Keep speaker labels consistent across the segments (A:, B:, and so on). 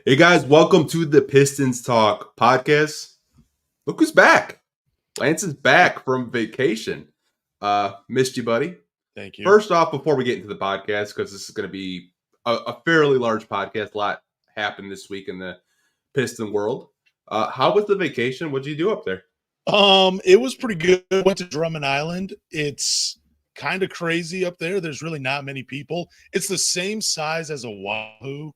A: Hey guys, welcome to the Pistons Talk podcast. Look who's back. Lance is back from vacation. Missed you, buddy.
B: Thank you.
A: First off, before we get into the podcast, because this is going to be a fairly large podcast, a lot happened this week in the Piston world. How was the vacation? What'd you do up there?
B: It was pretty good. Went to Drummond Island. It's kind of crazy up there. There's really not many people. It's the same size as Oahu,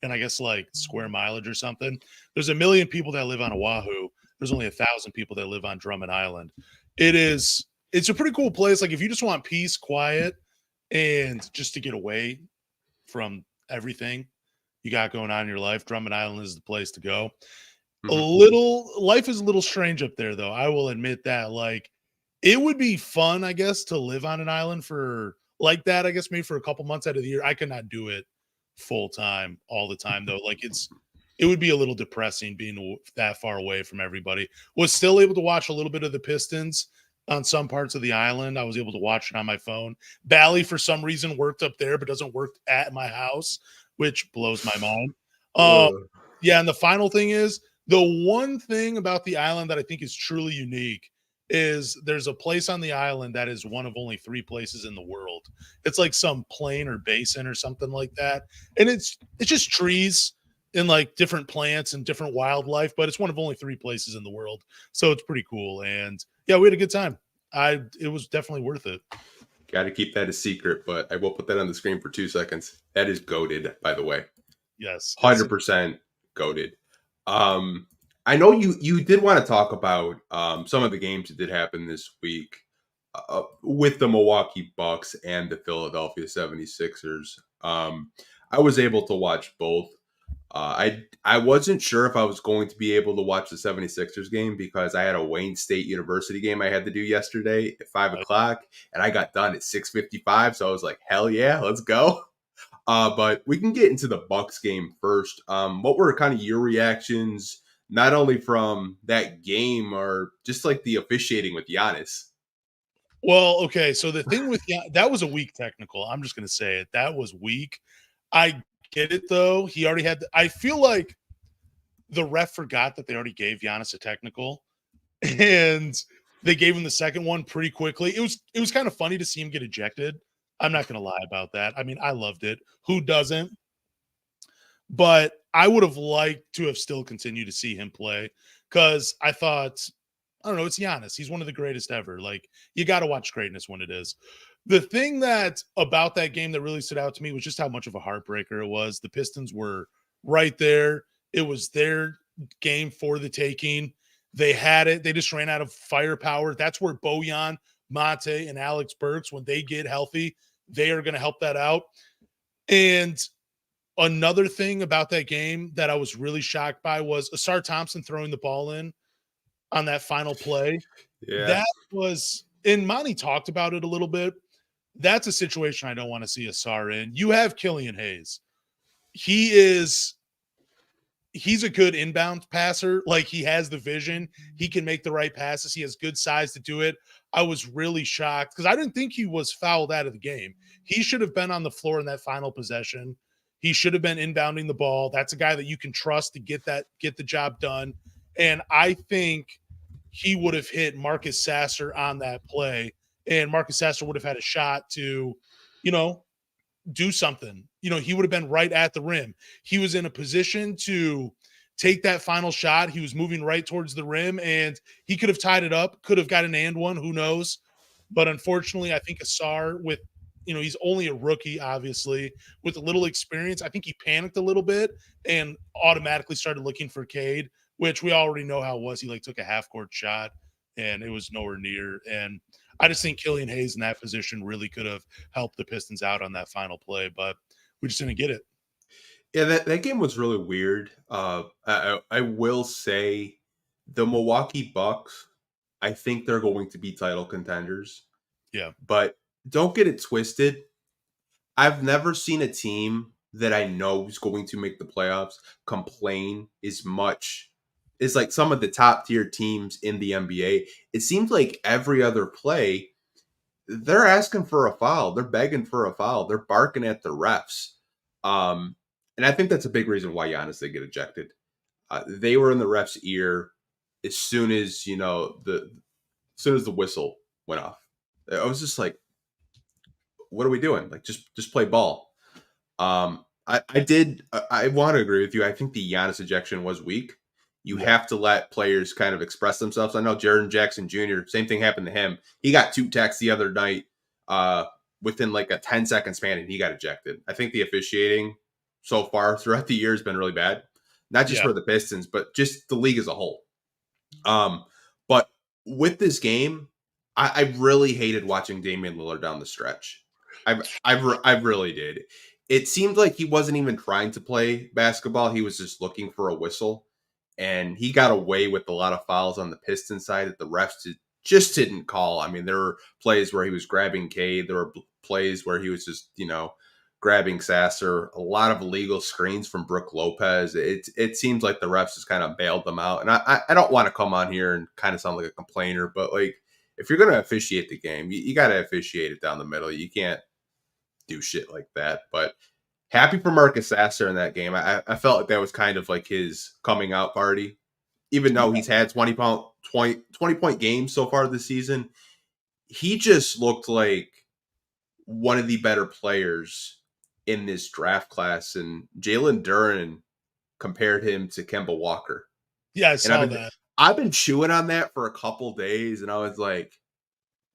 B: and I guess like square mileage or something. There's a million people that live on Oahu. There's only 1,000 people that live on Drummond Island. It's a pretty cool place. Like if you just want peace, quiet, and just to get away from everything you got going on in your life, Drummond Island is the place to go. Life is a little strange up there, though. I will admit that. Like, it would be fun, I guess, to live on an island for like that. I guess maybe for a couple months out of the year. I could not do it full time all the time, though. Like, it would be a little depressing being that far away from everybody. Was still able to watch a little bit of the Pistons on some parts of the island. I was able to watch it on my phone. Bally, for some reason, worked up there, but doesn't work at my house, which blows my mind. Yeah, and the final thing is, the one thing about the island that I think is truly unique is there's a place on the island that is one of only 3 places in the world. It's like some plain or basin or something like that. And it's just trees and like different plants and different wildlife, but it's one of only 3 places in the world. So it's pretty cool. And yeah, we had a good time. It was definitely worth it.
A: Got to keep that a secret, but I will put that on the screen for 2 seconds. That is goated, by the way.
B: Yes.
A: 100% goated. I know you did want to talk about some of the games that did happen this week with the Milwaukee Bucks and the Philadelphia 76ers. I was able to watch both. I wasn't sure if I was going to be able to watch the 76ers game because I had a Wayne State University game I had to do yesterday at 5 o'clock, and I got done at 6:55. So I was like, hell yeah, let's go. But we can get into the Bucks game first. What were kind of your reactions, not only from that game or just like the officiating with Giannis?
B: Well, okay. So the thing with that was a weak technical. I'm just going to say it. That was weak. I get it though. He already had. I feel like the ref forgot that they already gave Giannis a technical, and they gave him the second one pretty quickly. It was kind of funny to see him get ejected. I'm not going to lie about that. I mean, I loved it. Who doesn't? But I would have liked to have still continued to see him play because I thought, I don't know, it's Giannis. He's one of the greatest ever. Like, you got to watch greatness when it is. The thing that about that game that really stood out to me was just how much of a heartbreaker it was. The Pistons were right there. It was their game for the taking. They had it. They just ran out of firepower. That's where Bojan, Mate, and Alex Burks, when they get healthy, they are going to help that out. And another thing about that game that I was really shocked by was Ausar Thompson throwing the ball in on that final play.
A: Yeah.
B: That was, and Monty talked about it a little bit. That's a situation I don't want to see Ausar in. You have Killian Hayes. He's a good inbound passer. Like, he has the vision. He can make the right passes. He has good size to do it. I was really shocked because I didn't think he was fouled out of the game. He should have been on the floor in that final possession. He should have been inbounding the ball. That's a guy that you can trust to get the job done. And I think he would have hit Marcus Sasser on that play, and Marcus Sasser would have had a shot to, do something. He would have been right at the rim. He was in a position to take that final shot. He was moving right towards the rim, and he could have tied it up, could have got an and one, who knows. But unfortunately, I think Ausar, with he's only a rookie, obviously, with a little experience, I think he panicked a little bit and automatically started looking for Cade, which we already know how it was. He took a half-court shot, and it was nowhere near. And I just think Killian Hayes in that position really could have helped the Pistons out on that final play, but we just didn't get it.
A: Yeah, that game was really weird. I will say the Milwaukee Bucks, I think they're going to be title contenders.
B: Yeah.
A: But don't get it twisted. I've never seen a team that I know is going to make the playoffs complain as much as like some of the top tier teams in the NBA. It seems like every other play, they're asking for a foul. They're begging for a foul. They're barking at the refs. And I think that's a big reason why Giannis did get ejected. They were in the ref's ear as soon as as soon as the whistle went off. I was just like, "What are we doing? Like, just play ball." I want to agree with you. I think the Giannis ejection was weak. You have to let players kind of express themselves. I know Jaren Jackson Jr. Same thing happened to him. He got 2 techs the other night within like a 10-second span, and he got ejected. I think the officiating so far throughout the year has been really bad, not just for the Pistons, but just the league as a whole. But with this game, I really hated watching Damian Lillard down the stretch. I really did. It seemed like he wasn't even trying to play basketball. He was just looking for a whistle. And he got away with a lot of fouls on the Pistons side that the refs just didn't call. I mean, there were plays where he was grabbing Cade. There were plays where he was just, grabbing Sasser. A lot of illegal screens from Brook Lopez. It seems like the refs just kind of bailed them out. And I don't want to come on here and kind of sound like a complainer, but like, if you're going to officiate the game, you got to officiate it down the middle. You can't do shit like that. But happy for Marcus Sasser in that game. I felt like that was kind of like his coming out party. Even though he's had 20-point games so far this season, he just looked like one of the better players in this draft class. And Jalen Duren compared him to Kemba Walker.
B: Yeah, I saw that.
A: I've been chewing on that for a couple days, and I was like,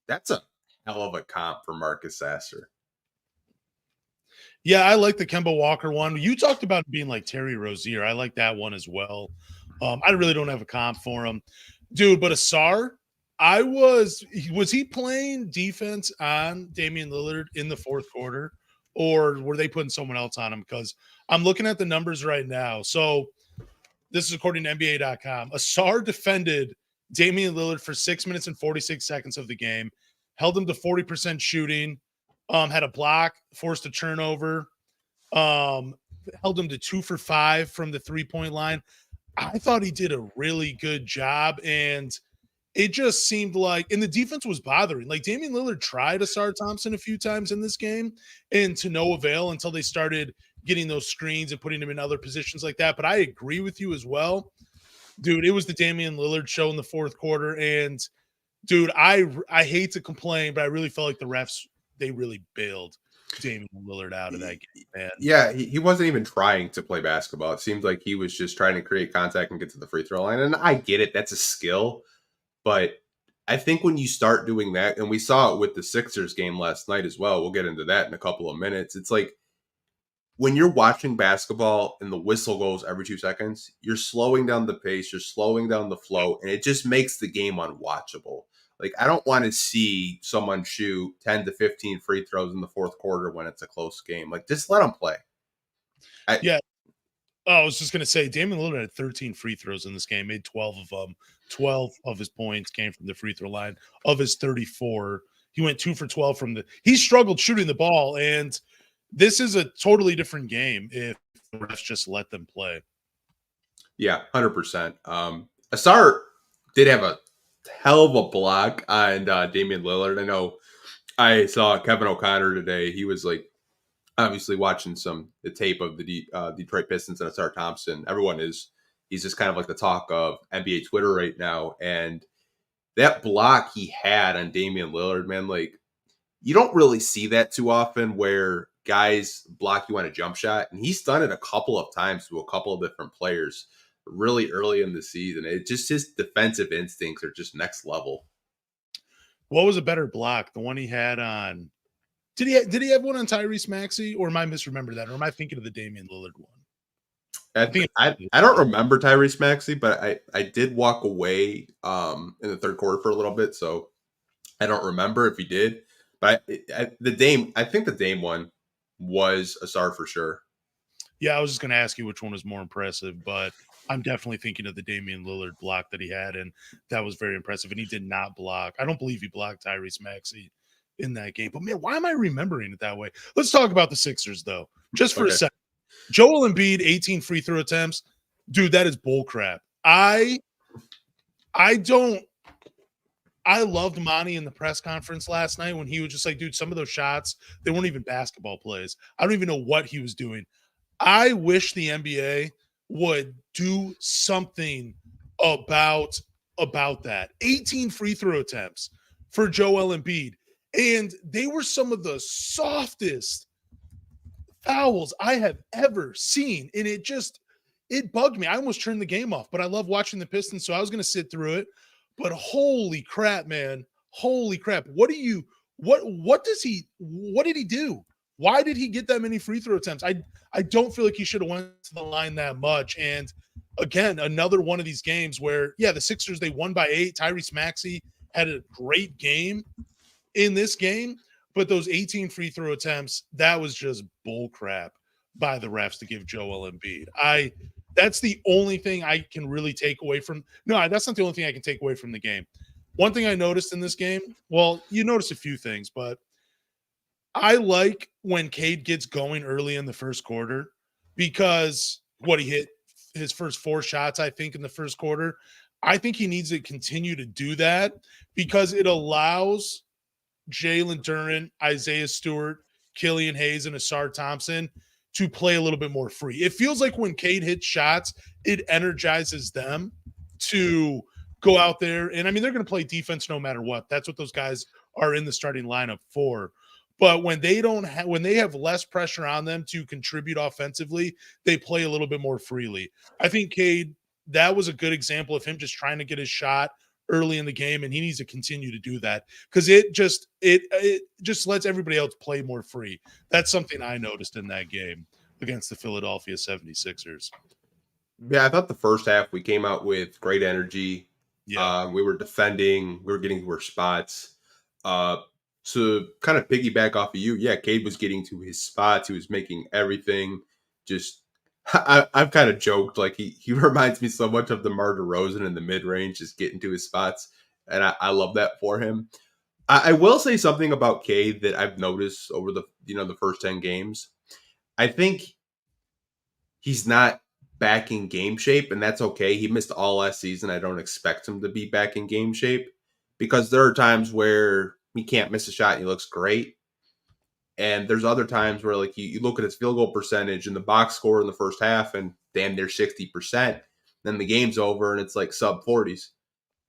A: that's a hell of a comp for Marcus Sasser.
B: Yeah, I like the Kemba Walker one. You talked about being like Terry Rozier. I like that one as well. I really don't have a comp for him. Dude, but Ausar, was he playing defense on Damian Lillard in the fourth quarter, or were they putting someone else on him? Because I'm looking at the numbers right now. So this is according to NBA.com. Ausar defended Damian Lillard for 6 minutes and 46 seconds of the game, held him to 40% shooting, had a block, forced a turnover, held him to 2 for 5 from the 3-point line. I thought he did a really good job, and it just seemed like, and the defense was bothering. Like, Damian Lillard tried Ausar Thompson a few times in this game, and to no avail until they started getting those screens and putting him in other positions like that. But I agree with you as well. Dude, it was the Damian Lillard show in the fourth quarter, and dude, I hate to complain, but I really felt like the refs, they really bailed Damian Lillard out of that game, man.
A: Yeah, he wasn't even trying to play basketball. It seemed like he was just trying to create contact and get to the free throw line. And I get it. That's a skill. But I think when you start doing that, and we saw it with the Sixers game last night as well, we'll get into that in a couple of minutes. It's like when you're watching basketball and the whistle goes every 2 seconds, you're slowing down the pace, you're slowing down the flow, and it just makes the game unwatchable. Like, I don't want to see someone shoot 10 to 15 free throws in the fourth quarter when it's a close game. Like, just let them play.
B: Yeah. Oh, I was just going to say, Damian Lillard had 13 free throws in this game, made 12 of them. 12 of his points came from the free throw line. Of his 34, he went 2 for 12 from he struggled shooting the ball, and this is a totally different game if the refs just let them play.
A: Yeah, 100%. Ausar did have a hell of a block on Damian Lillard. I know I saw Kevin O'Connor today. He was like obviously watching the tape of the Detroit Pistons and Ausar Thompson. He's just kind of like the talk of NBA Twitter right now. And that block he had on Damian Lillard, man, like, you don't really see that too often where guys block you on a jump shot. And he's done it a couple of times to a couple of different players really early in the season. It just, his defensive instincts are just next level.
B: What was a better block? The one he had on, did he have one on Tyrese Maxey, or am I misremember that? Or am I thinking of the Damian Lillard one?
A: I don't remember Tyrese Maxey, but I did walk away in the third quarter for a little bit, so I don't remember if he did. But I think the Dame one was Ausar for sure.
B: Yeah, I was just going to ask you which one was more impressive, but I'm definitely thinking of the Damian Lillard block that he had, and that was very impressive. And he did not block. I don't believe he blocked Tyrese Maxey in that game. But, man, why am I remembering it that way? Let's talk about the Sixers, though, just for a second. Joel Embiid, 18 free throw attempts. Dude, that is bull crap. I loved Monty in the press conference last night when he was just like, dude, some of those shots, they weren't even basketball plays. I don't even know what he was doing. I wish the NBA would do something about that. 18 free throw attempts for Joel Embiid, and they were some of the softest fouls I have ever seen, and it bugged me. I almost turned the game off, but I love watching the Pistons, so I was going to sit through it. But holy crap, man! Holy crap! What did he do? Why did he get that many free throw attempts? I don't feel like he should have went to the line that much. And again, another one of these games where, yeah, the Sixers, they won by 8. Tyrese Maxey had a great game in this game, but those 18 free throw attempts, that was just bull crap by the refs to give Joel Embiid. That's the only thing I can really take away from. No, that's not the only thing I can take away from the game. One thing I noticed in this game, well, you notice a few things, but I like when Cade gets going early in the first quarter because he hit his first 4 shots, I think, in the first quarter. I think he needs to continue to do that because it allows Jalen Duren, Isaiah Stewart, Killian Hayes, and Ausar Thompson to play a little bit more free. It feels like when Cade hits shots, it energizes them to go out there. And I mean, they're going to play defense no matter what. That's what those guys are in the starting lineup for. But when they have less pressure on them to contribute offensively, they play a little bit more freely. I think Cade, that was a good example of him just trying to get his shot early in the game, and he needs to continue to do that because it just lets everybody else play more free. That's something I noticed in that game against the Philadelphia 76ers.
A: Yeah, I thought the first half we came out with great energy.
B: Yeah.
A: We were defending, we were getting to our spots. To kind of piggyback off of you, yeah, Cade was getting to his spots. He was making everything just I've kind of joked like he reminds me so much of DeMar DeRozan in the mid range, just getting to his spots, and I love that for him. I will say something about Cade that I've noticed over the first 10 games. I think he's not back in game shape, and that's okay. He missed all last season. I don't expect him to be back in game shape because there are times where he can't miss a shot and he looks great. And there's other times where like you look at his field goal percentage and the box score in the first half and damn near 60%. Then the game's over and it's like sub 40s.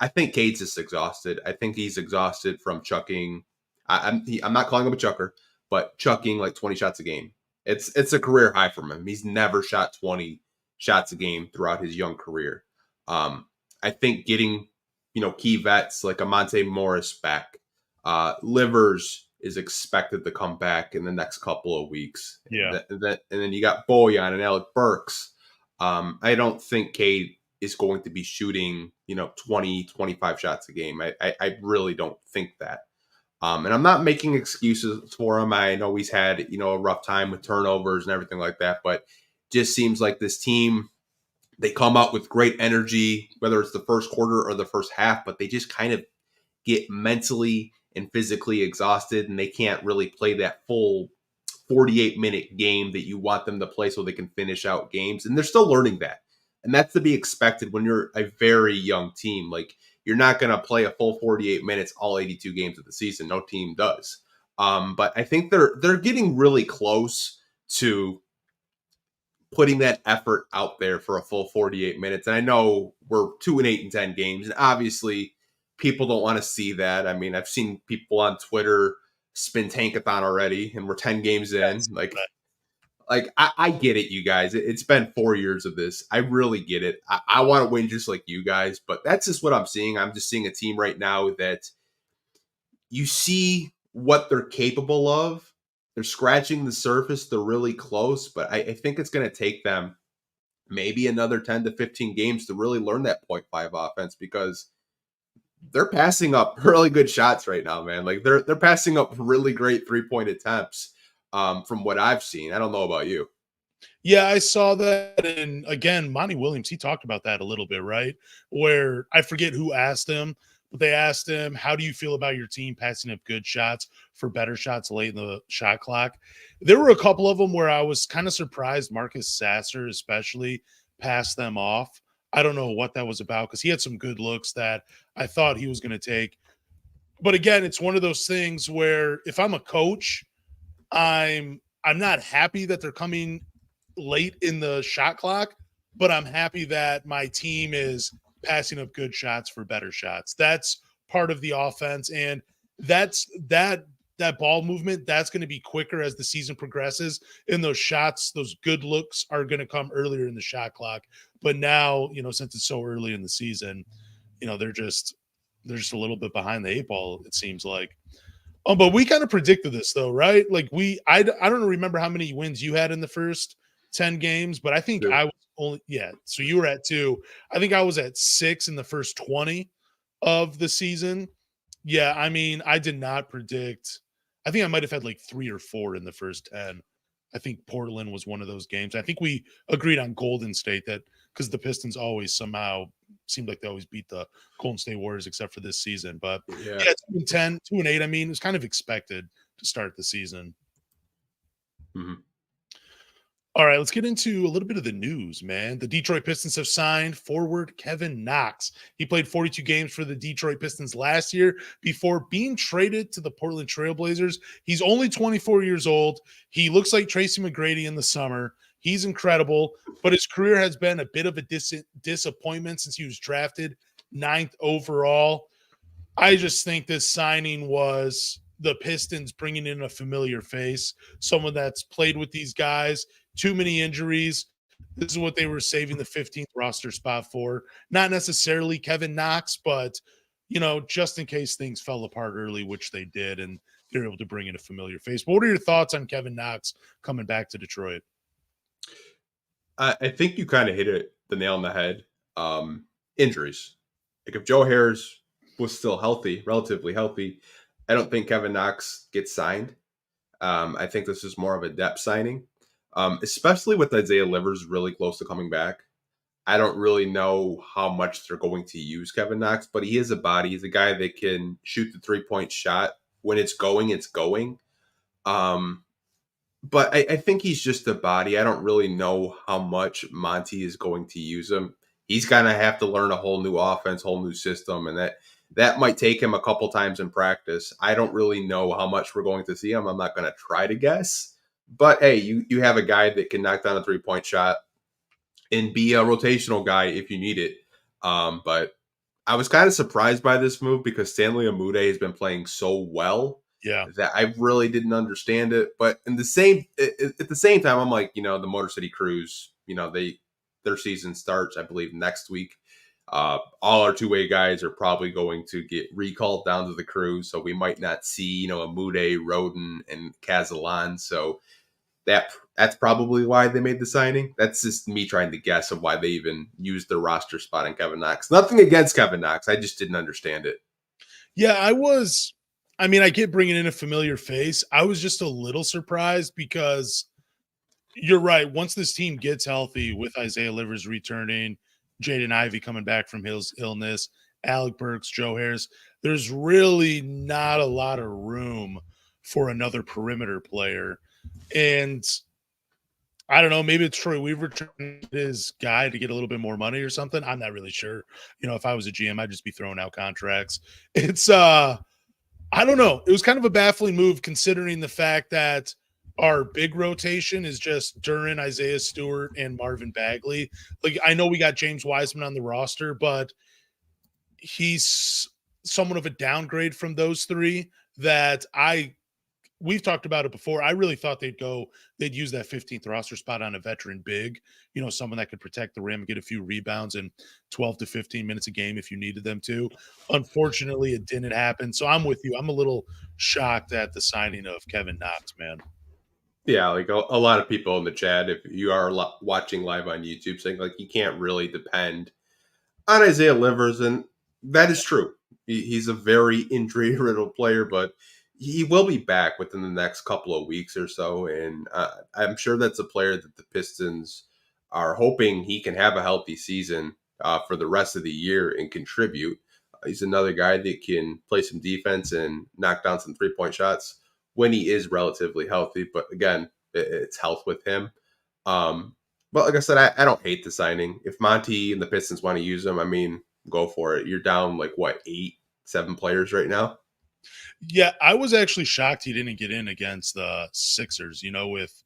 A: I think Cade's just exhausted. I think he's exhausted from chucking. I'm not calling him a chucker, but chucking like 20 shots a game. It's a career high from him. He's never shot 20 shots a game throughout his young career. I think getting key vets like a Monte Morris back, Livers is expected to come back in the next couple of weeks.
B: Yeah.
A: And then you got Bojan and Alec Burks. I don't think Cade is going to be shooting, 20, 25 shots a game. I really don't think that. And I'm not making excuses for him. I know he's had, a rough time with turnovers and everything like that, but just seems like this team, they come out with great energy, whether it's the first quarter or the first half, but they just kind of get mentally and physically exhausted, and they can't really play that full 48-minute game that you want them to play so they can finish out games. And they're still learning that. And that's to be expected when you're a very young team. Like, you're not going to play a full 48 minutes all 82 games of the season. No team does. But I think they're getting really close to putting that effort out there for a full 48 minutes. And I know we're 2-8 in 10 games, and obviously people don't want to see that. I mean, I've seen people on Twitter spin tankathon already, and we're 10 games in.
B: Yes,
A: I get it, you guys. It's been 4 years of this. I really get it. I want to win just like you guys, but that's just what I'm seeing. I'm just seeing a team right now that you see what they're capable of. They're scratching the surface. They're really close, but I think it's going to take them maybe another 10 to 15 games to really learn that 0.5 offense, because they're passing up really good shots right now, man. Like they're passing up really great 3-point attempts from what I've seen. I don't know about you.
B: Yeah, I saw that. And again, Monty Williams, he talked about that a little bit, right? Where I forget who asked him, but they asked him, how do you feel about your team passing up good shots for better shots late in the shot clock? There were a couple of them where I was kind of surprised Marcus Sasser especially passed them off. I don't know what that was about because he had some good looks that I thought he was going to take. But again, it's one of those things where if I'm a coach, I'm not happy that they're coming late in the shot clock, but I'm happy that my team is passing up good shots for better shots. That's part of the offense, and that ball movement, that's going to be quicker as the season progresses. And those shots, those good looks are going to come earlier in the shot clock. But now, since it's so early in the season, they're just a little bit behind the eight ball, it seems like. But we kind of predicted this though, right? Like I don't remember how many wins you had in the first 10 games, but I think I was only, so you were at 2. I think I was at 6 in the first 20 of the season. Yeah, I mean, I did not predict. I think I might have had like 3 or 4 in the first 10. I think Portland was one of those games. I think we agreed on Golden State, that because the Pistons always somehow seemed like they always beat the Golden State Warriors except for this season. But yeah 2-10, 2-8. I mean, it was kind of expected to start the season.
A: Mm-hmm.
B: All right, let's get into a little bit of the news, man. The Detroit Pistons have signed forward Kevin Knox. He played 42 games for the Detroit Pistons last year before being traded to the Portland Trail Blazers. He's only 24 years old. He looks like Tracy McGrady in the summer. He's incredible, but his career has been a bit of a disappointment since he was drafted 9th overall. I just think this signing was the Pistons bringing in a familiar face, someone that's played with these guys. Too many injuries. This is what they were saving the 15th roster spot for. Not necessarily Kevin Knox, but, just in case things fell apart early, which they did, and they're able to bring in a familiar face. But what are your thoughts on Kevin Knox coming back to Detroit?
A: I think you kind of hit the nail on the head. Injuries. Like if Joe Harris was still healthy, relatively healthy, I don't think Kevin Knox gets signed. I think this is more of a depth signing. Especially with Isaiah Livers really close to coming back. I don't really know how much they're going to use Kevin Knox, but he is a body. He's a guy that can shoot the 3-point shot. When it's going, it's going. But I think he's just a body. I don't really know how much Monty is going to use him. He's going to have to learn a whole new offense, whole new system, and that might take him a couple times in practice. I don't really know how much we're going to see him. I'm not going to try to guess. But, hey, you have a guy that can knock down a 3-point shot and be a rotational guy if you need it. But I was kind of surprised by this move because Stanley Amude has been playing so well that I really didn't understand it. But at the same time, I'm like, the Motor City Cruise, their season starts, I believe, next week. All our two-way guys are probably going to get recalled down to the Cruise, so we might not see, Amude, Roden, and Cazalan. So that's probably why they made the signing. That's just me trying to guess of why they even used their roster spot on Kevin Knox. Nothing against Kevin Knox. I just didn't understand it.
B: Yeah, I get bringing in a familiar face. I was just a little surprised because you're right. Once this team gets healthy with Isaiah Livers returning, Jaden Ivey coming back from his illness, Alec Burks, Joe Harris, there's really not a lot of room for another perimeter player. And I don't know, maybe it's Troy Weaver trying his guy to get a little bit more money or something. I'm not really sure. If I was a GM, I'd just be throwing out contracts. It's I don't know. It was kind of a baffling move considering the fact that our big rotation is just Duren, Isaiah Stewart, and Marvin Bagley. Like, I know we got James Wiseman on the roster, but he's somewhat of a downgrade from those three that we've talked about it before. I really thought they'd use that 15th roster spot on a veteran big, someone that could protect the rim, get a few rebounds and 12 to 15 minutes a game if you needed them to. Unfortunately, it didn't happen. So I'm with you. I'm a little shocked at the signing of Kevin Knox, man.
A: Yeah, like a lot of people in the chat, if you are watching live on YouTube, saying like you can't really depend on Isaiah Livers, and that is true. He's a very injury-riddled player, but he will be back within the next couple of weeks or so, and I'm sure that's a player that the Pistons are hoping he can have a healthy season for the rest of the year and contribute. He's another guy that can play some defense and knock down some 3-point shots when he is relatively healthy. But again, it's health with him. But like I said, I don't hate the signing. If Monty and the Pistons want to use him, I mean, go for it. You're down like, 8-7 players right now?
B: Yeah, I was actually shocked he didn't get in against the Sixers, with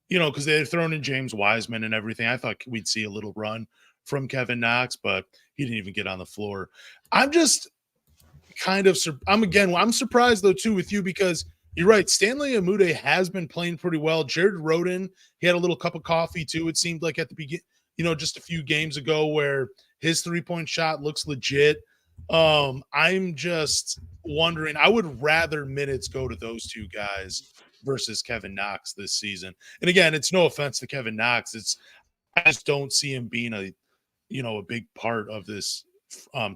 B: because they had thrown in James Wiseman and everything. I thought we'd see a little run from Kevin Knox, but he didn't even get on the floor. I'm just I'm surprised though too with you because you're right. Stanley Amude has been playing pretty well. Jared Rhoden, he had a little cup of coffee too. It seemed like at the beginning, just a few games ago where his 3-point shot looks legit. I'm just wondering. I would rather minutes go to those two guys versus Kevin Knox this season. And again, it's no offense to Kevin Knox. I just don't see him being a big part of this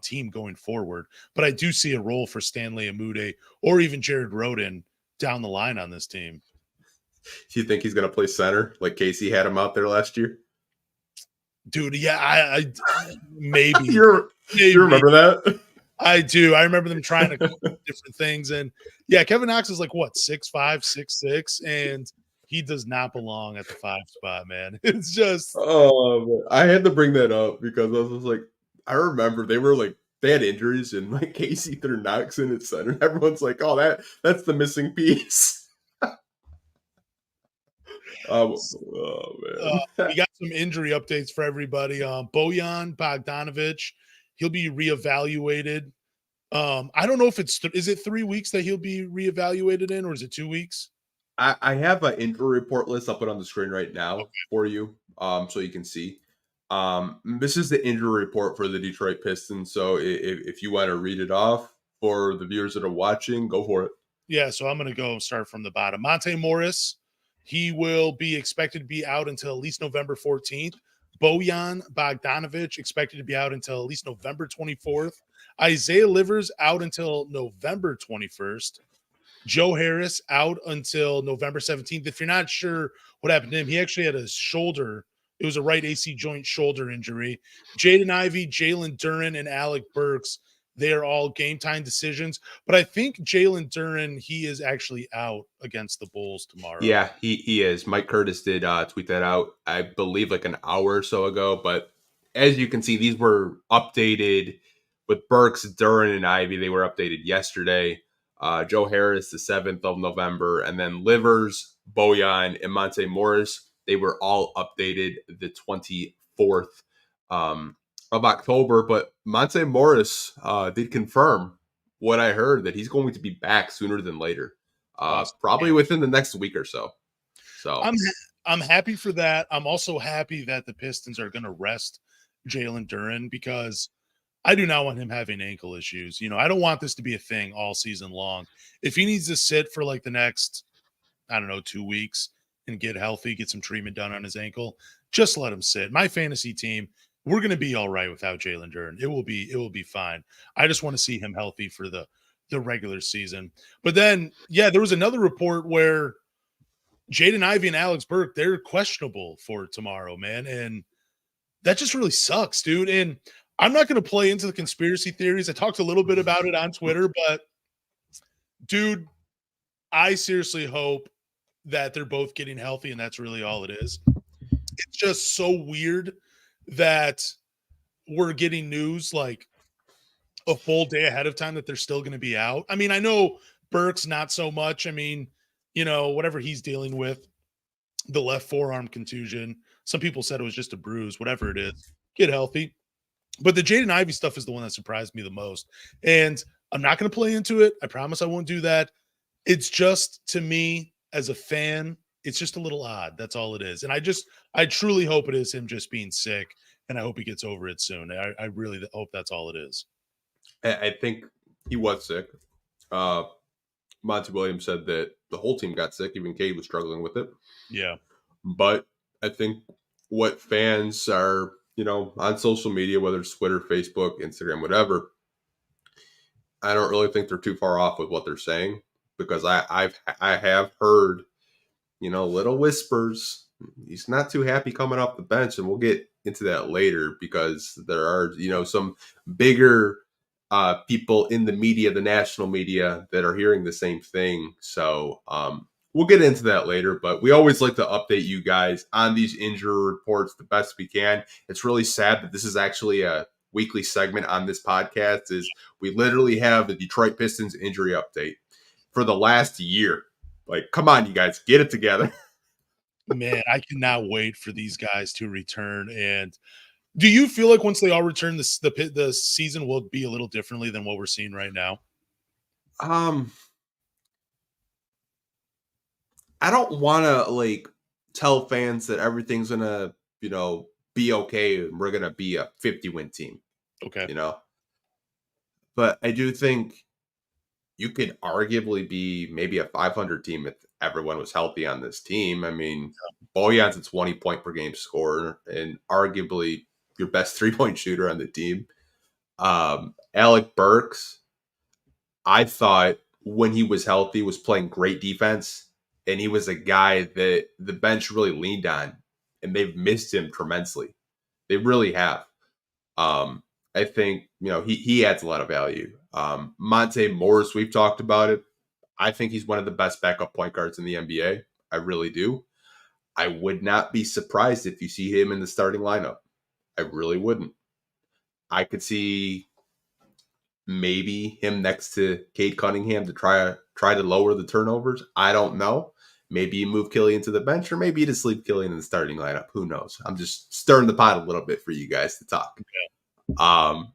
B: team going forward. But I do see a role for Stanley Amude or even Jared Rhoden down the line on this team.
A: Do you think he's going to play center like Casey had him out there last year?
B: Dude, yeah, I maybe.
A: You remember that?
B: I do. I remember them trying to different things. And yeah, Kevin Knox is like what, 6'5", 6'6", and he does not belong at the 5 spot, man. It's just
A: I had to bring that up because I was like, I remember they had injuries and like Casey threw Knox in at center. Everyone's like, oh, that's the missing piece. Man.
B: We got some injury updates for everybody. Bojan Bogdanovic, he'll be reevaluated. I don't know if is it 3 weeks that he'll be reevaluated in, or is it 2 weeks?
A: I have an injury report list. I'll put on the screen right now for you, so you can see. This is the injury report for the Detroit Pistons. So if you want to read it off for the viewers that are watching, go for it.
B: Yeah, so I'm going to go start from the bottom. Monte Morris, he will be expected to be out until at least November 14th. Bojan Bogdanovic expected to be out until at least November 24th. Isaiah Livers out until November 21st. Joe Harris out until November 17th. If you're not sure what happened to him, he actually had a shoulder. It was a right AC joint shoulder injury. Jaden Ivey, Jalen Duren, and Alec Burks, they are all game time decisions. But I think Jalen Duren, he is actually out against the Bulls tomorrow.
A: Yeah, he is. Mike Curtis did tweet that out, I believe, like an hour or so ago. But as you can see, these were updated with Burks, Duren, and Ivey. They were updated yesterday. Joe Harris, the 7th of November, and then Livers, Bojan, and Monte Morris, they were all updated the 24th of October. But Monte Morris did confirm what I heard, that he's going to be back sooner than later, probably within the next week or so. So
B: I'm happy for that. I'm also happy that the Pistons are going to rest Jalen Duren because I do not want him having ankle issues. I don't want this to be a thing all season long. If he needs to sit for like the next, 2 weeks and get healthy, get some treatment done on his ankle, just let him sit. My fantasy team, we're going to be all right without Jalen Duren. It will be fine. I just want to see him healthy for the regular season. But then, yeah, there was another report where Jaden Ivey and Alex Burke, they're questionable for tomorrow, man. And that just really sucks, dude. And I'm not going to play into the conspiracy theories. I talked a little bit about it on Twitter, but dude, I seriously hope that they're both getting healthy, and that's really all it is. It's just so weird that we're getting news like a full day ahead of time that they're still going to be out. I mean, I know Burke's not so much. I mean, whatever he's dealing with, the left forearm contusion. Some people said it was just a bruise, whatever it is. Get healthy. But the Jaden Ivey stuff is the one that surprised me the most. And I'm not going to play into it. I promise I won't do that. It's just, to me, as a fan, it's just a little odd. That's all it is. And I truly hope it is him just being sick, and I hope he gets over it soon. I really hope that's all it is.
A: I think he was sick. Monty Williams said that the whole team got sick. Even Cade was struggling with it.
B: Yeah.
A: But I think what fans are, on social media, whether it's Twitter, Facebook, Instagram, whatever, I don't really think they're too far off with what they're saying, because I have heard, little whispers. He's not too happy coming off the bench, and we'll get into that later, because there are, some bigger people in the media, the national media, that are hearing the same thing. So we'll get into that later, but we always like to update you guys on these injury reports the best we can. It's really sad that this is actually a weekly segment on this podcast. Is we literally have the Detroit Pistons injury update for the last year. Like, come on, you guys, get it together.
B: Man, I cannot wait for these guys to return. And do you feel like once they all return, the season will be a little differently than what we're seeing right now?
A: Um, I don't want to like tell fans that everything's gonna, be okay and we're gonna be a 50-win team,
B: Okay.
A: you know. But I do think you could arguably be maybe a 500 team if everyone was healthy on this team. I mean, Boyan's a 20-point per game scorer and arguably your best 3-point shooter on the team. Alec Burks, I thought when he was healthy was playing great defense, and he was a guy that the bench really leaned on, and they've missed him tremendously. They really have. I think he adds a lot of value. Monte Morris, we've talked about it. I think he's one of the best backup point guards in the NBA. I really do. I would not be surprised if you see him in the starting lineup. I really wouldn't. I could see maybe him next to Cade Cunningham to try to lower the turnovers. I don't know. Maybe you move Killian to the bench, or maybe you just leave Killian in the starting lineup. Who knows? I'm just stirring the pot a little bit for you guys to talk. Um,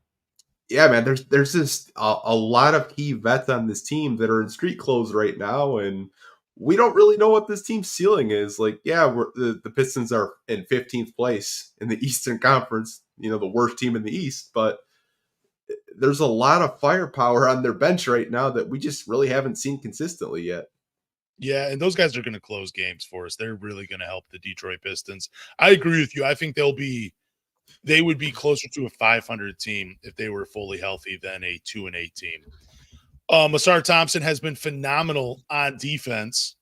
A: yeah, man. There's just a lot of key vets on this team that are in street clothes right now, and we don't really know what this team's ceiling is. Like, yeah, the Pistons are in 15th place in the Eastern Conference. The worst team in the East, but there's a lot of firepower on their bench right now that we just really haven't seen consistently yet.
B: Yeah, and those guys are going to close games for us. They're really going to help the Detroit Pistons. I agree with you. I think they would be closer to a 500 team if they were fully healthy than a 2-8 team. Ausar Thompson has been phenomenal on defense.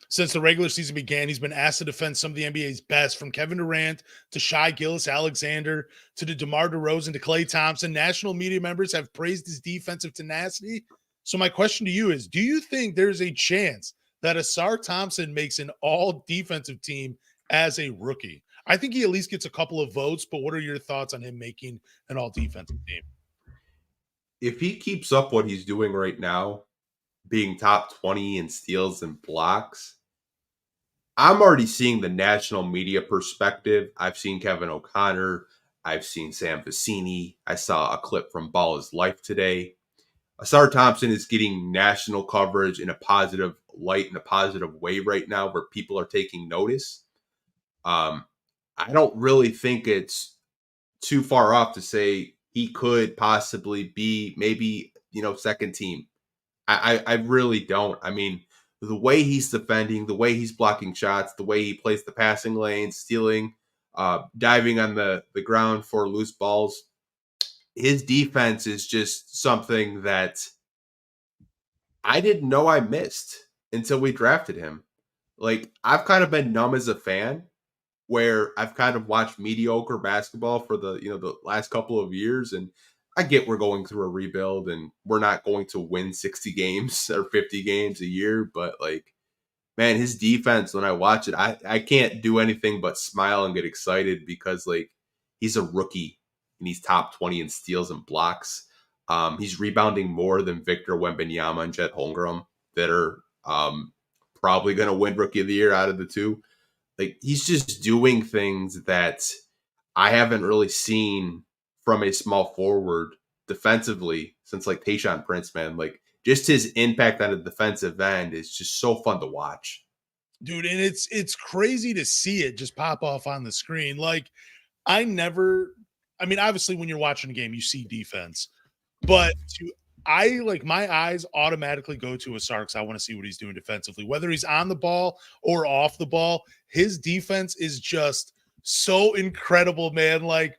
B: Since the regular season began, he's been asked to defend some of the NBA's best, from Kevin Durant to Shai Gilgeous-Alexander to DeMar DeRozan to Klay Thompson. National media members have praised his defensive tenacity. So my question to you is, do you think there's a chance that Ausar Thompson makes an all-defensive team as a rookie? I think he at least gets a couple of votes, but what are your thoughts on him making an all-defensive team?
A: If he keeps up what he's doing right now, being top 20 in steals and blocks, I'm already seeing the national media perspective. I've seen Kevin O'Connor. I've seen Sam Vecini. I saw a clip from Ball is Life today. Ausar Thompson is getting national coverage in a positive light, in a positive way right now, where people are taking notice. I don't really think it's too far off to say he could possibly be maybe, second team. I really don't. I mean, the way he's defending, the way he's blocking shots, the way he plays the passing lane, stealing, diving on the ground for loose balls, his defense is just something that I didn't know I missed until we drafted him. Like, I've kind of been numb as a fan, where I've kind of watched mediocre basketball for the last couple of years, and I get we're going through a rebuild and we're not going to win 60 games or 50 games a year, but like, man, his defense, when I watch it, I can't do anything but smile and get excited because like he's a rookie and he's top 20 in steals and blocks. He's rebounding more than Victor Wembanyama and Chet Holmgren that are probably going to win Rookie of the Year out of the two. Like, he's just doing things that I haven't really seen from a small forward defensively since like Tayshaun Prince, man. Like, just his impact on the defensive end is just so fun to watch.
B: Dude, and it's crazy to see it just pop off on the screen. Like, I mean, obviously when you're watching a game, you see defense, but my eyes automatically go to Ausar because I want to see what he's doing defensively, whether he's on the ball or off the ball. His defense is just so incredible, man. Like,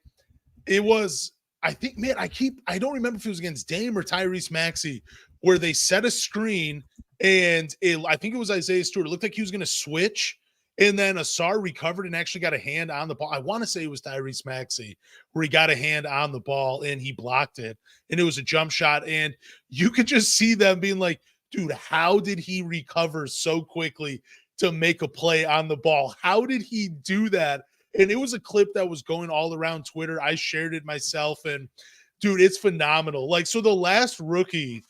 B: it was, I think, man, I don't remember if it was against Dame or Tyrese Maxey, where they set a screen and I think it was Isaiah Stewart. It looked like he was going to switch, and then Ausar recovered and actually got a hand on the ball. I want to say it was Tyrese Maxey where he got a hand on the ball and he blocked it, and it was a jump shot. And you could just see them being like, dude, how did he recover so quickly to make a play on the ball? How did he do that? And it was a clip that was going all around Twitter. I shared it myself, and dude, it's phenomenal. Like, so the last rookie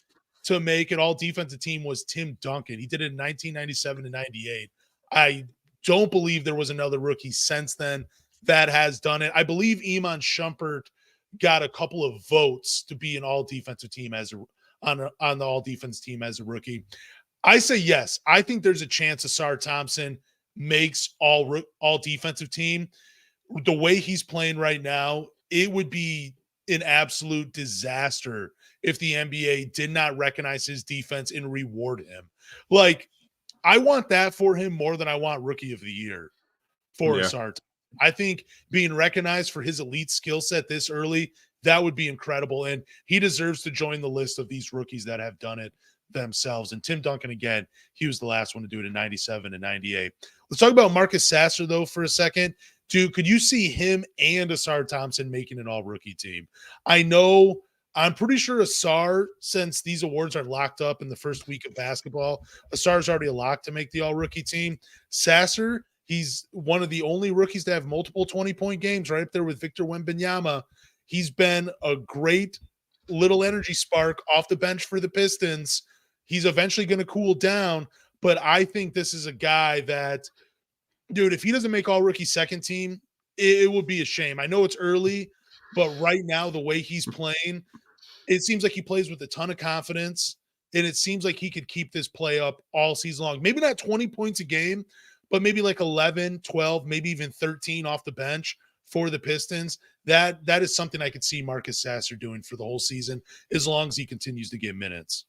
B: to make an all defensive team was Tim Duncan. He did it in 1997 and 98. I don't believe there was another rookie since then that has done it. I believe Iman Shumpert got a couple of votes to be an all defensive team on the all defense team as a rookie. I say yes. I think there's a chance Ausar Thompson makes all defensive team. The way he's playing right now, it would be an absolute disaster if the NBA did not recognize his defense and reward him. Like, I want that for him more than I want rookie of the year for Ausar. I think being recognized for his elite skill set this early, that would be incredible. And he deserves to join the list of these rookies that have done it themselves. And Tim Duncan, again, he was the last one to do it in 97 and 98. Let's talk about Marcus Sasser, though, for a second. Dude, could you see him and Ausar Thompson making an all-rookie team? I'm pretty sure Ausar, since these awards are locked up in the first week of basketball, Asar's already a lock to make the all-rookie team. Sasser, he's one of the only rookies to have multiple 20-point games right up there with Victor Wembanyama. He's been a great little energy spark off the bench for the Pistons. He's eventually going to cool down, but I think this is a guy that, dude, if he doesn't make all-rookie second team, it would be a shame. I know it's early, but right now, the way he's playing, it seems like he plays with a ton of confidence, and it seems like he could keep this play up all season long. Maybe not 20 points a game, but maybe like 11, 12, maybe even 13 off the bench for the Pistons. That is something I could see Marcus Sasser doing for the whole season, as long as he continues to get minutes.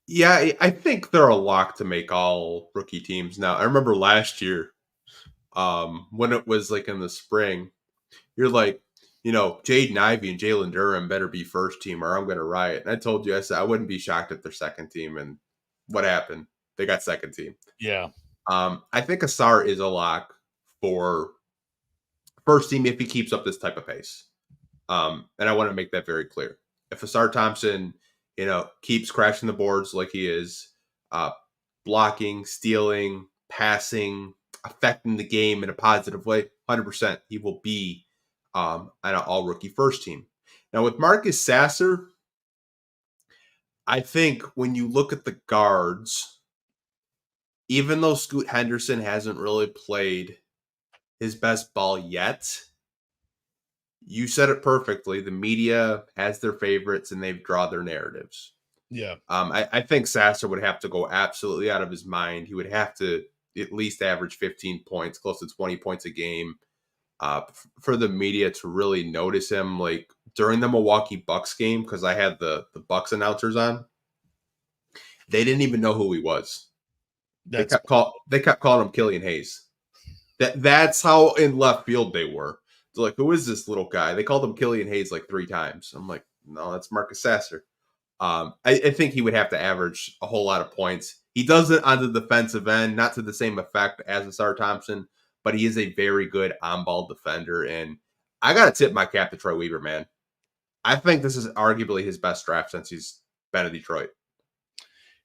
A: Yeah, I think they're a lock to make all rookie teams now. I remember last year, when it was like in the spring, you're like, Jaden, Ivey, and Jalen Durham better be first team or I'm going to riot. And I told you, I said I wouldn't be shocked if they're second team. And what happened? They got second team.
B: Yeah.
A: I think Ausar is a lock for first team if he keeps up this type of pace. And I want to make that very clear. If Ausar Thompson, keeps crashing the boards like he is, blocking, stealing, passing, affecting the game in a positive way, 100%, he will be on an all-rookie first team. Now, with Marcus Sasser, I think when you look at the guards, even though Scoot Henderson hasn't really played his best ball yet, you said it perfectly. The media has their favorites and they've drawn their narratives.
B: Yeah.
A: I think Sasser would have to go absolutely out of his mind. He would have to at least average 15 points, close to 20 points a game, for the media to really notice him. Like during the Milwaukee Bucks game, because I had the Bucks announcers on, they didn't even know who he was. They kept calling him Killian Hayes. That's how in left field they were. They're like, who is this little guy? They called him Killian Hayes like 3 times. I'm like, no, that's Marcus Sasser. I think he would have to average a whole lot of points. He does it on the defensive end, not to the same effect as Ausar Thompson, but he is a very good on-ball defender. And I got to tip my cap to Troy Weaver, man. I think this is arguably his best draft since he's been in Detroit.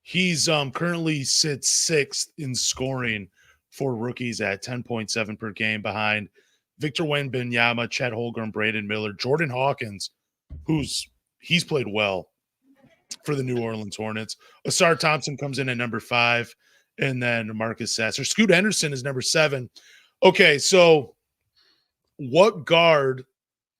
B: He's currently sits 6th in scoring for rookies at 10.7 per game behind Victor Wembanyama, Chet Holmgren, Braden Miller, Jordan Hawkins, he's played well for the New Orleans Hornets. Ausar Thompson comes in at number 5, and then Marcus Sasser. Scoot Henderson is number 7. Okay, so what guard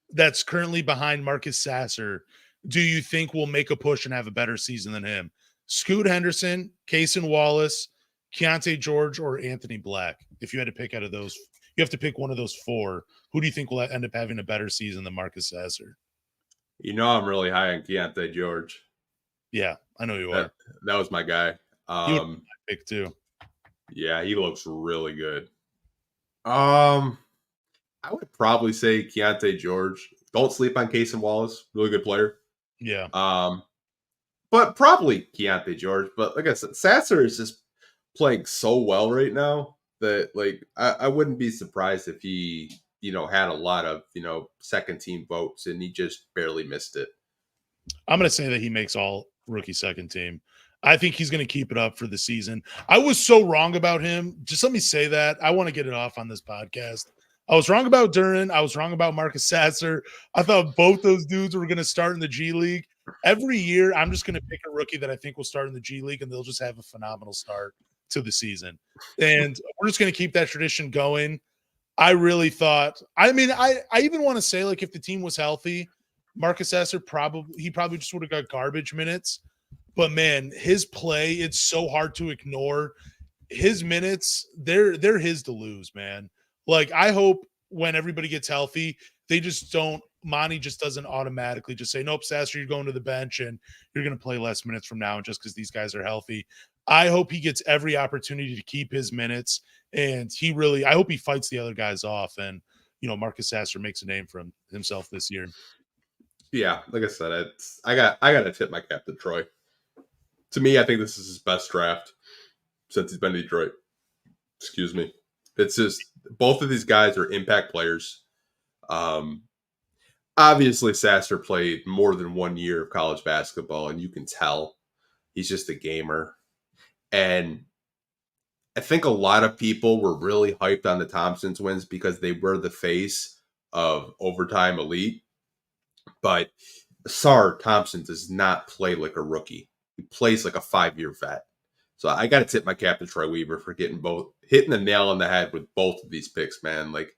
B: that's currently behind Marcus Sasser do you think will make a push and have a better season than him? Scoot Henderson, Cason Wallace, Keontae George, or Anthony Black? If you had to pick out of those, you have to pick one of those 4. Who do you think will end up having a better season than Marcus Sasser?
A: I'm really high on Keontae George.
B: Yeah, I know you are.
A: That was my guy.
B: He was my pick too.
A: Yeah, he looks really good. I would probably say Keontae George. Don't sleep on Cason Wallace. Really good player.
B: Yeah.
A: But probably Keontae George. But like I said, Sasser is just playing so well right now that like I wouldn't be surprised if he, had a lot of, second team votes and he just barely missed it.
B: I'm going to say that he makes all rookie second team. I think he's going to keep it up for the season. I was so wrong about him. Just let me say that. I want to get it off on this podcast. I was wrong about Duren. I was wrong about Marcus Sasser. I thought both those dudes were going to start in the G League. every year I'm just going to pick a rookie that I think will start in the G League, and they'll just have a phenomenal start to the season. And we're just going to keep that tradition going. I really thought, I mean, I even want to say, like, if the team was healthy, Marcus Sasser probably just would have got garbage minutes. But man, his play, it's so hard to ignore. His minutes, they're his to lose, man. Like, I hope when everybody gets healthy, they just don't, Monty just doesn't automatically just say, nope, Sasser, you're going to the bench and you're going to play less minutes from now, and just because these guys are healthy. I hope he gets every opportunity to keep his minutes, and I hope he fights the other guys off, and Marcus Sasser makes a name for himself this year.
A: Yeah, like I said, I got to tip my cap to Troy. To me, I think this is his best draft since he's been in Detroit. Excuse me. It's just both of these guys are impact players. Obviously, Sasser played more than 1 year of college basketball, and you can tell he's just a gamer. And I think a lot of people were really hyped on the Thompson twins because they were the face of overtime elite. But Ausar Thompson does not play like a rookie. He plays like a 5-year vet. So I got to tip my cap to Troy Weaver for hitting the nail on the head with both of these picks, man. Like,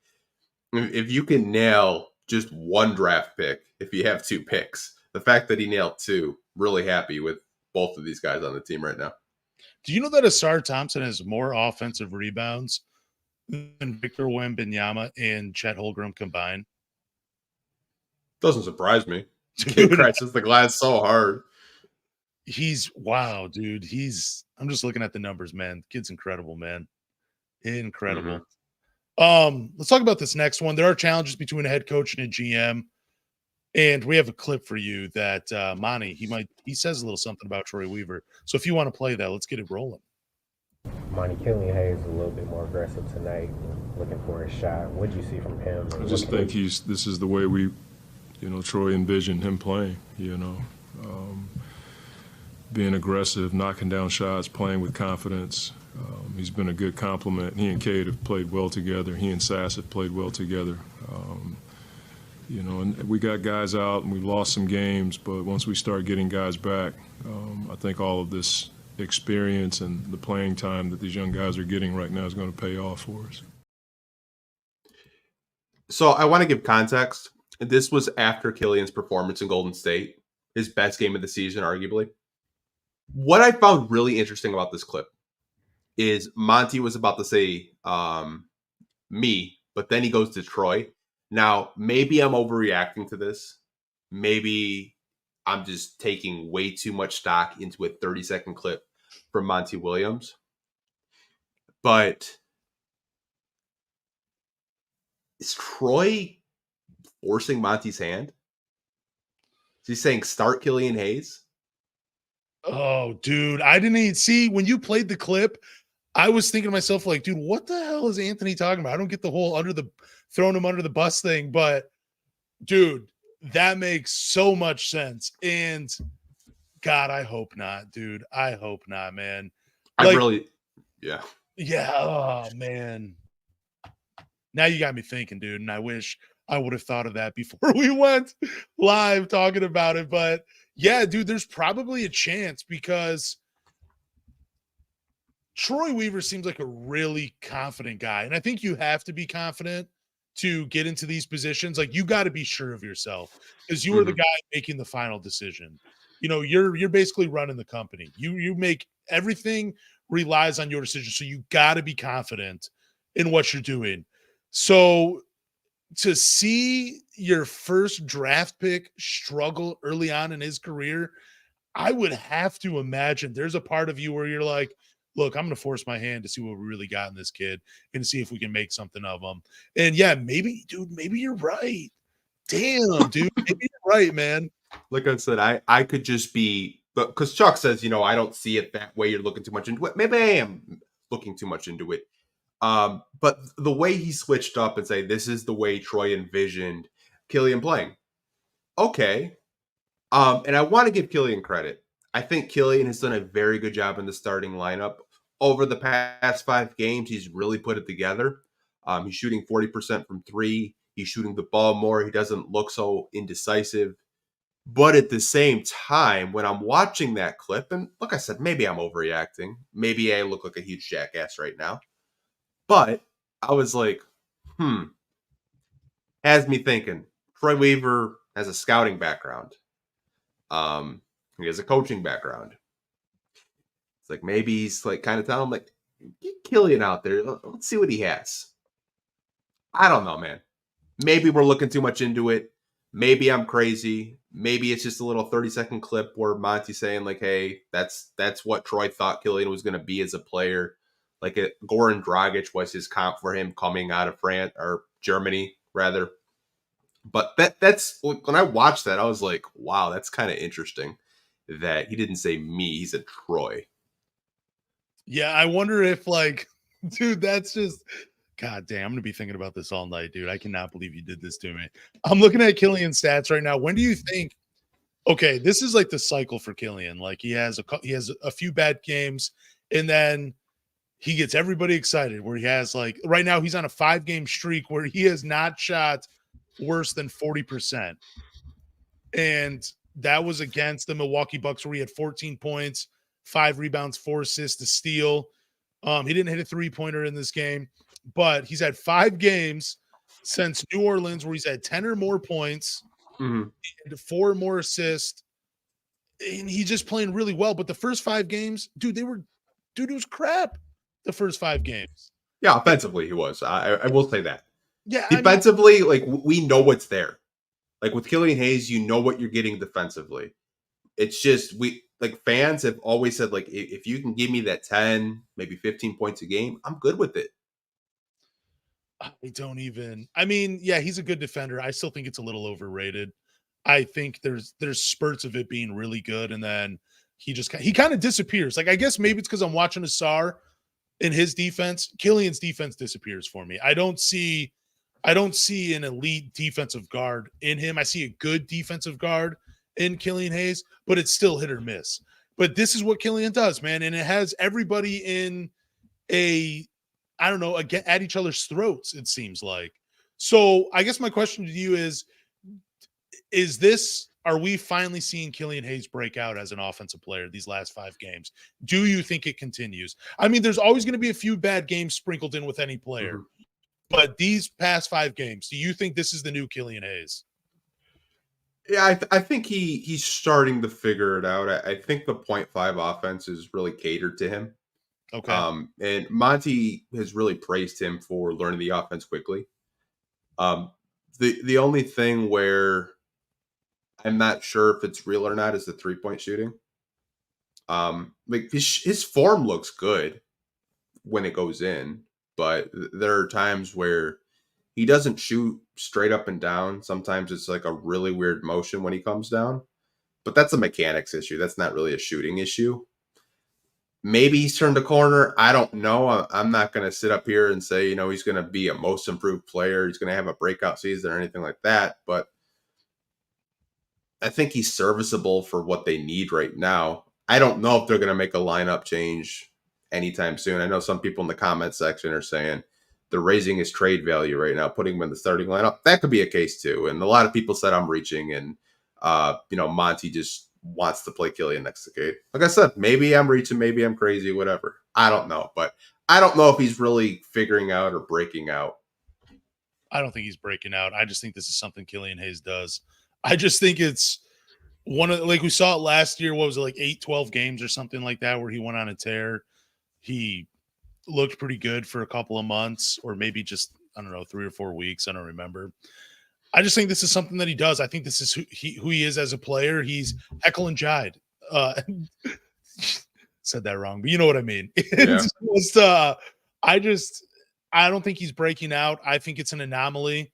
A: if you can nail just one draft pick, if you have 2 picks, the fact that he nailed 2, really happy with both of these guys on the team right now.
B: Do you know that Ausar Thompson has more offensive rebounds than Victor Wembanyama and Chet Holmgren combined?
A: Doesn't surprise me. Kid crashes the glass so hard.
B: Wow, dude. I'm just looking at the numbers, man. Kid's incredible, man. Incredible. Let's talk about this next one. There are challenges between a head coach and a GM. And we have a clip for you that Monty, he says a little something about Troy Weaver. So if you want to play that, let's get it rolling.
C: Monty, Killian Hayes a little bit more aggressive tonight, looking for a shot. What did you see from him?
D: I just think this is the way we, Troy envisioned him playing, being aggressive, knocking down shots, playing with confidence. He's been a good complement. He and Cade have played well together. He and Sass have played well together. And we got guys out and we lost some games, but once we start getting guys back, I think all of this experience and the playing time that these young guys are getting right now is going to pay off for us.
A: So I want to give context. This was after Killian's performance in Golden State, his best game of the season, arguably. What I found really interesting about this clip is Monty was about to say me, but then he goes to Troy. Now, maybe I'm overreacting to this. Maybe I'm just taking way too much stock into a 30-second clip from Monty Williams. But is Troy forcing Monty's hand? Is he saying start Killian Hayes?
B: Oh, dude. I didn't even see when you played the clip. I was thinking to myself, like, dude, what the hell is Anthony talking about? I don't get the whole throwing him under the bus thing, but dude, that makes so much sense. And God, I hope not, dude. I hope not, man.
A: Yeah.
B: Yeah. Oh, man. Now you got me thinking, dude. And I wish I would have thought of that before we went live talking about it. But yeah, dude, there's probably a chance because Troy Weaver seems like a really confident guy. And I think you have to be confident to get into these positions. Like, you got to be sure of yourself because you are the guy making the final decision. You're basically running the company. You make everything relies on your decision. So you got to be confident in what you're doing. So to see your first draft pick struggle early on in his career, I would have to imagine there's a part of you where you're like, look, I'm going to force my hand to see what we really got in this kid and see if we can make something of him. And yeah, maybe you're right. Damn, dude, maybe you're right, man.
A: Like I said, I could just be, but because Chuck says, I don't see it that way. You're looking too much into it. Maybe I am looking too much into it. But the way he switched up and say, this is the way Troy envisioned Killian playing. Okay. And I want to give Killian credit. I think Killian has done a very good job in the starting lineup. Over the past 5 games, he's really put it together. He's shooting 40% from 3. He's shooting the ball more. He doesn't look so indecisive. But at the same time, when I'm watching that clip, and like I said, maybe I'm overreacting. Maybe I look like a huge jackass right now. But I was like, has me thinking. Troy Weaver has a scouting background. He has a coaching background. It's like maybe he's like kind of telling him like, get Killian out there. Let's see what he has. I don't know, man. Maybe we're looking too much into it. Maybe I'm crazy. Maybe it's just a little 30-second clip where Monty's saying like, hey, that's what Troy thought Killian was going to be as a player. Like Goran Dragic was his comp for him coming out of France or Germany rather. But that's when I watched that, I was like, wow, that's kind of interesting that he didn't say me, he said Troy.
B: Yeah, I wonder if like, dude, that's just God damn, I'm gonna be thinking about this all night, dude. I cannot believe you did this to me. I'm looking at Killian's stats right now. When do you think? Okay, this is like the cycle for Killian. Like he has a few bad games, and then he gets everybody excited. Where he has like right now he's on a 5-game streak where he has not shot worse than 40%, and that was against the Milwaukee Bucks where he had 14 points, 5 rebounds, 4 assists, a steal. He didn't hit a 3-pointer in this game. But he's had 5 games since New Orleans where he's had 10 or more points, 4 or more assists, and he's just playing really well. But the first 5 games, dude, it was crap. The first 5 games.
A: Yeah, offensively he was. I will say that.
B: Yeah,
A: defensively, like we know what's there. Like with Killian Hayes, you know what you're getting defensively. It's just fans have always said like if you can give me that 10, maybe 15 points a game, I'm good with it.
B: Yeah, he's a good defender. I still think it's a little overrated. I think there's spurts of it being really good, and then he kind of disappears. Like I guess maybe it's because I'm watching Ausar in his defense. Killian's defense disappears for me. I don't see an elite defensive guard in him. I see a good defensive guard in Killian Hayes, but it's still hit or miss. But this is what Killian does, man, and it has everybody in at each other's throats, it seems like. So I guess my question to you are we finally seeing Killian Hayes break out as an offensive player these last 5 games? Do you think it continues? I mean, there's always going to be a few bad games sprinkled in with any player, but these past 5 games, do you think this is the new Killian Hayes?
A: Yeah, I think he's starting to figure it out. I think the 0.5 offense is really catered to him.
B: Okay.
A: And Monty has really praised him for learning the offense quickly. The only thing where I'm not sure if it's real or not is the 3-point shooting. Like his form looks good when it goes in, but there are times where he doesn't shoot straight up and down. Sometimes it's like a really weird motion when he comes down, but that's a mechanics issue. That's not really a shooting issue. Maybe he's turned a corner. I don't know. I'm not going to sit up here and say, he's going to be a most improved player. He's going to have a breakout season or anything like that. But I think he's serviceable for what they need right now. I don't know if they're going to make a lineup change anytime soon. I know some people in the comment section are saying they're raising his trade value right now, putting him in the starting lineup. That could be a case too. And a lot of people said I'm reaching, and Monty just wants to play Killian next to Cade. Like I said, maybe I'm reaching, maybe I'm crazy, whatever. I don't know. But I don't know if he's really figuring out or breaking out.
B: I don't think he's breaking out. I just think this is something Killian Hayes does. I just think it's like we saw it last year. What was it, like 8-12 games or something like that, where he went on a tear. He looked pretty good for a couple of months, or maybe just, 3 or 4 weeks. I don't remember. I just think this is something that he does. I think this is who he is as a player. He's Heckle and Jide. Said that wrong, but you know what I mean. Yeah. I don't think he's breaking out. I think it's an anomaly.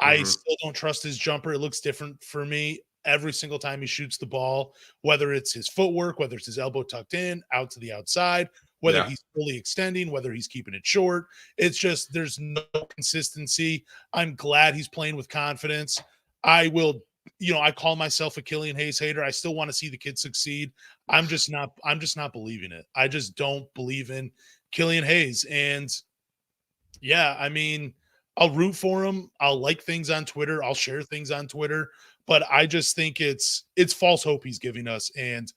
B: I still don't trust his jumper. It looks different for me every single time he shoots the ball, whether it's his footwork, whether it's his elbow tucked in, out to the outside, whether he's fully extending, whether he's keeping it short. It's just there's no consistency. I'm glad he's playing with confidence. I call myself a Killian Hayes hater. I still want to see the kid succeed. I'm just not believing it. I just don't believe in Killian Hayes. And yeah, I mean, I'll root for him. I'll like things on Twitter. I'll share things on Twitter. But I just think it's false hope he's giving us. And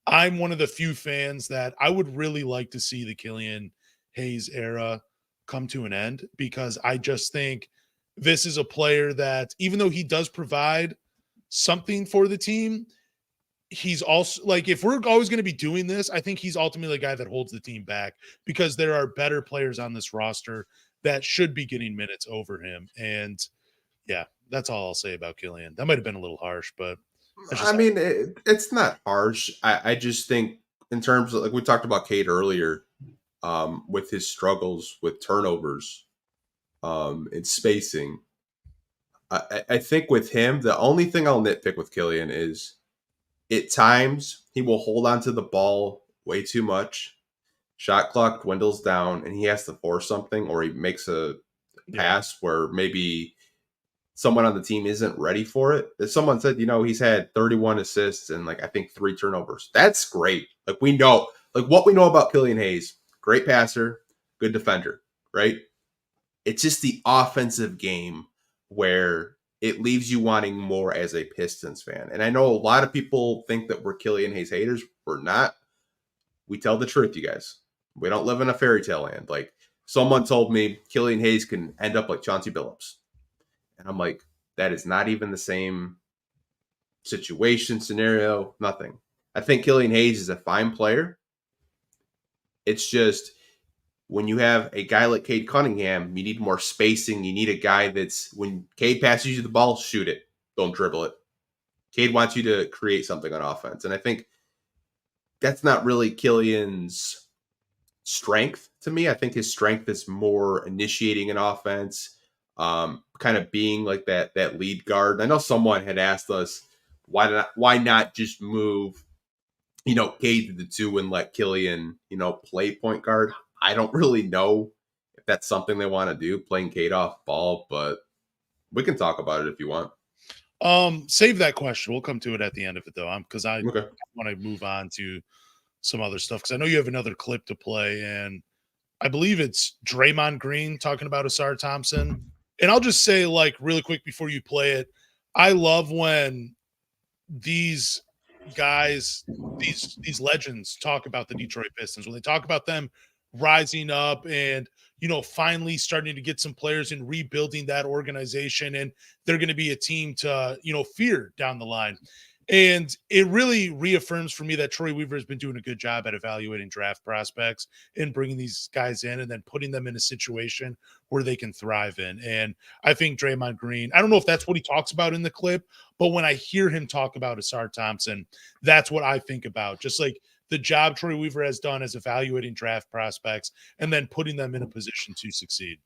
B: I'm one of the few fans that I would really like to see the Killian Hayes era come to an end, because I just think this is a player that, even though he does provide something for the team, he's also like, if we're always going to be doing this, I think he's ultimately the guy that holds the team back, because there are better players on this roster that should be getting minutes over him. And yeah, that's all I'll say about Killian. That might have been a little harsh, but
A: I mean, it's not harsh. I just think, in terms of, like, we talked about Cade earlier, with his struggles with turnovers, and spacing. I think with him, the only thing I'll nitpick with Killian is, at times he will hold on to the ball way too much. Shot clock dwindles down, and he has to force something, or he makes a pass where maybe someone on the team isn't ready for it. If someone said, he's had 31 assists and, like, I think 3 turnovers. That's great. Like, we know, like, what we know about Killian Hayes: great passer, good defender, right? It's just the offensive game where it leaves you wanting more as a Pistons fan. And I know a lot of people think that we're Killian Hayes haters. We're not. We tell the truth, you guys. We don't live in a fairy tale land. Like, someone told me Killian Hayes can end up like Chauncey Billups. And I'm like, that is not even the same situation, scenario, nothing. I think Killian Hayes is a fine player. It's just, when you have a guy like Cade Cunningham, you need more spacing. You need a guy that's, when Cade passes you the ball, shoot it. Don't dribble it. Cade wants you to create something on offense. And I think that's not really Killian's strength to me. I think his strength is more initiating an offense, kind of being like that lead guard. I know someone had asked us, why not just move, Cade to the 2 and let Killian, play point guard. I don't really know if that's something they want to do, playing Cade off ball, but we can talk about it if you want.
B: Save that question. We'll come to it at the end of it, though, because I
A: Okay.
B: want to move on to some other stuff, because I know you have another clip to play, and I believe it's Draymond Green talking about Ausar Thompson. And I'll just say, like, really quick before you play it, I love when these guys, these legends, talk about the Detroit Pistons, when they talk about them rising up and, finally starting to get some players and rebuilding that organization, and they're going to be a team to, fear down the line. And it really reaffirms for me that Troy Weaver has been doing a good job at evaluating draft prospects and bringing these guys in and then putting them in a situation where they can thrive in. And I think Draymond Green, I don't know if that's what he talks about in the clip, but when I hear him talk about Ausar Thompson, that's what I think about. Just like the job Troy Weaver has done as evaluating draft prospects and then putting them in a position to succeed.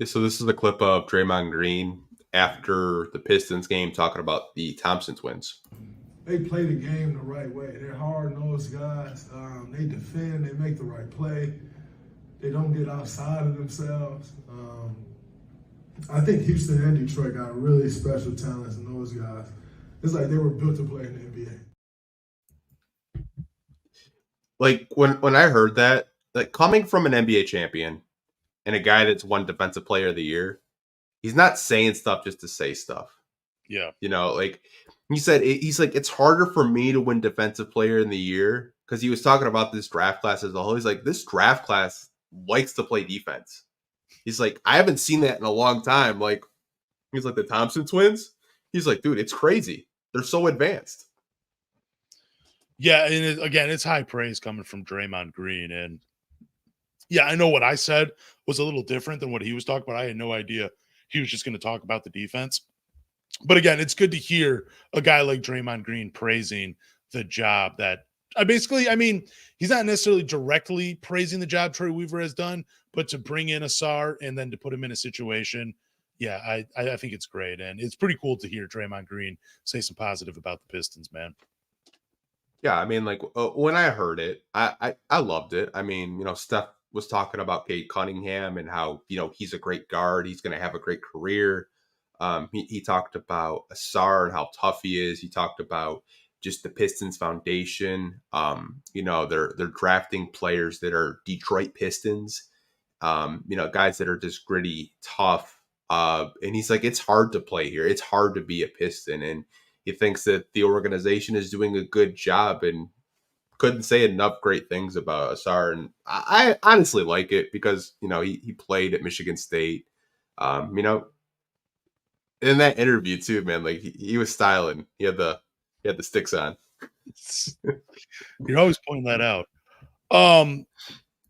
A: So this is a clip of Draymond Green after the Pistons game talking about the Thompson twins.
E: They play the game the right way. They're hard-nosed guys. They defend. They make the right play. They don't get outside of themselves. I think Houston and Detroit got really special talents in those guys. It's like they were built to play in the NBA.
A: Like, when I heard that, like, coming from an NBA champion and a guy that's won Defensive Player of the Year, he's not saying stuff just to say stuff.
B: Yeah.
A: Like he said, he's like, it's harder for me to win Defensive Player in the Year, because he was talking about this draft class as a whole. He's like, this draft class likes to play defense. He's like, I haven't seen that in a long time. Like, he's like, the Thompson twins. He's like, dude, it's crazy. They're so advanced.
B: Yeah, and again, it's high praise coming from Draymond Green. And yeah, I know what I said was a little different than what he was talking about. I had no idea he was just going to talk about the defense. But again, it's good to hear a guy like Draymond Green praising the job that he's not necessarily directly praising the job Troy Weaver has done, but to bring in Ausar and then to put him in a situation. Yeah, I think it's great. And it's pretty cool to hear Draymond Green say some positive about the Pistons, man.
A: Yeah, I mean, like, when I heard it, I loved it. I mean, Steph was talking about Cade Cunningham and how, he's a great guard. He's going to have a great career. He talked about Ausar and how tough he is. He talked about just the Pistons foundation. They're drafting players that are Detroit Pistons. Guys that are just gritty, tough. And he's like, it's hard to play here. It's hard to be a Piston. And he thinks that the organization is doing a good job, and couldn't say enough great things about Ausar. And I honestly like it because, he played at Michigan State. In that interview too, man, like he was styling. He had the sticks on.
B: You're always pointing that out.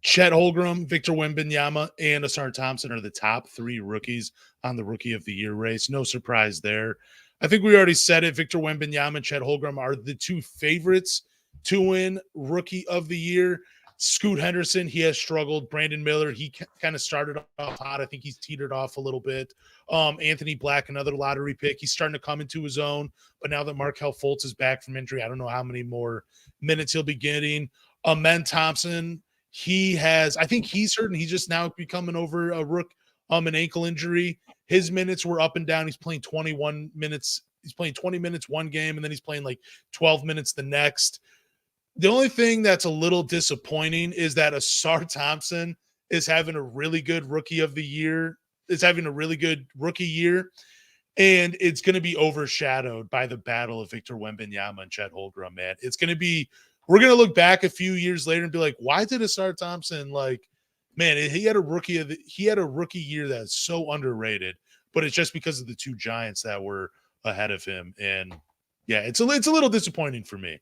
B: Chet Holmgren, Victor Wembanyama, and Ausar Thompson are the top 3 rookies on the Rookie of the Year race. No surprise there. I think we already said it. Victor Wembanyama and Chet Holmgren are the 2 favorites to win Rookie of the Year. Scoot Henderson, he has struggled. Brandon Miller, he kind of started off hot. I think he's teetered off a little bit. Anthony Black, another lottery pick. He's starting to come into his own. But now that Markelle Fultz is back from injury, I don't know how many more minutes he'll be getting. Amen Thompson, I think he's hurt, and he's just now becoming over an ankle injury. His minutes were up and down. He's playing 21 minutes. He's playing 20 minutes one game, and then he's playing like 12 minutes the next. The only thing that's a little disappointing is that Ausar Thompson is having a really good rookie of the year. Is having a really good rookie year, and it's going to be overshadowed by the battle of Victor Wembanyama and Chet Holmgren, man. It's going to be, we're going to look back a few years later and be like, why did Ausar Thompson, he had a rookie year that's so underrated, but it's just because of the 2 giants that were ahead of him. And yeah, it's a little disappointing for me.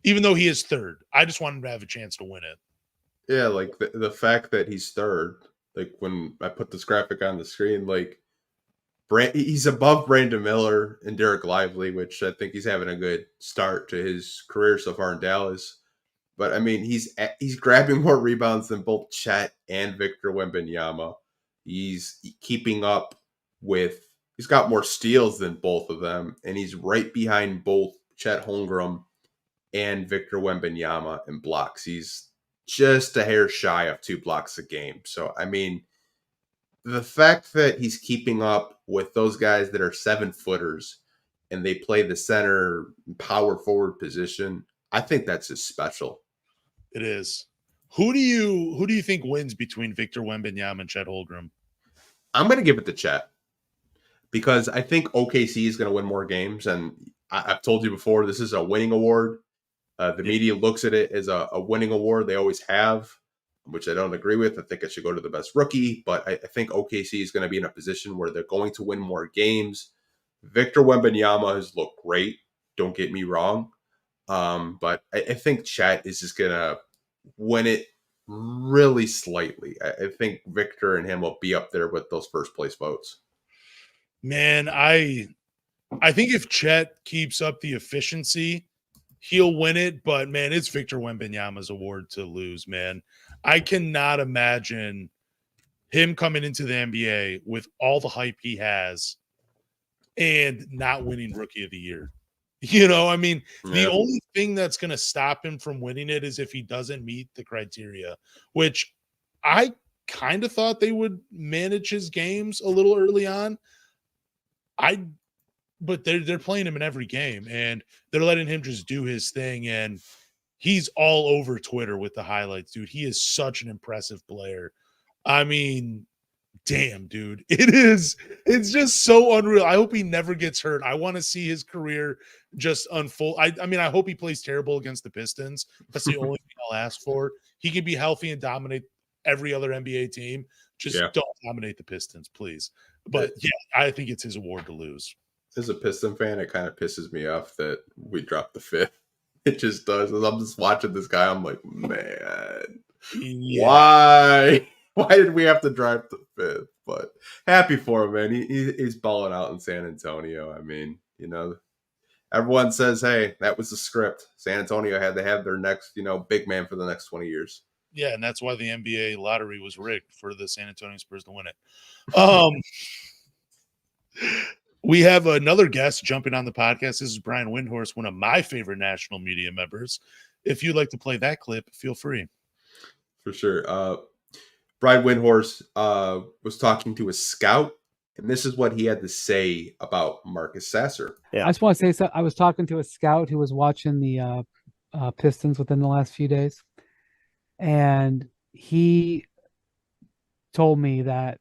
B: Even though he is 3rd, I just want him to have a chance to win it.
A: Yeah, like the fact that he's 3rd, like when I put this graphic on the screen, like he's above Brandon Miller and Derek Lively, which I think he's having a good start to his career so far in Dallas. But I mean, he's grabbing more rebounds than both Chet and Victor Wembanyama. He's keeping up with. He's got more steals than both of them, and he's right behind both Chet Holmgren and Victor Wembanyama in blocks. He's just a hair shy of 2 blocks a game. So, I mean, the fact that he's keeping up with those guys that are 7-footers and they play the center power forward position, I think that's just special.
B: It is. Who do you think wins between Victor Wembanyama and Chet Holmgren?
A: I'm going to give it to Chet because I think OKC is going to win more games. And I've told you before, this is a winning award. The media looks at it as a winning award. They always have, which I don't agree with. I think it should go to the best rookie, but I think OKC is going to be in a position where they're going to win more games. Victor Wembanyama has looked great. Don't get me wrong. But I think Chet is just going to win it really slightly. I think Victor and him will be up there with those first place votes.
B: Man, I think if Chet keeps up the efficiency, he'll win it, but man, it's Victor Wembanyama's award to lose, man. I cannot imagine him coming into the NBA with all the hype he has and not winning Rookie of the Year. The only thing that's going to stop him from winning it is if he doesn't meet the criteria, which I kind of thought they would manage his games a little early on. But they're playing him in every game, and they're letting him just do his thing. And he's all over Twitter with the highlights, dude. He is such an impressive player. I mean, damn, dude. It's just so unreal. I hope he never gets hurt. I want to see his career just unfold. I mean, I hope he plays terrible against the Pistons. That's the only thing I'll ask for. He can be healthy and dominate every other NBA team. Just don't dominate the Pistons, please. But yeah, I think it's his award to lose.
A: As a Piston fan, it kind of pisses me off that we dropped the 5th. It just does. I'm just watching this guy. I'm like, man, why? Why did we have to drop the 5th? But happy for him, man. He's balling out in San Antonio. I mean, everyone says, hey, that was the script. San Antonio had to have their next, big man for the next 20 years.
B: Yeah, and that's why the NBA lottery was rigged for the San Antonio Spurs to win it. We have another guest jumping on the podcast. This is Brian Windhorst, one of my favorite national media members. If you'd like to play that clip, feel free.
A: For sure. Brian Windhorst was talking to a scout, and this is what he had to say about Marcus Sasser.
F: Yeah. I just want to say, so I was talking to a scout who was watching the Pistons within the last few days, and he told me that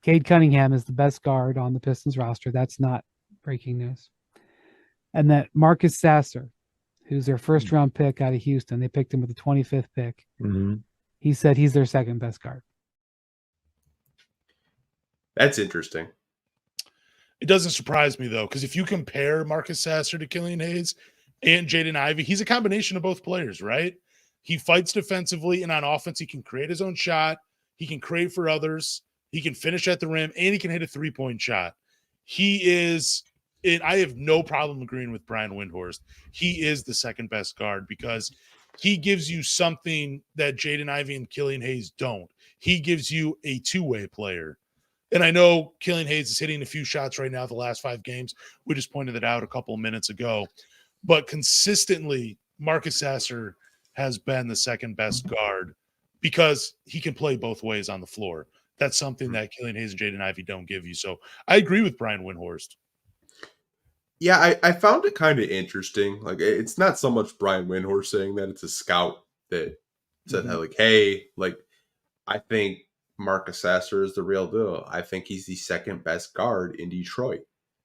F: Cade Cunningham is the best guard on the Pistons roster. That's not breaking news. And that Marcus Sasser, who's their first round pick out of Houston, they picked him with the 25th pick.
G: Mm-hmm.
F: He said he's their second best guard.
A: That's interesting.
B: It doesn't surprise me, though, because if you compare Marcus Sasser to Killian Hayes and Jaden Ivey, he's a combination of both players, right? He fights defensively, and on offense, he can create his own shot. He can create for others. He can finish at the rim, and he can hit a three-point shot. He is, and I have no problem agreeing with Brian Windhorst. He is the second best guard because he gives you something that Jaden Ivey and Killian Hayes don't. He gives you a two-way player. And I know Killian Hayes is hitting a few shots right now the last 5 games. We just pointed it out a couple of minutes ago. But consistently, Marcus Sasser has been the second best guard because he can play both ways on the floor. That's something that Killian Hayes and Jaden Ivey don't give you. So I agree with Brian Windhorst.
A: Yeah, I found it kind of interesting. Like, it's not so much Brian Windhorst saying that, it's a scout that said, like, hey, like, I think Marcus Sasser is the real deal. I think he's the second best guard in Detroit,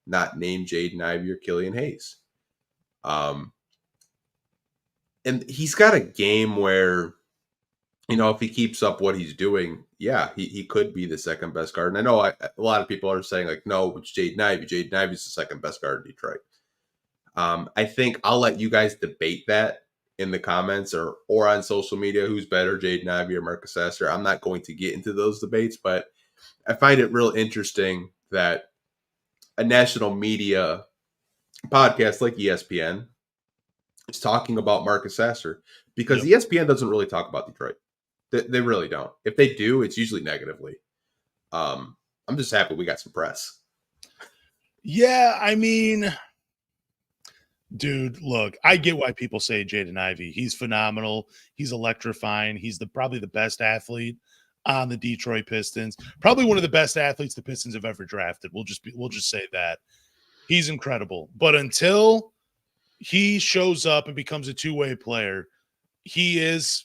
A: not named Jaden Ivey or Killian Hayes. And he's got a game where, you know, if he keeps up what he's doing, yeah, he could be the second best guard. And I know a lot of people are saying, like, no, it's Jaden Ivey. Jaden Ivey's the second best guard in Detroit. I think I'll let you guys debate that in the comments or on social media, who's better, Jaden Ivey or Marcus Sasser. I'm not going to get into those debates, but I find it real interesting that a national media podcast like ESPN is talking about Marcus Sasser because ESPN doesn't really talk about Detroit. They really don't. If they do, it's usually negatively. I'm just happy we got some press.
B: Yeah, I mean, dude, look, I get why people say Jaden Ivey. He's phenomenal. He's electrifying. He's probably the best athlete on the Detroit Pistons. Probably one of the best athletes the Pistons have ever drafted. We'll just say that. He's incredible. But until he shows up and becomes a two-way player, he is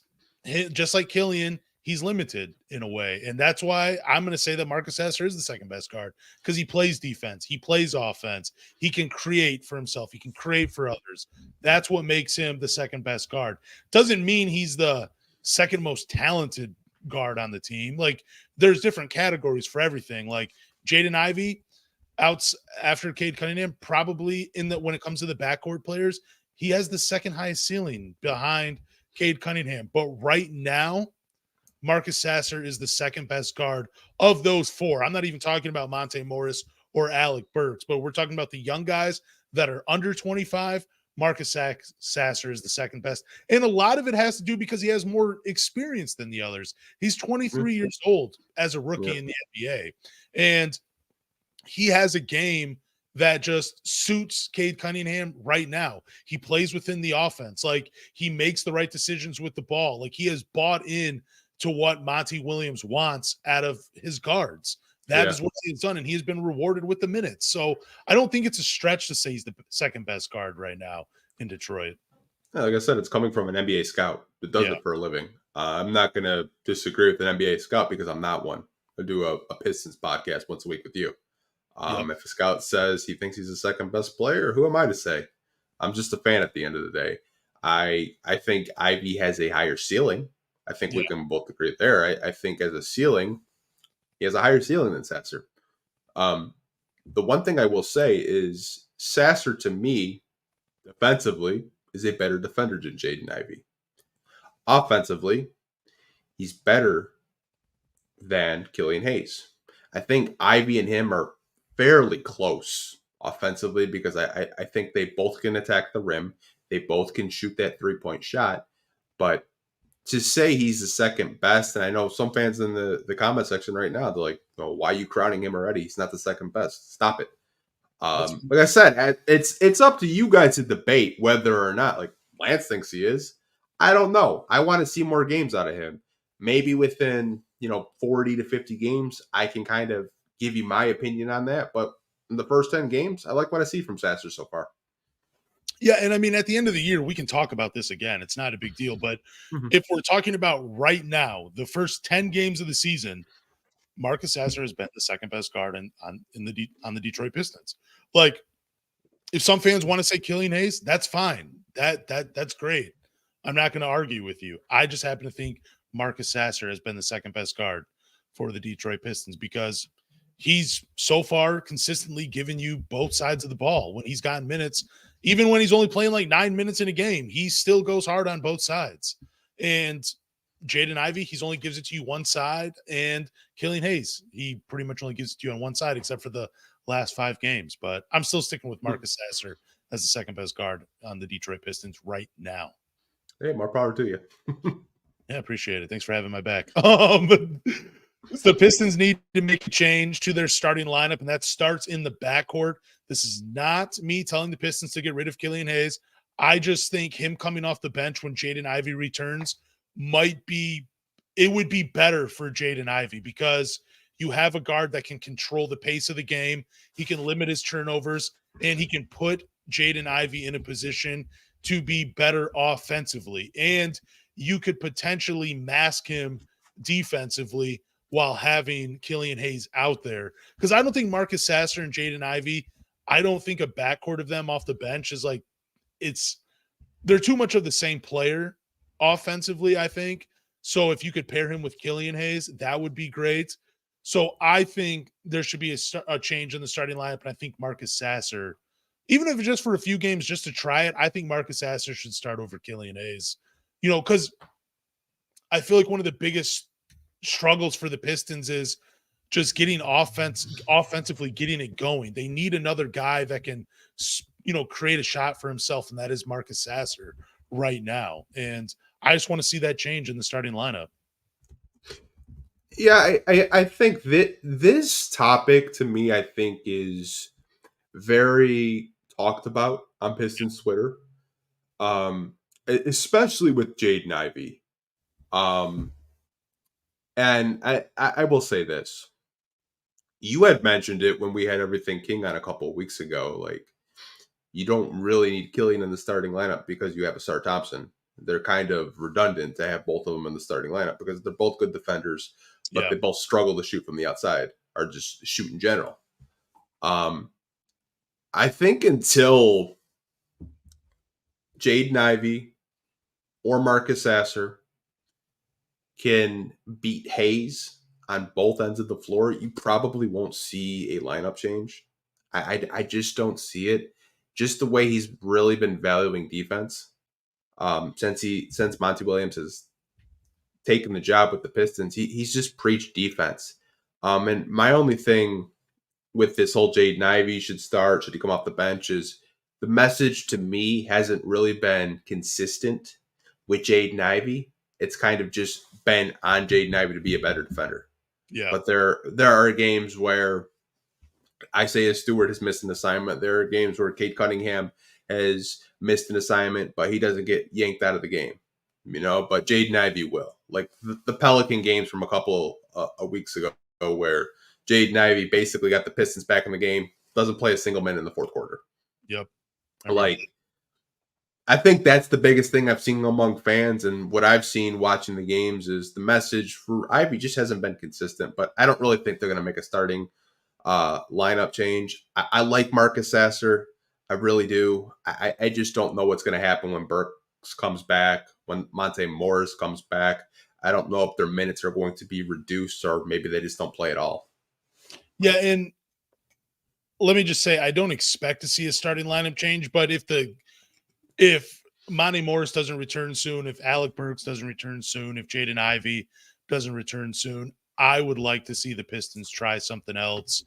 B: just like Killian. He's limited in a way. And that's why I'm going to say that Marcus Sasser is the second best guard because he plays defense. He plays offense. He can create for himself. He can create for others. That's what makes him the second best guard. Doesn't mean he's the second most talented guard on the team. Like, there's different categories for everything. Like Jaden Ivey, after Cade Cunningham, probably when it comes to the backcourt players, he has the second highest ceiling behind Cade Cunningham. But right now, Marcus Sasser is the second best guard of those 4. I'm not even talking about Monte Morris or Alec Burks, but we're talking about the young guys that are under 25. Marcus Sasser is the second best. And a lot of it has to do because he has more experience than the others. He's 23 years old as a rookie in the NBA. And he has a game that just suits Cade Cunningham right now. He plays within the offense. Like, he makes the right decisions with the ball. Like, he has bought in to what Monty Williams wants out of his guards. That is what he's done, and he has been rewarded with the minutes. So I don't think it's a stretch to say he's the second best guard right now in Detroit.
A: Yeah, like I said, it's coming from an NBA scout that does it for a living. I'm not going to disagree with an NBA scout because I'm not one. I do a Pistons podcast once a week with you. If a scout says he thinks he's the second best player, who am I to say? I'm just a fan at the end of the day. I think Ivey has a higher ceiling. I think we can both agree there. I think as a ceiling, he has a higher ceiling than Sasser. The one thing I will say is Sasser, to me, defensively, is a better defender than Jaden Ivey. Offensively, he's better than Killian Hayes. I think Ivey and him are fairly close offensively because I think they both can attack the rim. They both can shoot that three-point shot. But to say he's the second best, and I know some fans in the comment section right now, they're like, oh, why are you crowning him already? He's not the second best. Stop it. Like I said, it's up to you guys to debate whether or not. Like, Lance thinks he is. I don't know. I want to see more games out of him. Maybe within 40 to 50 games, I can kind of give you my opinion on that. But in the first 10 games, I like what I see from Sasser so far.
B: Yeah, and I mean, at the end of the year, we can talk about this again. It's not a big deal. But if we're talking about right now, the first 10 games of the season, Marcus Sasser has been the second best guard on the Detroit Pistons. Like, if some fans want to say Killian Hayes, that's fine. That's great. I'm not going to argue with you. I just happen to think Marcus Sasser has been the second best guard for the Detroit Pistons because he's so far consistently given you both sides of the ball. When he's gotten minutes, even when he's only playing like 9 minutes in a game, he still goes hard on both sides. And Jaden Ivey, he's only gives it to you one side, and Killian Hayes, he pretty much only gives it to you on one side, except for the last 5 games. But I'm still sticking with Marcus Sasser as the second best guard on the Detroit Pistons right now.
A: Hey, more power to you.
B: Yeah, appreciate it. Thanks for having my back. The Pistons need to make a change to their starting lineup, and that starts in the backcourt. This is not me telling the Pistons to get rid of Killian Hayes. I just think him coming off the bench when Jaden Ivey returns would be better for Jaden Ivey because you have a guard that can control the pace of the game. He can limit his turnovers, and he can put Jaden Ivey in a position to be better offensively. And you could potentially mask him defensively while having Killian Hayes out there. Because I don't think Marcus Sasser and Jaden Ivey, I don't think a backcourt of them off the bench is like, they're too much of the same player offensively, I think. So if you could pair him with Killian Hayes, that would be great. So I think there should be a change in the starting lineup, and I think Marcus Sasser, even if it's just for a few games just to try it, I think Marcus Sasser should start over Killian Hayes. Because I feel like one of the biggest struggles for the Pistons is just getting offensively getting it going. They need another guy that can, create a shot for himself, and that is Marcus Sasser right now. And I just want to see that change in the starting lineup.
A: Yeah, I think that this topic to me, I think, is very talked about on Pistons Twitter, especially with Jaden Ivey. And I will say this. You had mentioned it when we had Everything King on a couple of weeks ago. Like, you don't really need Killian in the starting lineup because you have Ausar Thompson. They're kind of redundant to have both of them in the starting lineup because they're both good defenders, but they both struggle to shoot from the outside or just shoot in general. I think until Jaden Ivey or Marcus Sasser can beat Hayes on both ends of the floor, you probably won't see a lineup change. I just don't see it. Just the way he's really been valuing defense since Monty Williams has taken the job with the Pistons, he's just preached defense. And my only thing with this whole Jaden Ivey should he come off the bench, is the message to me hasn't really been consistent with Jaden Ivey. It's kind of just been on Jaden Ivey to be a better defender.
B: Yeah.
A: But there are games where Isaiah Stewart has missed an assignment. There are games where Cade Cunningham has missed an assignment, but he doesn't get yanked out of the game. But Jaden Ivey will. Like the Pelican games from a couple of weeks ago where Jaden Ivey basically got the Pistons back in the game, doesn't play a single minute in the fourth quarter.
B: Yep.
A: I think that's the biggest thing I've seen among fans, and what I've seen watching the games is the message for Ivey just hasn't been consistent, but I don't really think they're going to make a starting lineup change. I like Marcus Sasser. I really do. I just don't know what's going to happen when Burks comes back, when Monte Morris comes back. I don't know if their minutes are going to be reduced or maybe they just don't play at all.
B: Yeah, and let me just say, I don't expect to see a starting lineup change, but if Monte Morris doesn't return soon, if Alec Burks doesn't return soon, if Jaden Ivey doesn't return soon, I would like to see the Pistons try something else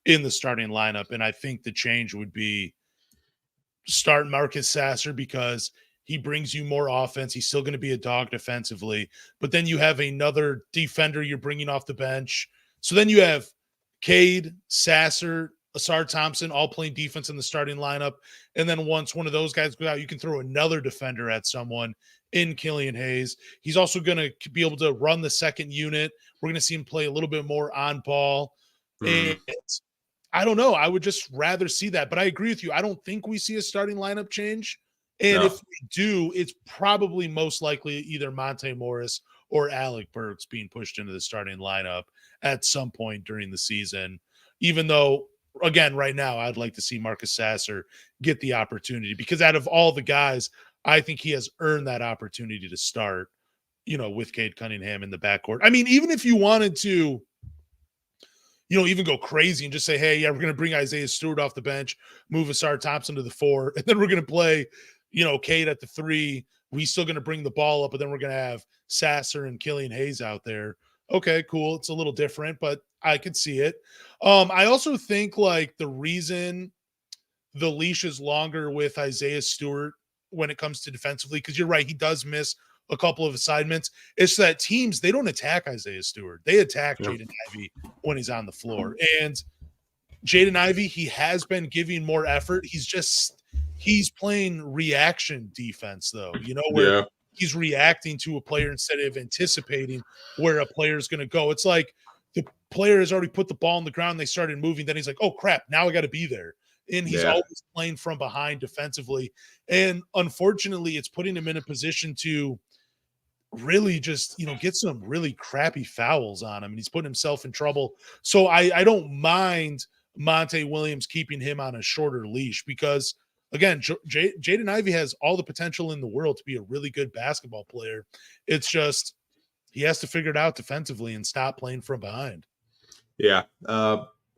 B: in the starting lineup. And I think the change would be start Marcus Sasser because he brings you more offense. He's still going to be a dog defensively, but then you have another defender you're bringing off the bench. So then you have Cade, Sasser, Ausar Thompson all playing defense in the starting lineup. And then once one of those guys goes out, you can throw another defender at someone in Killian Hayes. He's also going to be able to run the second unit. We're going to see him play a little bit more on ball. And I don't know. I would just rather see that. But I agree with you. I don't think we see a starting lineup change. And if we do, it's probably most likely either Monte Morris or Alec Burks being pushed into the starting lineup. at some point during the season, even though, again, right now, I'd like to see Marcus Sasser get the opportunity because out of all the guys, I think he has earned that opportunity to start, with Cade Cunningham in the backcourt. I mean, even if you wanted to, even go crazy and just say, hey, yeah, we're going to bring Isaiah Stewart off the bench, move Ausar Thompson to the 4, and then we're going to play, Cade at the 3. We're still going to bring the ball up, but then we're going to have Sasser and Killian Hayes out there. Okay, cool. It's a little different, but I could see it. I also think like the reason the leash is longer with Isaiah Stewart when it comes to defensively, because you're right, he does miss a couple of assignments. It's that teams, they don't attack Isaiah Stewart. They attack Jaden Ivey when he's on the floor. And Jaden Ivey, he has been giving more effort. He's playing reaction defense, though, where he's reacting to a player instead of anticipating where a player is going to go. It's like the player has already put the ball on the ground. They started moving. Then he's like, oh, crap, now I got to be there. And he's always playing from behind defensively. And unfortunately, it's putting him in a position to really just, get some really crappy fouls on him. And he's putting himself in trouble. So I don't mind Monte Williams keeping him on a shorter leash because, again, Jaden Ivey has all the potential in the world to be a really good basketball player. It's just he has to figure it out defensively and stop playing from behind.
A: Yeah.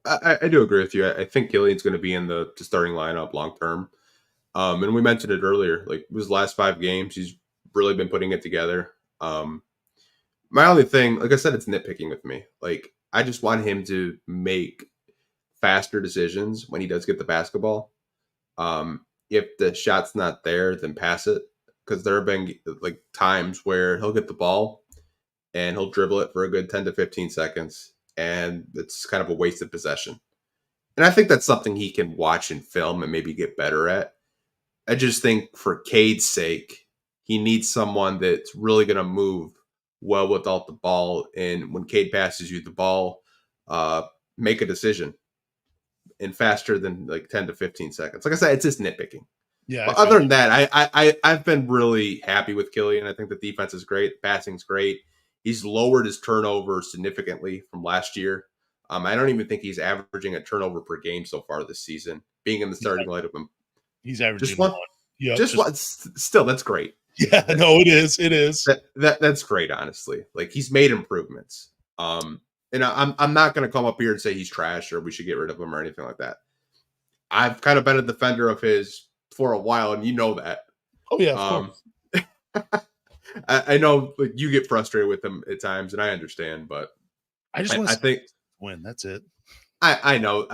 A: I do agree with you. I think Killian's going to be in the starting lineup long term. And we mentioned it earlier, like his last 5 games, he's really been putting it together. My only thing, like I said, it's nitpicking with me. Like I just want him to make faster decisions when he does get the basketball. If the shot's not there, then pass it. Because there have been like times where he'll get the ball and he'll dribble it for a good 10 to 15 seconds. And it's kind of a wasted possession. And I think that's something he can watch in film and maybe get better at. I just think for Cade's sake, he needs someone that's really going to move well without the ball. And when Cade passes you the ball, make a decision in faster than like 10 to 15 seconds. Like I said, it's just nitpicking.
B: Yeah.
A: But other than that, I've been really happy with Killian. I think the defense is great. Passing's great. He's lowered his turnover significantly from last year. I don't even think he's averaging a turnover per game so far this season, being in the starting lineup.
B: He's averaging
A: just one.
B: Yeah,
A: just one. Still, that's great.
B: Yeah, no, it is. It is.
A: That's great, honestly. Like he's made improvements. And I'm not going to come up here and say he's trash or we should get rid of him or anything like that. I've kind of been a defender of his for a while, and you know that.
B: Oh yeah, of course.
A: I know like you get frustrated with him at times, and I understand, but
B: I just want
A: to think
B: win. That's it.
A: I know.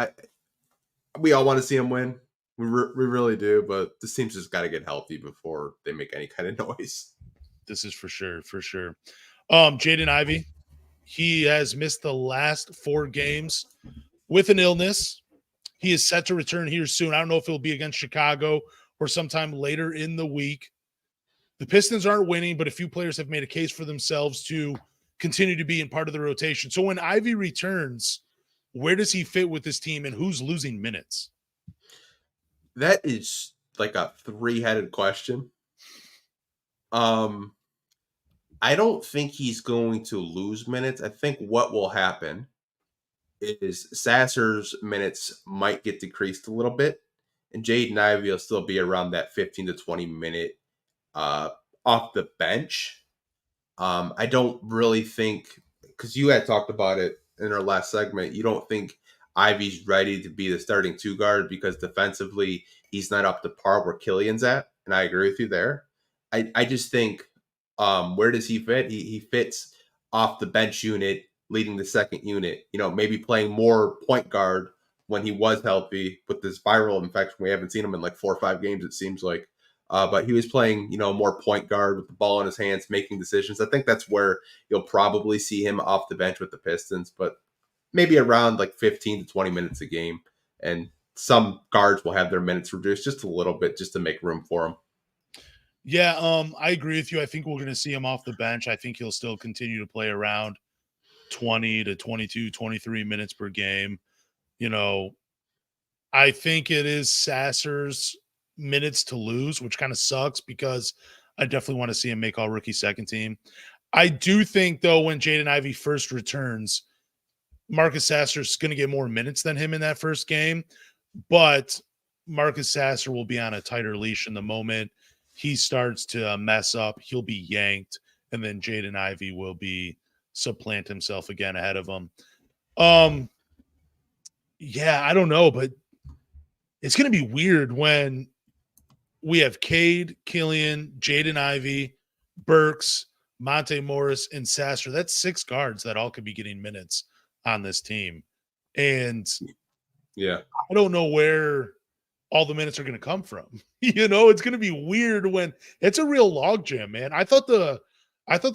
A: We all want to see him win. We really do, but this team's just got to get healthy before they make any kind of noise.
B: This is for sure, for sure. Jaden Ivey, he has missed the last 4 games with an illness. He is set to return here soon. I don't know if it'll be against Chicago or sometime later in the week. The Pistons aren't winning, but a few players have made a case for themselves to continue to be in part of the rotation. So when Ivey returns, where does he fit with this team and who's losing minutes?
A: That is like a 3-headed question. I don't think he's going to lose minutes. I think what will happen is Sasser's minutes might get decreased a little bit, and Jaden Ivey will still be around that 15 to 20 minute off the bench. I don't really think, because you had talked about it in our last segment, you don't think Ivey's ready to be the starting 2 guard because defensively he's not up to par where Killian's at, and I agree with you there. I just think where does he fit? He fits off the bench unit, leading the second unit. Maybe playing more point guard when he was healthy with this viral infection. We haven't seen him in like 4 or 5 games, it seems like. But he was playing, more point guard with the ball in his hands, making decisions. I think that's where you'll probably see him off the bench with the Pistons, but maybe around like 15 to 20 minutes a game. And some guards will have their minutes reduced just a little bit just to make room for him.
B: Yeah, I agree with you. I think we're going to see him off the bench. I think he'll still continue to play around 20 to 22, 23 minutes per game. I think it is Sasser's minutes to lose, which kind of sucks because I definitely want to see him make all rookie second team. I do think, though, when Jaden Ivey first returns, Marcus Sasser's going to get more minutes than him in that first game, but Marcus Sasser will be on a tighter leash in the moment he starts to mess up. He'll be yanked, and then Jaden Ivey will be supplant himself again ahead of him. Yeah, I don't know, but it's going to be weird when we have Cade, Killian, Jaden Ivey, Burks, Monte Morris, and Sasser. That's 6 guards that all could be getting minutes on this team. And
A: yeah,
B: I don't know where all the minutes are going to come from. It's going to be weird when it's a real logjam, man. I thought the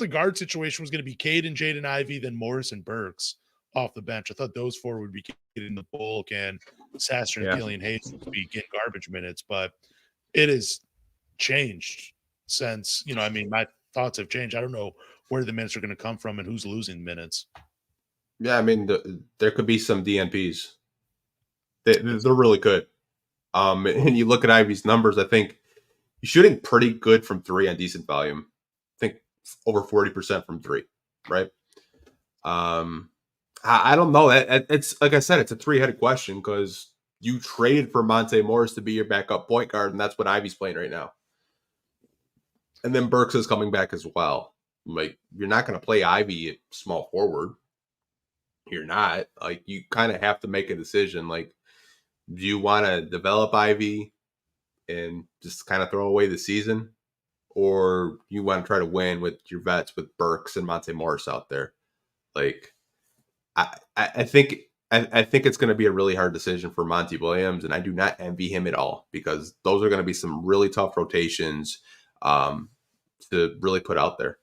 B: guard situation was going to be Cade and Jaden Ivey, then Morris and Burks off the bench. I thought those 4 would be getting the bulk, and Sasser and Killian Hayes would be getting garbage minutes, but it has changed since, my thoughts have changed. I don't know where the minutes are going to come from and who's losing minutes.
A: Yeah, I mean, there could be some DNPs. They're really good. And you look at Ivey's numbers, I think he's shooting pretty good from 3 on decent volume. I think over 40% from 3, right? I don't know. It's like I said, it's a 3-headed question because you traded for Monte Morris to be your backup point guard, and that's what Ivey's playing right now. And then Burks is coming back as well. Like, you're not going to play Ivey at small forward. You're not. Like, you kind of have to make a decision. Like, do you want to develop Ivey and just kind of throw away the season? Or you want to try to win with your vets with Burks and Monte Morris out there? Like, I think it's going to be a really hard decision for Monty Williams, and I do not envy him at all because those are going to be some really tough rotations to really put out there.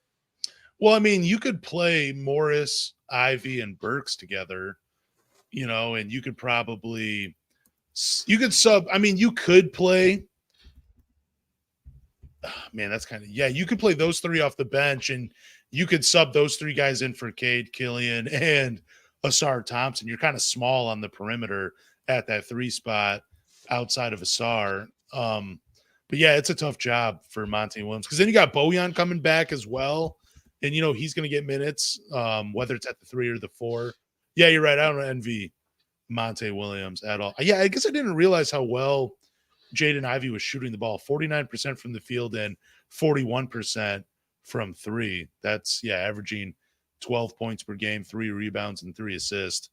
B: Well, I mean, you could play Morris, Ivey, and Burks together, and you could sub. I mean, you could play. Man, that's you could play those 3 off the bench, and you could sub those 3 guys in for Cade, Killian, and Ausar Thompson. You're kind of small on the perimeter at that 3 spot outside of Ausar. But yeah, it's a tough job for Monty Williams because then you got Bojan coming back as well. And, he's going to get minutes, whether it's at the 3 or the 4. Yeah, you're right. I don't envy Monty Williams at all. Yeah, I guess I didn't realize how well Jaden Ivey was shooting the ball. 49% from the field and 41% from 3. That's, averaging 12 points per game, 3 rebounds, and 3 assists.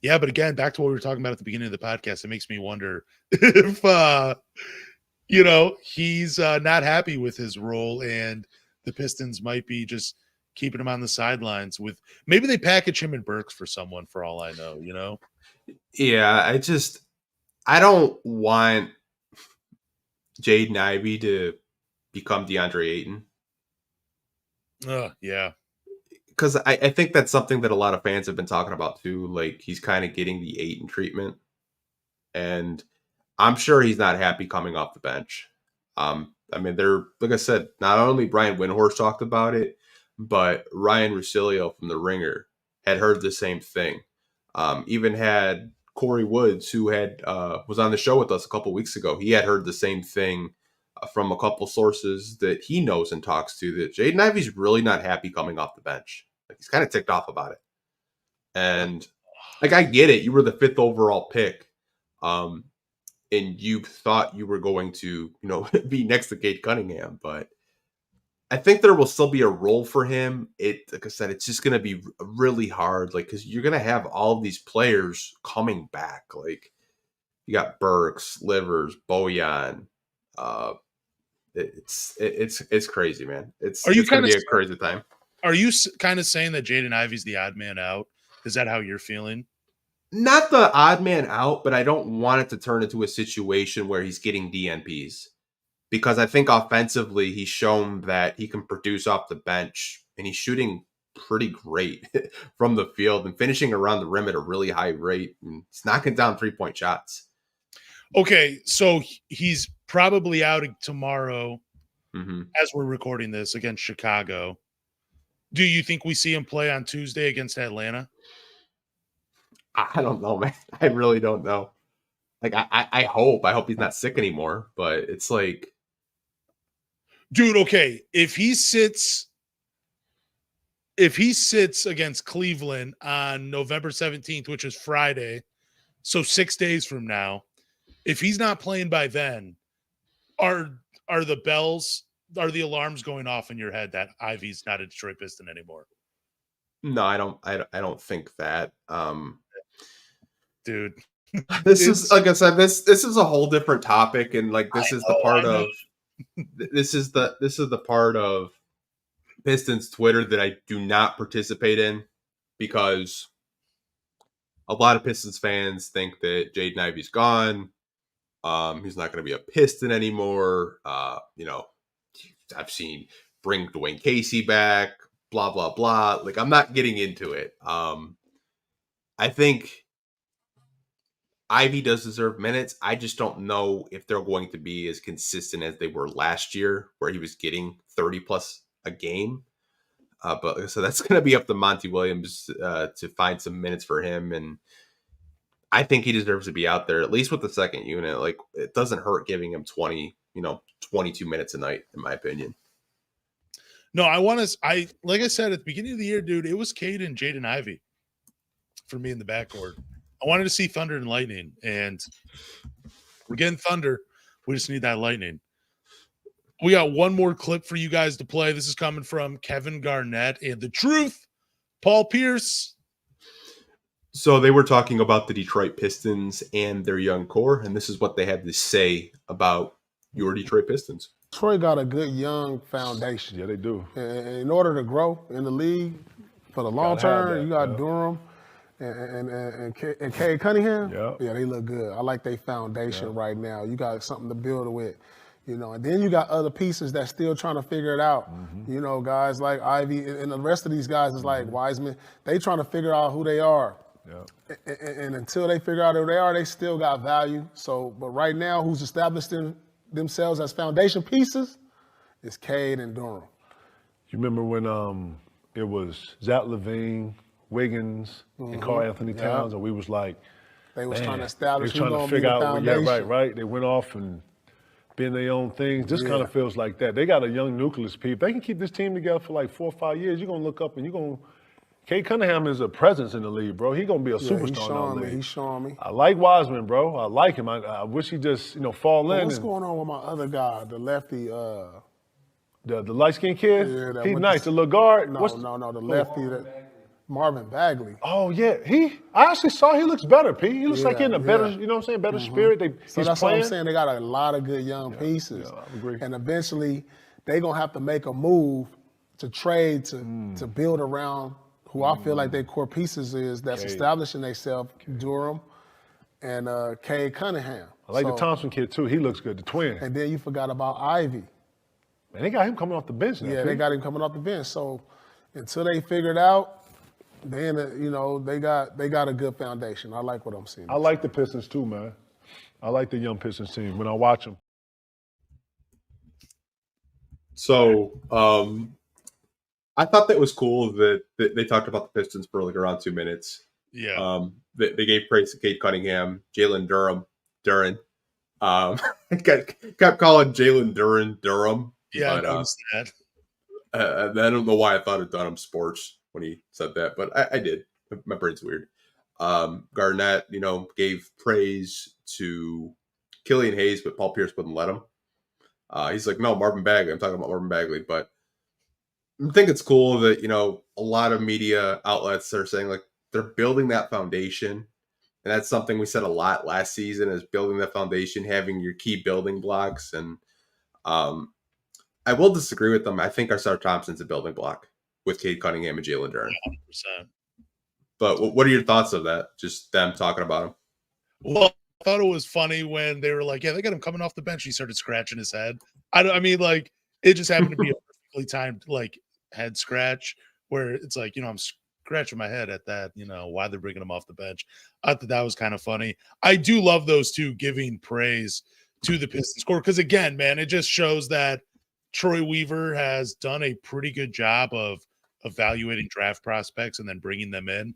B: Yeah, but again, back to what we were talking about at the beginning of the podcast, it makes me wonder if, he's not happy with his role and the Pistons might be just keeping him on the sidelines with maybe they package him and Burks for someone for all I know,
A: Yeah, I don't want Jaden Ivey to become DeAndre Ayton.
B: Yeah.
A: Because I think that's something that a lot of fans have been talking about too. Like, he's kind of getting the Ayton treatment. And I'm sure he's not happy coming off the bench. I mean, like I said, not only Brian Windhorst talked about it, but Ryan Russillo from The Ringer had heard the same thing. Even had Corey Woods, who was on the show with us a couple weeks ago. He had heard the same thing from a couple sources that he knows and talks to, that Jaden Ivey's really not happy coming off the bench. Like, he's kind of ticked off about it. And like, I get it. You were the 5th overall pick. And you thought you were going to, be next to Cade Cunningham, but I think there will still be a role for him. Like I said, it's just going to be really hard, like, because you're going to have all of these players coming back. Like, you got Burks, Livers, Bojan. It's crazy, man. It's going to be a crazy time.
B: Are you kind of saying that Jaden Ivey's the odd man out? Is that how you're feeling?
A: Not the odd man out, but I don't want it to turn into a situation where he's getting DNPs. Because I think offensively, he's shown that he can produce off the bench, and he's shooting pretty great from the field and finishing around the rim at a really high rate. And he's knocking down 3-point shots.
B: Okay, so he's probably out tomorrow as we're recording this against Chicago. Do you think we see him play on Tuesday against Atlanta?
A: I don't know, man. I really don't know. Like, I hope he's not sick anymore, but it's like,
B: dude, okay, if he sits if he sits against Cleveland on November 17th, which is Friday, so 6 days from now, if he's not playing by then, are the alarms going off in your head that Ivey's not a Detroit Piston anymore?
A: No, I don't think that.
B: Dude.
A: This is, like I said, this is a whole different topic, and like this is the part of Pistons Twitter that I do not participate in, because a lot of Pistons fans think that Jaden Ivey's gone. He's not going to be a Piston anymore. I've seen bring Dwayne Casey back, blah, blah, blah. Like, I'm not getting into it. I think Ivey does deserve minutes. I just don't know if they're going to be as consistent as they were last year, where he was getting 30 plus a game. But so that's going to be up to Monty Williams to find some minutes for him. And I think he deserves to be out there, at least with the second unit. Like, it doesn't hurt giving him 22 minutes a night, in my opinion.
B: No, like I said at the beginning of the year, dude, it was Cade and Jaden Ivey for me in the backcourt. I wanted to see Thunder and Lightning, and we're getting Thunder. We just need that Lightning. We got one more clip for you guys to play. This is coming from Kevin Garnett and the Truth, Paul Pierce.
A: So they were talking about the Detroit Pistons and their young core, and this is what they had to say about your Detroit Pistons.
G: Detroit got a good young foundation.
D: Yeah, they do.
G: And in order to grow in the league for the long term, you got Durham and Cade Cunningham. Yeah, they look good. I like their foundation right now. You got something to build with. And then you got other pieces that's still trying to figure it out. Guys like Ivey and the rest of these guys is like Wiseman. They trying to figure out who they are. Yeah. And until they figure out who they are, they still got value. But right now, who's established themselves as foundation pieces is Cade and Durham.
D: You remember when it was Zach LaVine, Wiggins, and Karl Anthony Towns, and we was like,
G: they was trying to establish
D: who's going to figure out. Right. They went off and being their own things. This kind of feels like that. They got a young nucleus, people. They can keep this team together for like 4 or 5 years. You're going to look up and you're going to – Cade Cunningham is a presence in the league, bro. He's going to be a superstar in the league.
G: He's showing me.
D: I like Wiseman, bro. I like him. I wish he just, fall in.
G: What's going on with my other guy, the lefty?
D: The light-skinned kid?
G: Yeah,
D: he's nice. The little guard?
G: No, the lefty. Marvin Bagley.
D: Oh, yeah. I actually saw he looks better, P. He looks like he in a better, better spirit.
G: So that's what I'm saying. They got a lot of good young pieces.
D: Yeah, I agree.
G: And eventually, they're going to have to make a move to trade to build around who I feel like their core pieces is that's
D: Cade.
G: Establishing themselves, Durham and Cade Cunningham.
D: I like the Thompson kid, too. He looks good, the twin.
G: And then you forgot about Ivey.
D: Man, they got him coming off the bench now.
G: Yeah, they got him coming off the bench. So until they figure it out, then they got a good foundation. I like what I'm seeing.
D: I like the Pistons too, man. I like the young Pistons team when I watch them.
A: So I thought that was cool that they talked about the Pistons for like around 2 minutes.
B: Yeah.
A: They gave praise to Cade Cunningham, Jalen Duren. Kept calling Jalen Durham.
B: Yeah, I noticed that.
A: I don't know why I thought of Dunham Sports when he said that, but I did. My brain's weird. Garnett, gave praise to Killian Hayes, but Paul Pierce wouldn't let him. He's like, no, Marvin Bagley. I'm talking about Marvin Bagley, but I think it's cool that, a lot of media outlets are saying like they're building that foundation. And that's something we said a lot last season, is building that foundation, having your key building blocks. And I will disagree with them. I think Ausar Thompson's a building block with Cade Cunningham and Jalen Duren.
B: 100%.
A: But what are your thoughts of that? Just them talking about him?
B: Well, I thought it was funny when they were like, yeah, they got him coming off the bench. He started scratching his head. I mean, like, it just happened to be a perfectly timed, like, head scratch where it's like, I'm scratching my head at that, why they're bringing him off the bench. I thought that was kind of funny. I do love those two giving praise to the Pistons core because, again, man, it just shows that Troy Weaver has done a pretty good job of evaluating draft prospects and then bringing them in.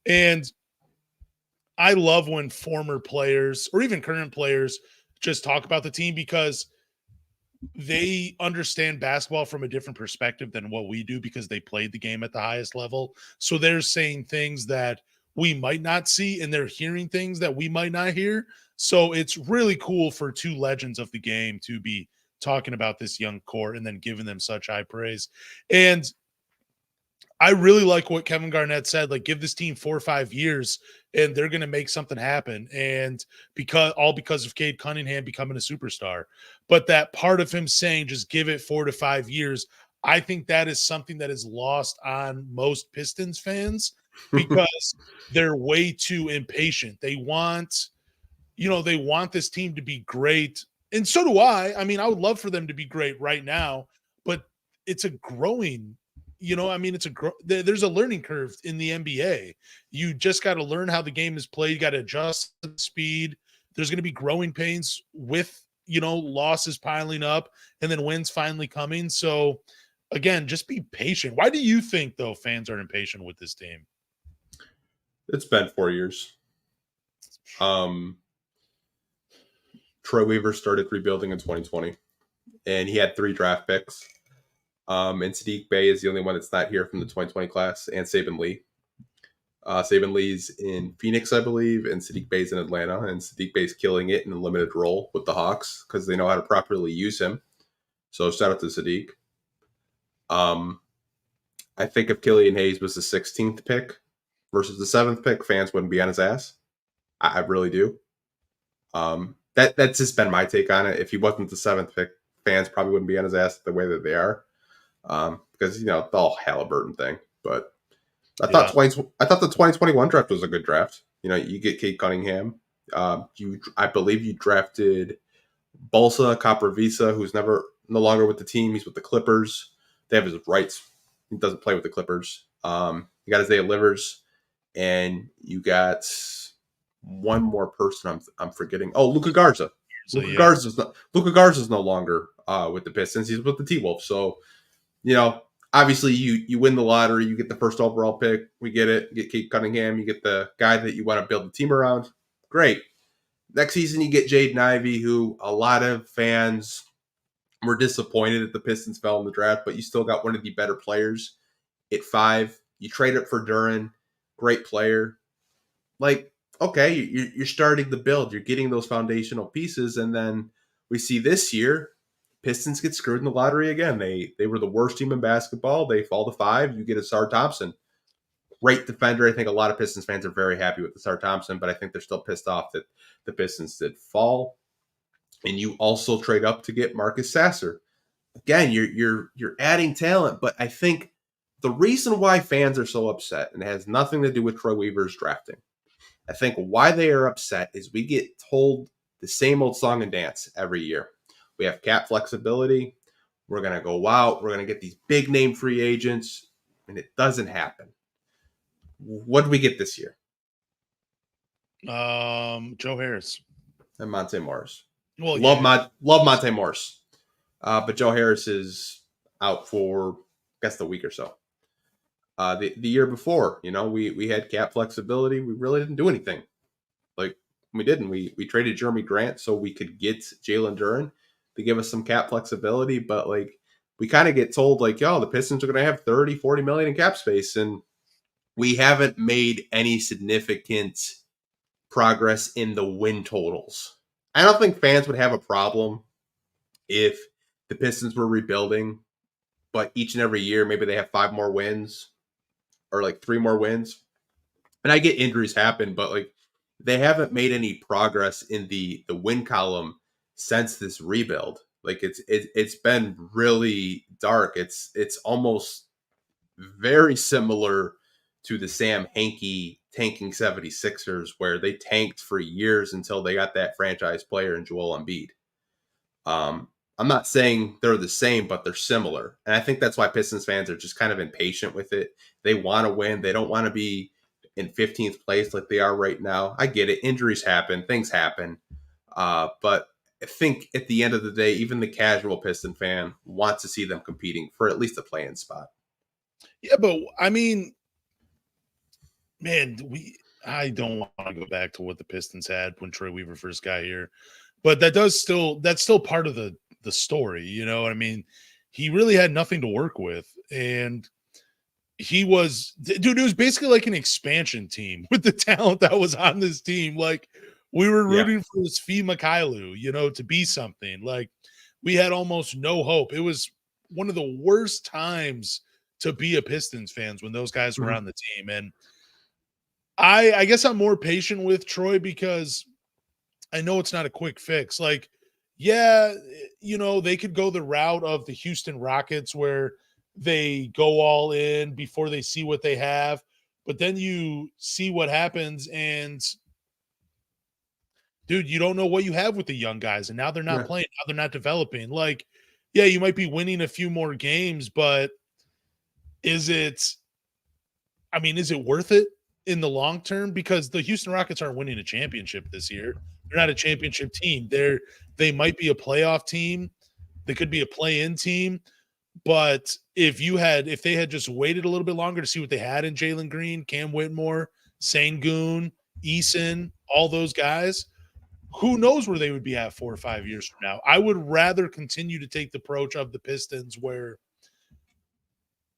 B: And I love when former players or even current players just talk about the team, because they understand basketball from a different perspective than what we do because they played the game at the highest level. So they're saying things that we might not see, and they're hearing things that we might not hear. So it's really cool for two legends of the game to be talking about this young core and then giving them such high praise. And I really like what Kevin Garnett said, like give this team 4 or 5 years and they're going to make something happen. And because of Cade Cunningham becoming a superstar, but that part of him saying, just give it 4 to 5 years. I think that is something that is lost on most Pistons fans because they're way too impatient. They want this team to be great. And so do I. I mean, I would love for them to be great right now, but it's a growing there's a learning curve in the NBA. You just got to learn how the game is played. You got to adjust the speed. There's going to be growing pains with, losses piling up and then wins finally coming. So again, just be patient. Why do you think though fans are impatient with this team?
A: It's been 4 years. Troy Weaver started rebuilding in 2020 and he had 3 draft picks. And Sadiq Bey is the only one that's not here from the 2020 class, and Saban Lee. Saban Lee's in Phoenix, I believe, and Sadiq Bey's in Atlanta. And Sadiq Bey's killing it in a limited role with the Hawks because they know how to properly use him. So shout out to Sadiq. I think if Killian Hayes was the 16th pick versus the 7th pick, fans wouldn't be on his ass. I really do. That's just been my take on it. If he wasn't the 7th pick, fans probably wouldn't be on his ass the way that they are. Because the whole Halliburton thing, but I thought the 2021 draft was a good draft. You get Cade Cunningham. I believe you drafted Balsa Capravisa, who's no longer with the team. He's with the Clippers. They have his rights. He doesn't play with the Clippers. You got Isaiah Livers, and you got one more person. I'm forgetting. Oh, Luka Garza. Luka Garza's no longer with the Pistons. He's with the T-Wolves. So. Obviously you win the lottery, you get the first overall pick. We get it. You get Cade Cunningham. You get the guy that you want to build the team around. Great. Next season, you get Jaden Ivey, who a lot of fans were disappointed that the Pistons fell in the draft, but you still got one of the better players at 5. You trade it for Duren. Great player. Okay, you're starting the build. You're getting those foundational pieces. And then we see this year, Pistons get screwed in the lottery again. They were the worst team in basketball. They fall to 5. You get Ausar Thompson. Great defender. I think a lot of Pistons fans are very happy with Ausar Thompson, but I think they're still pissed off that the Pistons did fall. And you also trade up to get Marcus Sasser. Again, you're adding talent, but I think the reason why fans are so upset, and it has nothing to do with Troy Weaver's drafting, I think why they are upset is we get told the same old song and dance every year. We have cap flexibility. We're going to go out. We're going to get these big name free agents, and it doesn't happen. What did we get this year?
B: Joe Harris
A: and Monte Morris.
B: Well,
A: love Monte Morris, but Joe Harris is out for I guess the week or so. The year before, we had cap flexibility. We really didn't do anything. We didn't. We traded Jeremy Grant so we could get Jalen Duren to give us some cap flexibility, but we kind of get told the Pistons are going to have 30, 40 million in cap space, and we haven't made any significant progress in the win totals. I don't think fans would have a problem if the Pistons were rebuilding, but each and every year maybe they have 5 more wins or 3 more wins. And I get injuries happen, but they haven't made any progress in the win column since this rebuild. It's been really dark. It's almost very similar to the Sam Hinkie tanking 76ers, where they tanked for years until they got that franchise player in Joel Embiid. I'm not saying they're the same, but they're similar. And I think that's why Pistons fans are just kind of impatient with it. They want to win. They don't want to be in 15th place like they are right now. I get it. Injuries happen. Things happen. But I think at the end of the day, even the casual Piston fan wants to see them competing for at least a play-in spot.
B: Yeah, but I mean, man, I don't want to go back to what the Pistons had when Troy Weaver first got here. But that's still part of the the story. You know what I mean? He really had nothing to work with. And it was basically like an expansion team with the talent that was on this team. Like, we were rooting for this Fee Mikhailou, to be something. Like, we had almost no hope. It was one of the worst times to be a Pistons fans when those guys were on the team. And I guess I'm more patient with Troy because I know it's not a quick fix. Like, yeah, they could go the route of the Houston Rockets where they go all in before they see what they have. But then you see what happens and, dude, you don't know what you have with the young guys. And now they're not playing. Now they're not developing. Like, yeah, you might be winning a few more games, but is it worth it in the long term? Because the Houston Rockets aren't winning a championship this year. They're not a championship team. They might be a playoff team. They could be a play-in team. But if they had just waited a little bit longer to see what they had in Jalen Green, Cam Whitmore, Sengun, Eason, all those guys, who knows where they would be at 4 or 5 years from now. I would rather continue to take the approach of the Pistons where,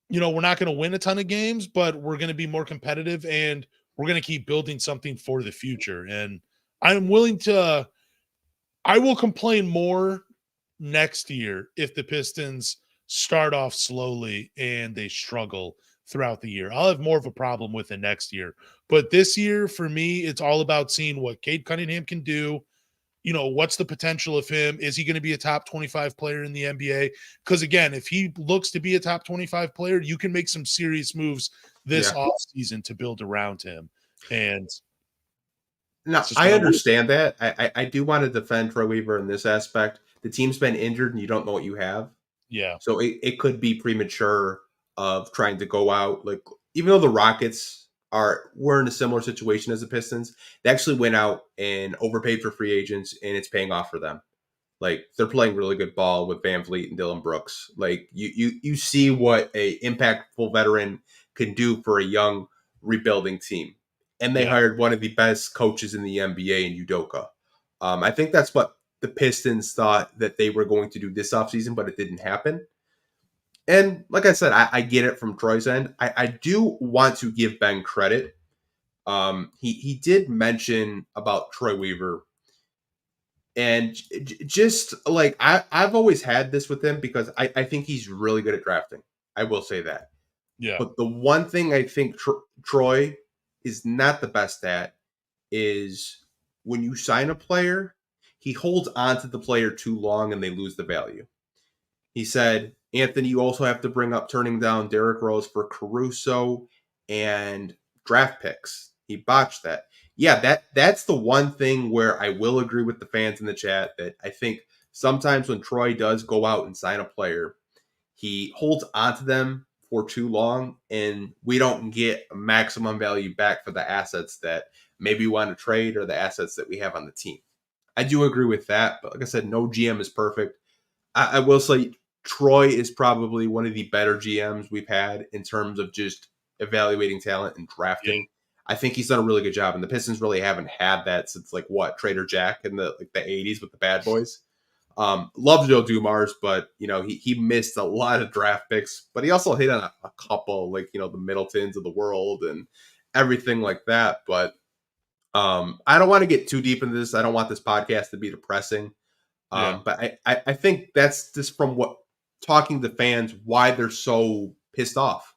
B: we're not going to win a ton of games, but we're going to be more competitive and we're going to keep building something for the future. And I will complain more next year if the Pistons start off slowly and they struggle throughout the year. I'll have more of a problem with it next year. But this year, for me, it's all about seeing what Cade Cunningham can do. What's the potential of him? Is he going to be a top 25 player in the NBA? Because, again, if he looks to be a top 25 player, you can make some serious moves this offseason to build around him. And
A: now, I understand that. I do want to defend Troy Weaver in this aspect. The team's been injured and you don't know what you have.
B: Yeah.
A: So it could be premature of trying to go out. Like, even though the Rockets were in a similar situation as the Pistons, they actually went out and overpaid for free agents, and it's paying off for them. Like, they're playing really good ball with Van Vliet and Dylan Brooks. Like, you see what a impactful veteran can do for a young rebuilding team. And they hired one of the best coaches in the NBA in Udoka. I think that's what the Pistons thought that they were going to do this offseason, but it didn't happen. And like I said, I get it from Troy's end. I do want to give Ben credit. He did mention about Troy Weaver. And just like I've always had this with him because I think he's really good at drafting. I will say that.
B: Yeah.
A: But the one thing I think Troy is not the best at is when you sign a player, he holds on to the player too long and they lose the value. He said, Anthony, you also have to bring up turning down Derrick Rose for Caruso and draft picks. He botched that. Yeah, that's the one thing where I will agree with the fans in the chat that I think sometimes when Troy does go out and sign a player, he holds onto them for too long, and we don't get maximum value back for the assets that maybe we want to trade or the assets that we have on the team. I do agree with that, but like I said, no GM is perfect. I will say Troy is probably one of the better GMs we've had in terms of just evaluating talent and drafting. I think he's done a really good job, and the Pistons really haven't had that since Trader Jack in the 80s with the Bad Boys. Love Joe Dumars, but he missed a lot of draft picks, but he also hit on a couple, the Middletons of the world and everything like that. But I don't want to get too deep into this. I don't want this podcast to be depressing. But I think that's just from what talking to fans, why they're so pissed off,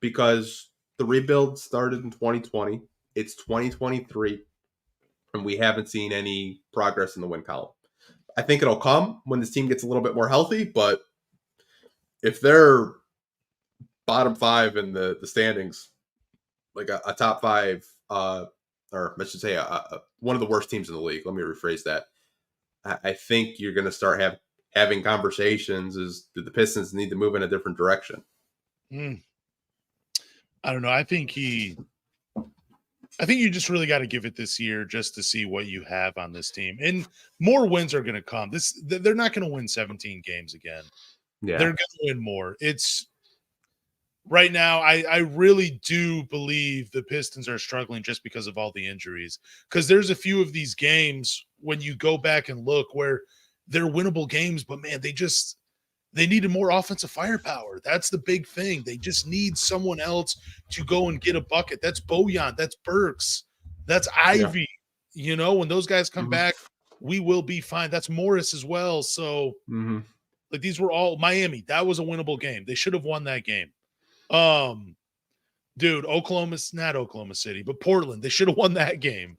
A: because the rebuild started in 2020. It's 2023, and we haven't seen any progress in the win column. I think it'll come when this team gets a little bit more healthy, but if they're bottom 5 in the standings, like a top 5, or I should say one of the worst teams in the league, let me rephrase that. I think you're going to start having conversations do the Pistons need to move in a different direction?
B: I don't know. I think you just really got to give it this year just to see what you have on this team. And more wins are going to come. They're not going to win 17 games again. Yeah. They're going to win more. It's right now, I really do believe the Pistons are struggling just because of all the injuries. Because there's a few of these games when you go back and look where they're winnable games, but man, they needed more offensive firepower. That's the big thing. They just need someone else to go and get a bucket. That's Bojan. That's Burks. That's Ivey. Yeah. When those guys come back, we will be fine. That's Morris as well. So, like, these were all Miami. That was a winnable game. They should have won that game. Dude, not Oklahoma City, but Portland. They should have won that game,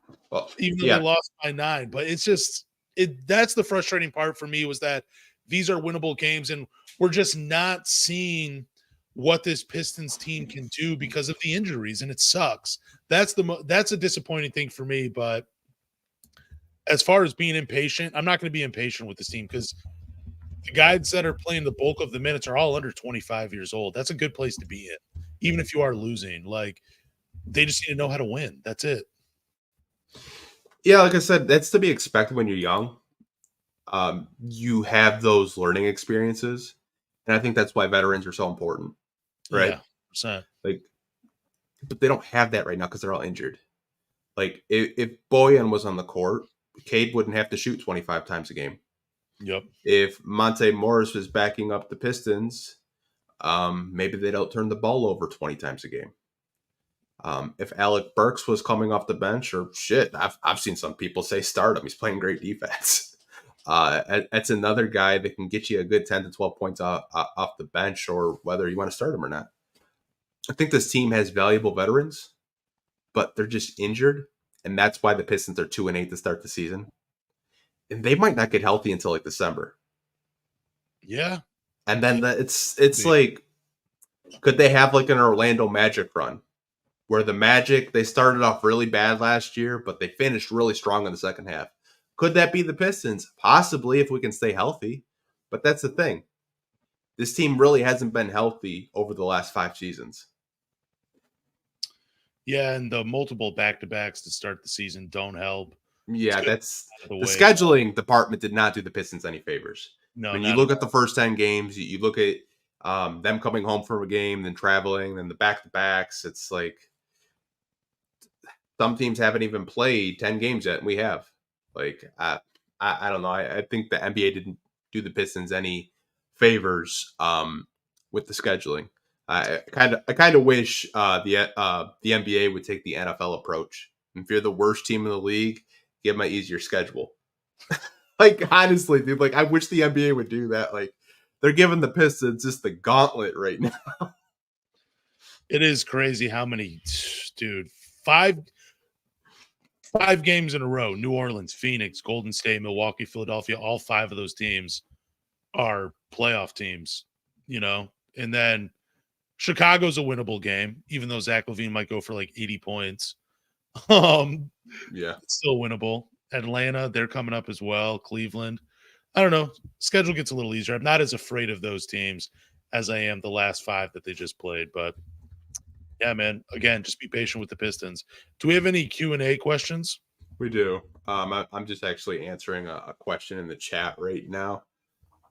B: even though they lost by 9. But it's just that's the frustrating part for me, was that these are winnable games, and we're just not seeing what this Pistons team can do because of the injuries, and it sucks. That's a disappointing thing for me. But as far as being impatient, I'm not going to be impatient with this team, because the guys that are playing the bulk of the minutes are all under 25 years old. That's a good place to be in, even if you are losing. Like, they just need to know how to win. That's it.
A: Yeah, like I said, that's to be expected when you're young. You have those learning experiences, and I think that's why veterans are so important, right?
B: Yeah, 100%.
A: Like, but they don't have that right now because they're all injured. Like, if Bojan was on the court, Cade wouldn't have to shoot 25 times a game.
B: Yep.
A: If Monte Morris was backing up the Pistons, maybe they don't turn the ball over 20 times a game. If Alec Burks was coming off the bench, or shit, I've seen some people say start him. He's playing great defense. That's another guy that can get you a good 10 to 12 points off the bench, or whether you want to start him or not. I think this team has valuable veterans, but they're just injured, and that's why the Pistons are 2-8 to start the season. And they might not get healthy until like December.
B: Yeah.
A: And then it's like, could they have like an Orlando Magic run where the Magic, they started off really bad last year, but they finished really strong in the second half? Could that be the Pistons? Possibly, if we can stay healthy. But that's the thing. This team really hasn't been healthy over the last 5 seasons.
B: Yeah, and the multiple back-to-backs to start the season don't help.
A: Yeah, that's the scheduling department did not do the Pistons any favors.
B: No,
A: when you look at the first 10 games, you look at them coming home from a game, then traveling, then the back-to-backs. It's like some teams haven't even played 10 games yet, and we have. Like, I don't know. I think the NBA didn't do the Pistons any favors with the scheduling. I kind of wish the NBA would take the NFL approach. If you're the worst team in the league, give them an easier schedule. Like, honestly, dude, like, I wish the NBA would do that. Like, they're giving the Pistons just the gauntlet right now.
B: It is crazy how many, dude, five games in a row. New Orleans, Phoenix, Golden State, Milwaukee, Philadelphia, all 5 of those teams are playoff teams, and then Chicago's a winnable game, even though Zach LaVine might go for like 80 points.
A: Yeah,
B: it's still winnable. Atlanta, they're coming up as well. Cleveland, I don't know. Schedule gets a little easier. I'm not as afraid of those teams as I am the last 5 that they just played. But yeah, man. Again, just be patient with the Pistons. Do we have any Q&A questions?
A: We do. I'm just actually answering a question in the chat right now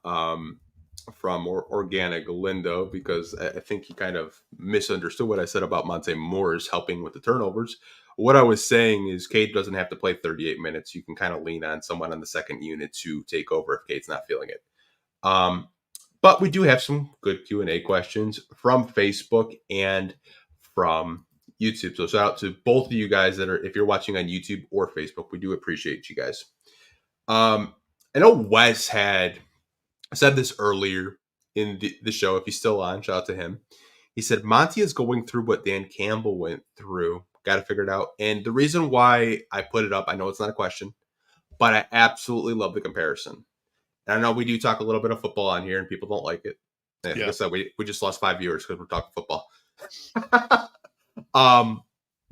A: from Organic Lindo, because I think he kind of misunderstood what I said about Monte Morris helping with the turnovers. What I was saying is Cade doesn't have to play 38 minutes. You can kind of lean on someone on the second unit to take over if Cade's not feeling it. But we do have some good Q&A questions from Facebook and from YouTube. So shout out to both of you guys that are, if you're watching on YouTube or Facebook, we do appreciate you guys. I know Wes had said this earlier in the show. If he's still on, shout out to him. He said, Monty is going through what Dan Campbell went through. Got to figure it out. And the reason why I put it up, I know it's not a question, but I absolutely love the comparison. And I know we do talk a little bit of football on here and people don't like it. Like I said, we just lost 5 viewers because we're talking football.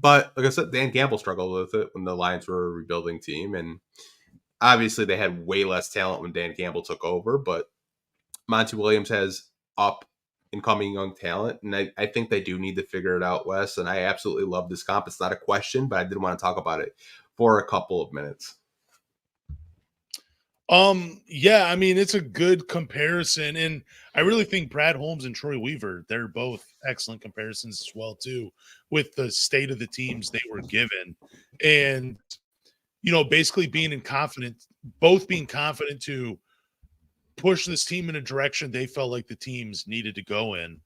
A: But like I said, Dan Campbell struggled with it when the Lions were a rebuilding team. And obviously they had way less talent when Dan Campbell took over. But Monty Williams has up incoming young talent, and I think they do need to figure it out, Wes. And I absolutely love this comp. It's not a question, but I did want to talk about it for a couple of minutes.
B: Yeah, I mean, it's a good comparison, and I really think Brad Holmes and Troy Weaver, they're both excellent comparisons as well too, with the state of the teams they were given, and basically being confident to push this team in a direction they felt like the teams needed to go in.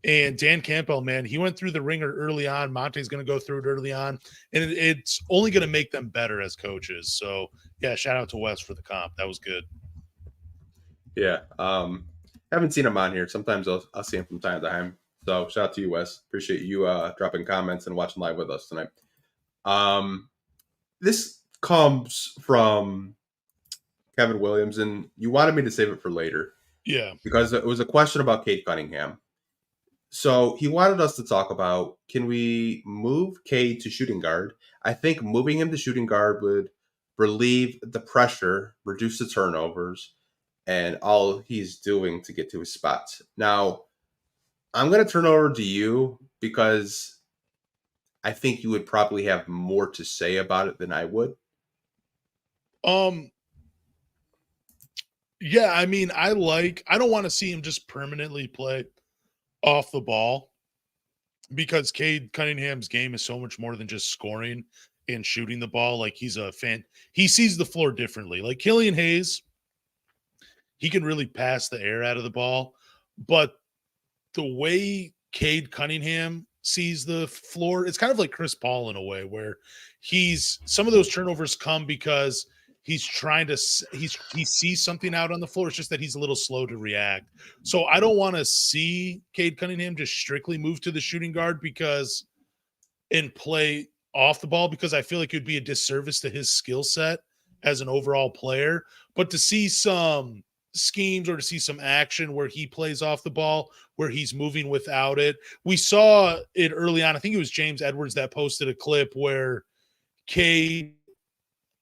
B: And Dan Campbell, man, he went through the ringer early on. Monte's going to go through it early on, and it's only going to make them better as coaches. So, yeah, shout out to Wes for the comp. That was good.
A: Yeah. Haven't seen him on here. Sometimes I'll see him from time to time. So shout out to you, Wes. Appreciate you dropping comments and watching live with us tonight. This comes from Kevin Williams, and you wanted me to save it for later.
B: Yeah.
A: Because it was a question about Cade Cunningham. So he wanted us to talk about, can we move Cade to shooting guard? I think moving him to shooting guard would relieve the pressure, reduce the turnovers, and all he's doing to get to his spots. Now, I'm going to turn over to you because I think you would probably have more to say about it than I would.
B: Yeah, I mean, I don't want to see him just permanently play off the ball because Cade Cunningham's game is so much more than just scoring and shooting the ball. Like, he's a fan. He sees the floor differently. Like Killian Hayes, he can really pass the air out of the ball, but the way Cade Cunningham sees the floor, it's kind of like Chris Paul in a way, where some of those turnovers come because he's trying to he sees something out on the floor. It's just that he's a little slow to react. So I don't want to see Cade Cunningham just strictly move to the shooting guard and play off the ball, because I feel like it would be a disservice to his skill set as an overall player. But to see some schemes or to see some action where he plays off the ball, where he's moving without it. We saw it early on. I think it was James Edwards that posted a clip where Cade,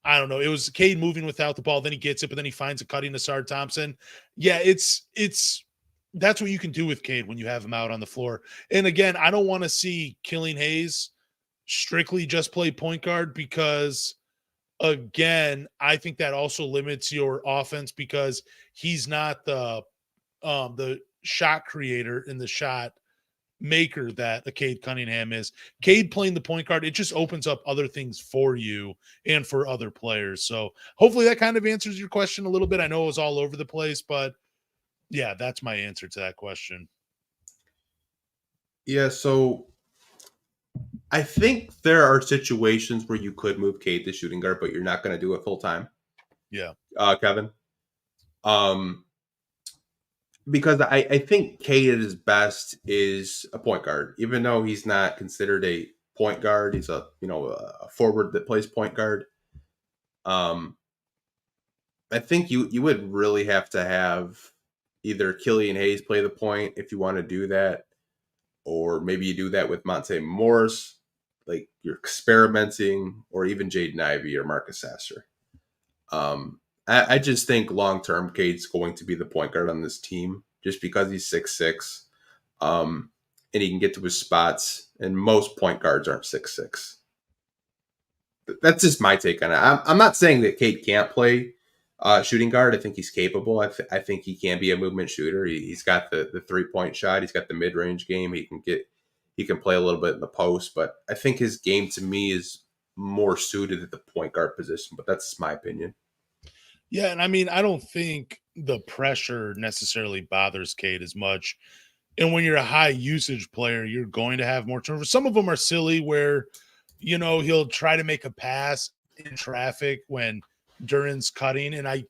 B: I don't know, it was Cade moving without the ball, then he gets it, but then he finds a cutting Ausar Thompson. Yeah, that's what you can do with Cade when you have him out on the floor. And again, I don't want to see Killian Hayes strictly just play point guard, because again, I think that also limits your offense, because he's not the shot creator and the shot maker that a Cade Cunningham is. Cade playing the point guard, it just opens up other things for you and for other players. So hopefully that kind of answers your question a little bit. I know it was all over the place, but yeah, that's my answer to that question.
A: Yeah, so I think there are situations where you could move Cade to shooting guard, but you're not going to do it full time.
B: Yeah.
A: Kevin. Because I think Cade at his best is a point guard, even though he's not considered a point guard. He's a forward that plays point guard. I think you would really have to have either Killian Hayes play the point if you want to do that, or maybe you do that with Monte Morris, like you're experimenting, or even Jaden Ivey or Marcus Sasser. I just think long-term Cade's going to be the point guard on this team just because he's 6'6", and he can get to his spots, and most point guards aren't 6'6". That's just my take on it. I'm not saying that Cade can't play shooting guard. I think he's capable. I think he can be a movement shooter. He's got the three-point shot. He's got the mid-range game. He can play a little bit in the post, but I think his game to me is more suited at the point guard position, but that's just my opinion.
B: Yeah, and I mean, I don't think the pressure necessarily bothers Cade as much. And when you're a high usage player, you're going to have more turnovers. Some of them are silly where, he'll try to make a pass in traffic when Duran's cutting. And I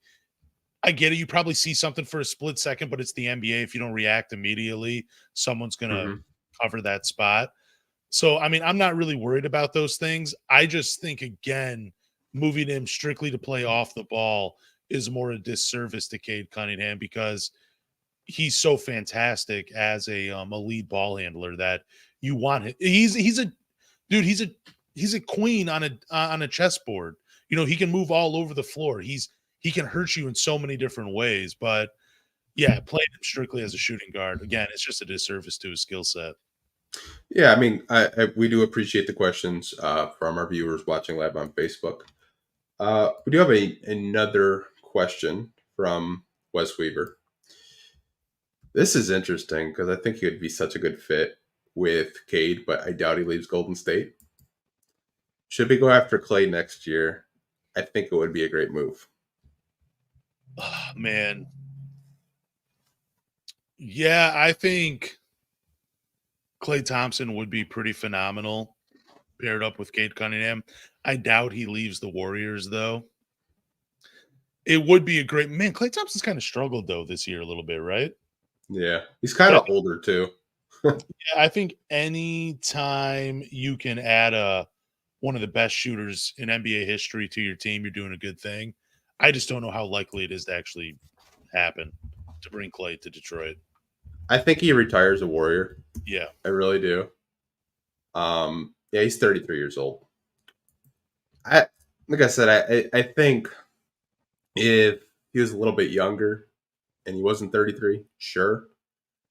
B: get it. You probably see something for a split second, but it's the NBA. If you don't react immediately, someone's going to cover that spot. So, I mean, I'm not really worried about those things. I just think, again, moving him strictly to play off the ball is more a disservice to Cade Cunningham, because he's so fantastic as a lead ball handler that you want him. He's a queen on a chessboard. He can move all over the floor. He can hurt you in so many different ways. But yeah, playing him strictly as a shooting guard, again, it's just a disservice to his skill set.
A: Yeah, I mean, we do appreciate the questions from our viewers watching live on Facebook. We do have another question from Wes Weaver. This is interesting because I think he would be such a good fit with Cade, but I doubt he leaves Golden State. Should we go after Klay next year? I think it would be a great move.
B: Oh, man, Yeah, I think Klay Thompson would be pretty phenomenal paired up with Cade Cunningham. I doubt he leaves the Warriors, though. It would be a great man. Klay Thompson's kind of struggled though this year a little bit, right?
A: Yeah, he's kind of older too.
B: Yeah, I think any time you can add one of the best shooters in NBA history to your team, you're doing a good thing. I just don't know how likely it is to actually happen to bring Klay to Detroit.
A: I think he retires a Warrior.
B: Yeah,
A: I really do. Yeah, he's 33 years old. Like I said, I think if he was a little bit younger and he wasn't 33, sure.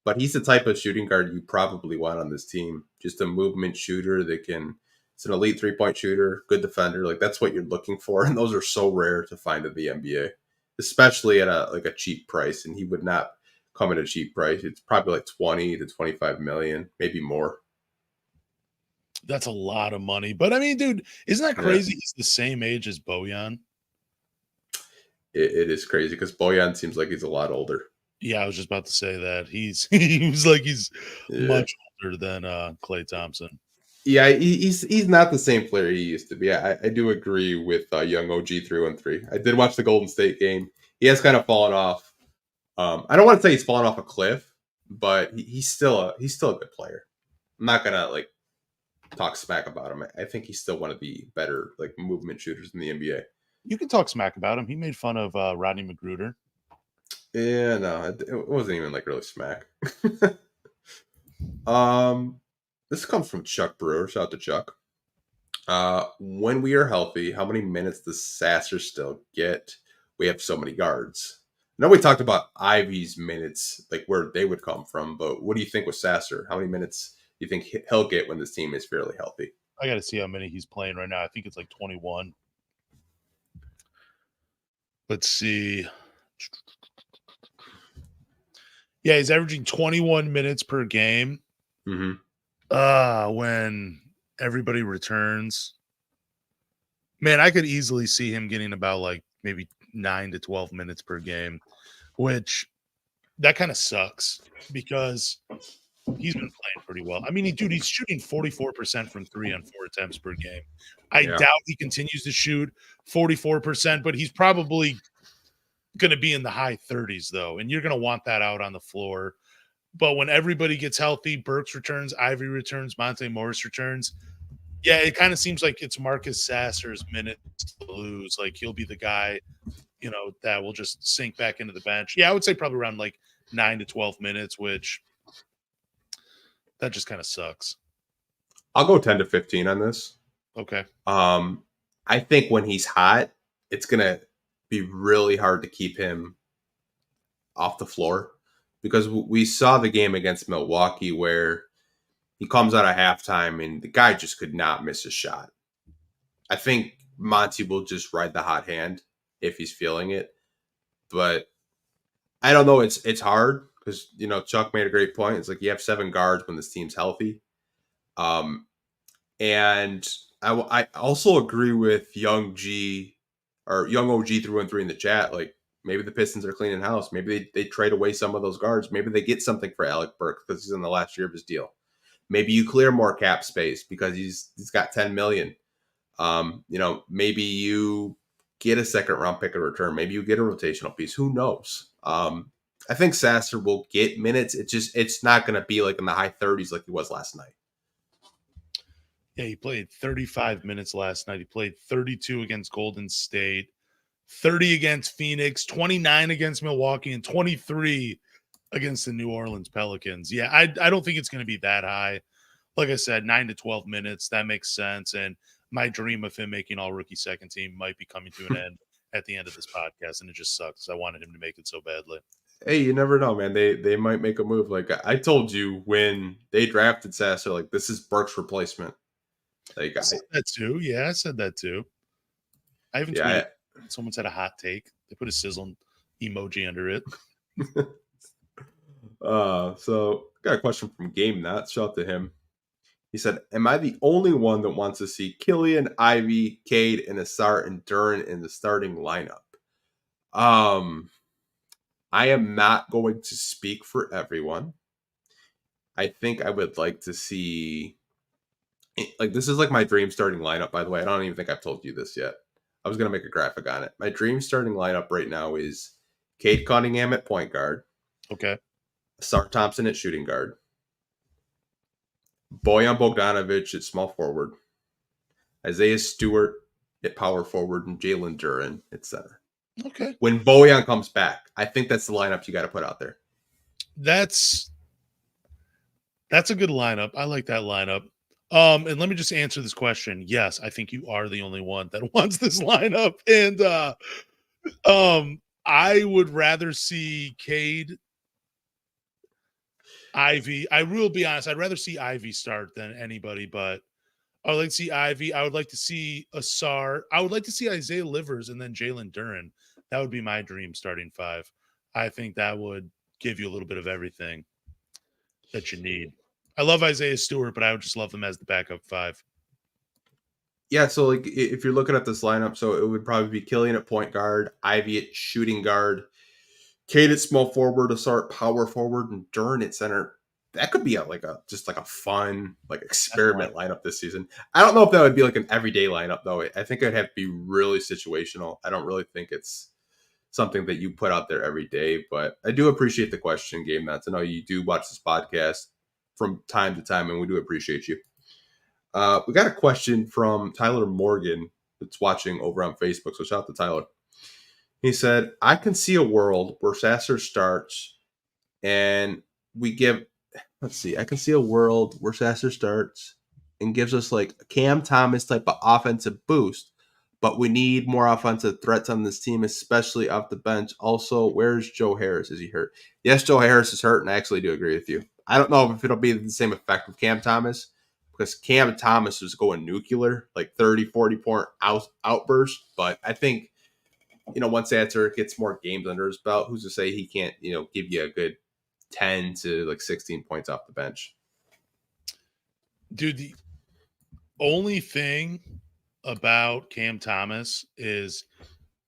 A: But he's the type of shooting guard you probably want on this team. Just a movement shooter that can. It's an elite 3-point shooter, good defender. Like that's what you're looking for, and those are so rare to find in the NBA, especially at a cheap price. And he would not come at a cheap price. It's probably like 20 to 25 million, maybe more.
B: that's a lot of money. But I mean, dude, isn't that crazy? Yeah. He's the same age as Bojan.
A: It is crazy because Bojan seems like he's a lot older.
B: Yeah, I was just about to say that. He's much older than Klay Thompson.
A: Yeah, he's not the same player he used to be. I do agree with young OG 313. I did watch the Golden State game. He has kind of fallen off. I don't want to say he's fallen off a cliff, but he's still a good player. I'm not gonna like talk smack about him. I think he's still one of the better like movement shooters in the NBA.
B: You can talk smack about him. He made fun of Rodney Magruder.
A: Yeah, no, it wasn't even like really smack. This comes from Chuck Brewer. Shout out to Chuck. When we are healthy, how many minutes does Sasser still get? We have so many guards. I know we talked about Ivey's minutes, like where they would come from, but what do you think with Sasser? How many minutes do you think he'll get when this team is fairly healthy?
B: I got to see how many he's playing right now. I think it's like 21. Let's see. Yeah, he's averaging 21 minutes per game.
A: Mm-hmm.
B: When everybody returns. Man, I could easily see him getting about like maybe 9 to 12 minutes per game, which that kind of sucks because he's been playing pretty well. I mean, he's shooting 44% from 3 on 4 attempts per game. I doubt he continues to shoot 44%, but he's probably going to be in the high 30s though, and you're going to want that out on the floor. But when everybody gets healthy, Burks returns, Ivey returns, Monte Morris returns. Yeah, it kind of seems like it's Marcus Sasser's minutes to lose. Like he'll be the guy, that will just sink back into the bench. Yeah, I would say probably around like 9 to 12 minutes, which that just kind of sucks.
A: I'll go 10 to 15 on this.
B: Okay.
A: I think when he's hot, it's going to be really hard to keep him off the floor. Because we saw the game against Milwaukee where he comes out of halftime and the guy just could not miss a shot. I think Monty will just ride the hot hand if he's feeling it. But I don't know. It's hard because, Chuck made a great point. It's like you have 7 guards when this team's healthy. And I also agree with young OG 313 in the chat. Like, maybe the Pistons are cleaning house. Maybe they trade away some of those guards. Maybe they get something for Alec Burks because he's in the last year of his deal. Maybe you clear more cap space because he's got $10 million. Maybe you get a second round pick in return. Maybe you get a rotational piece. Who knows? I think Sasser will get minutes. It's not going to be like in the high 30s like he was last night.
B: Yeah, he played 35 minutes last night. He played 32 against Golden State. 30 against Phoenix, 29 against Milwaukee, and 23 against the New Orleans Pelicans. Yeah, I don't think it's going to be that high. Like I said, 9 to 12 minutes, that makes sense. And my dream of him making all-rookie second team might be coming to an end at the end of this podcast, and it just sucks. I wanted him to make it so badly.
A: Hey, you never know, man. They might make a move. Like I told you when they drafted Sasser, like this is Burks' replacement. Like
B: I said that too. Yeah, I said that too. I haven't tweeted. Someone said a hot take. They put a sizzling emoji under it.
A: So got a question from Game Nuts. Shout out to him. He said, "Am I the only one that wants to see Killian, Ivey, Cade, and Ausar and Duran in the starting lineup?" I am not going to speak for everyone. I think I would like to see, like, this is like my dream starting lineup, by the way. I don't even think I've told you this yet. I was going to make a graphic on it. My dream starting lineup right now is Cade Cunningham at point guard.
B: Okay.
A: Ausar Thompson at shooting guard. Bojan Bogdanovic at small forward. Isaiah Stewart at power forward, and Jalen Duren at center.
B: Okay.
A: When Bojan comes back, I think that's the lineup you got to put out there.
B: That's a good lineup. I like that lineup. And let me just answer this question. Yes, I think you are the only one that wants this lineup. And I would rather see Cade, Ivey. I will be honest. I'd rather see Ivey start than anybody, but I would like to see Ivey. I would like to see Ausar. I would like to see Isaiah Livers and then Jalen Duren. That would be my dream starting five. I think that would give you a little bit of everything that you need. I love Isaiah Stewart, but I would just love him as the backup five.
A: Yeah, so like if you're looking at this lineup, so it would probably be Killian at point guard, Ivey at shooting guard, Cade at small forward, Ausar at power forward, and Duren at center. That could be just a fun experiment lineup this season. I don't know if that would be like an everyday lineup though. I think it'd have to be really situational. I don't really think it's something that you put out there every day, but I do appreciate the question, Game Nuts. I know you do watch this podcast from time to time, and we do appreciate you. We got a question from Tyler Morgan that's watching over on Facebook, so shout out to Tyler. He said, I can see a world where Sasser starts and we give, I can see a world where Sasser starts and gives us like a Cam Thomas type of offensive boost, but we need more offensive threats on this team, especially off the bench. Also, where's Joe Harris? Is he hurt? Yes, Joe Harris is hurt, and I actually do agree with you. I don't know if it'll be the same effect with Cam Thomas, because Cam Thomas was going nuclear, like 30, 40-point outburst. But I think, once Sasser gets more games under his belt, who's to say he can't, give you a good 10 to 16 points off the bench?
B: Dude, the only thing about Cam Thomas is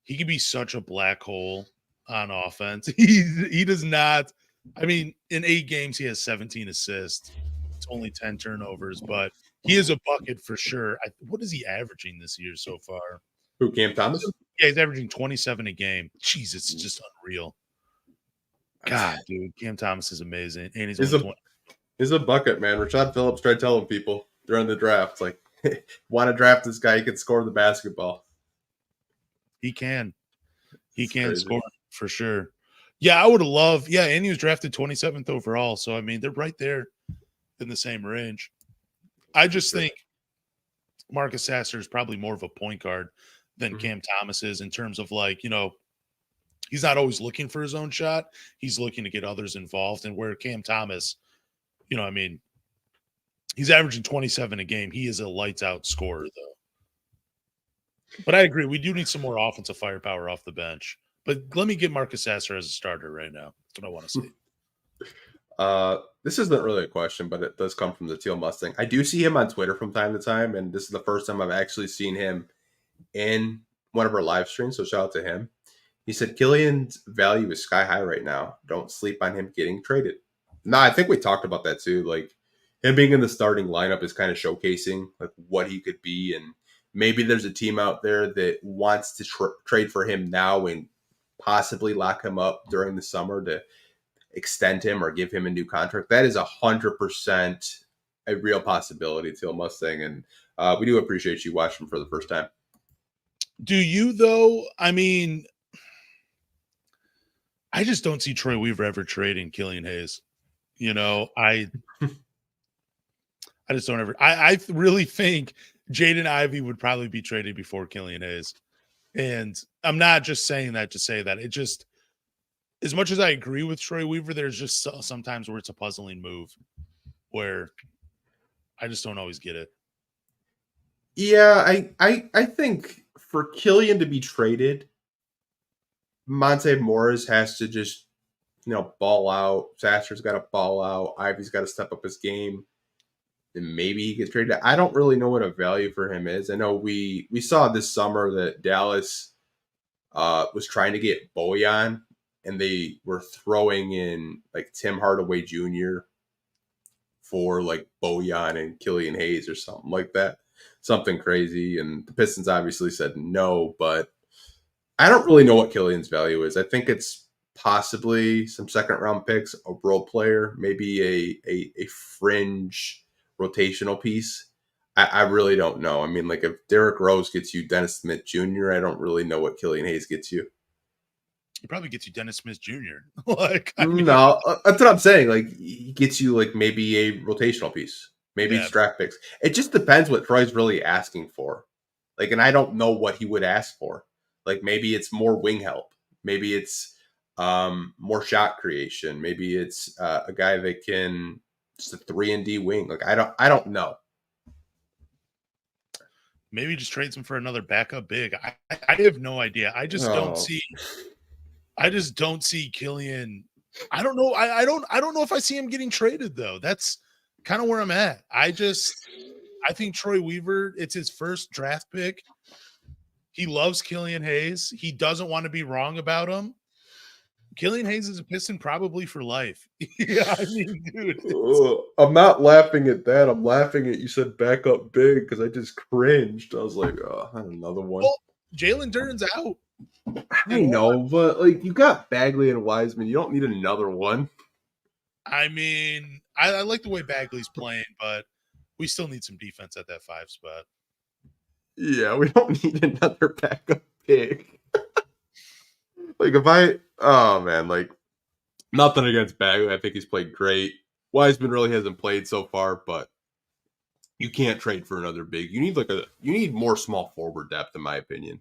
B: he can be such a black hole on offense. He does not. I mean, in 8 games, he has 17 assists. It's only 10 turnovers, but he is a bucket for sure. What is he averaging this year so far?
A: Who, Cam Thomas?
B: Yeah, he's averaging 27 a game. Jeez, it's just unreal. God, dude, Cam Thomas is amazing. And
A: he's a bucket, man. Rashad Phillips tried telling people during the draft, like, want to draft this guy, he can score the basketball.
B: He can. He can score for sure. Yeah, I would have loved. Yeah, and he was drafted 27th overall. So, I mean, they're right there in the same range. I just think Marcus Sasser is probably more of a point guard than Cam Thomas is in terms of he's not always looking for his own shot. He's looking to get others involved. And where Cam Thomas, he's averaging 27 a game. He is a lights out scorer though. But I agree. We do need some more offensive firepower off the bench. But let me get Marcus Sasser as a starter right now. That's what I want to see.
A: This isn't really a question, but it does come from the Teal Mustang. I do see him on Twitter from time to time, and this is the first time I've actually seen him in one of our live streams, so shout out to him. He said, Killian's value is sky high right now. Don't sleep on him getting traded. No, I think we talked about that too. Like, him being in the starting lineup is kind of showcasing what he could be, and maybe there's a team out there that wants to trade for him now and possibly lock him up during the summer to extend him or give him a new contract. That is 100% a real possibility, Teal Mustang, and we do appreciate you watching for the first time.
B: Do you, though? I mean, I just don't see Troy Weaver ever trading Killian Hayes. I just don't ever. I really think Jaden Ivey would probably be traded before Killian Hayes. And I'm not just saying that to say that. It just, as much as I agree with Troy Weaver, there's just sometimes where it's a puzzling move where I just don't always get it.
A: Yeah, I think for Killian to be traded, Monte Morris has to just, ball out. Sasser's got to ball out. Ivey's got to step up his game. And maybe he gets traded. I don't really know what a value for him is. I know we saw this summer that Dallas was trying to get Bojan and they were throwing in like Tim Hardaway Jr. for like Bojan and Killian Hayes or something like that. Something crazy. And the Pistons obviously said no, but I don't really know what Killian's value is. I think it's possibly some second round picks, a role player, maybe a fringe rotational piece. I really don't know. I mean, like if Derrick Rose gets you Dennis Smith Jr., I don't really know what Killian Hayes gets you.
B: He probably gets you Dennis Smith Jr. Like, I mean,
A: no, that's what I'm saying. Like he gets you like maybe a rotational piece, maybe it's draft picks. It just depends what Troy's really asking for. Like, and I don't know what he would ask for. Like maybe it's more wing help. Maybe it's more shot creation. Maybe it's a guy that can just a 3-and-D wing. Like I don't know.
B: Maybe just trades him for another backup big. I have no idea. I just don't see Killian. I don't know. I don't know if I see him getting traded though. That's kind of where I'm at. I think Troy Weaver, it's his first draft pick. He loves Killian Hayes. He doesn't want to be wrong about him. Killian Hayes is a Piston probably for life. Yeah, I mean, dude.
A: I'm not laughing at that. I'm laughing at you said backup big because I just cringed. I was like, oh, another one.
B: Well, Jalen Duren's out.
A: I know, but like you got Bagley and Wiseman. You don't need another one.
B: I mean, I like the way Bagley's playing, but we still need some defense at that 5 spot.
A: Yeah, we don't need another backup big. Like like nothing against Bagley. I think he's played great. Wiseman really hasn't played so far, but you can't trade for another big. You need more small forward depth, in my opinion,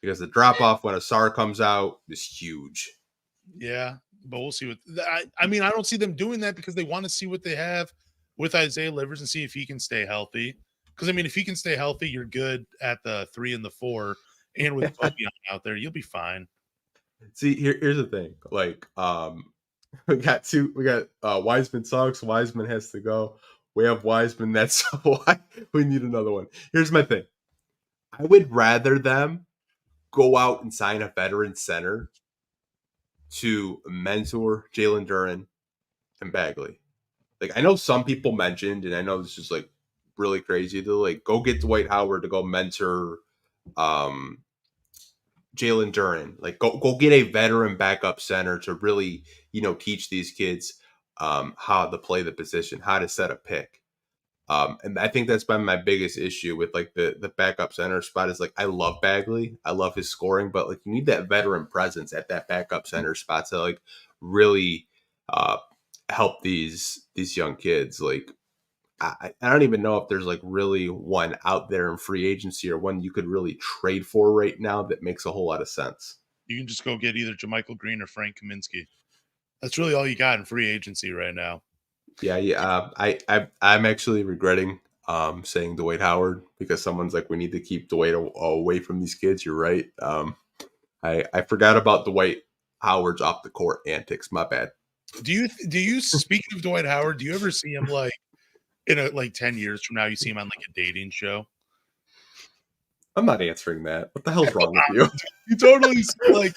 A: because the drop off when Ausar comes out is huge.
B: Yeah, but we'll see what. I mean, I don't see them doing that because they want to see what they have with Isaiah Livers and see if he can stay healthy. Because I mean, if he can stay healthy, you're good at the 3 and the 4, and with Bojan out there, you'll be fine.
A: See, here's the thing. Like, we got Wiseman sucks. Wiseman has to go. We have Wiseman. That's why we need another one. Here's my thing. I would rather them go out and sign a veteran center to mentor Jalen Duren and Bagley. Like, I know some people mentioned, and I know this is like really crazy to like go get Dwight Howard to go mentor Jalen Duren. Like go get a veteran backup center to really, teach these kids how to play the position, how to set a pick. And I think that's been my biggest issue with like the backup center spot is like I love Bagley. I love his scoring, but like you need that veteran presence at that backup center spot to like really help these young kids. Like I don't even know if there's like really one out there in free agency or one you could really trade for right now that makes a whole lot of sense.
B: You can just go get either JaMychal Green or Frank Kaminsky. That's really all you got in free agency right now.
A: Yeah. I'm actually regretting saying Dwight Howard because someone's like, we need to keep Dwight away from these kids. You're right. I forgot about Dwight Howard's off the court antics. My bad.
B: Do you speaking of Dwight Howard, do you ever see him like in 10 years from now, you see him on like a dating show?
A: I'm not answering that. What the hell's wrong with you?
B: You totally see like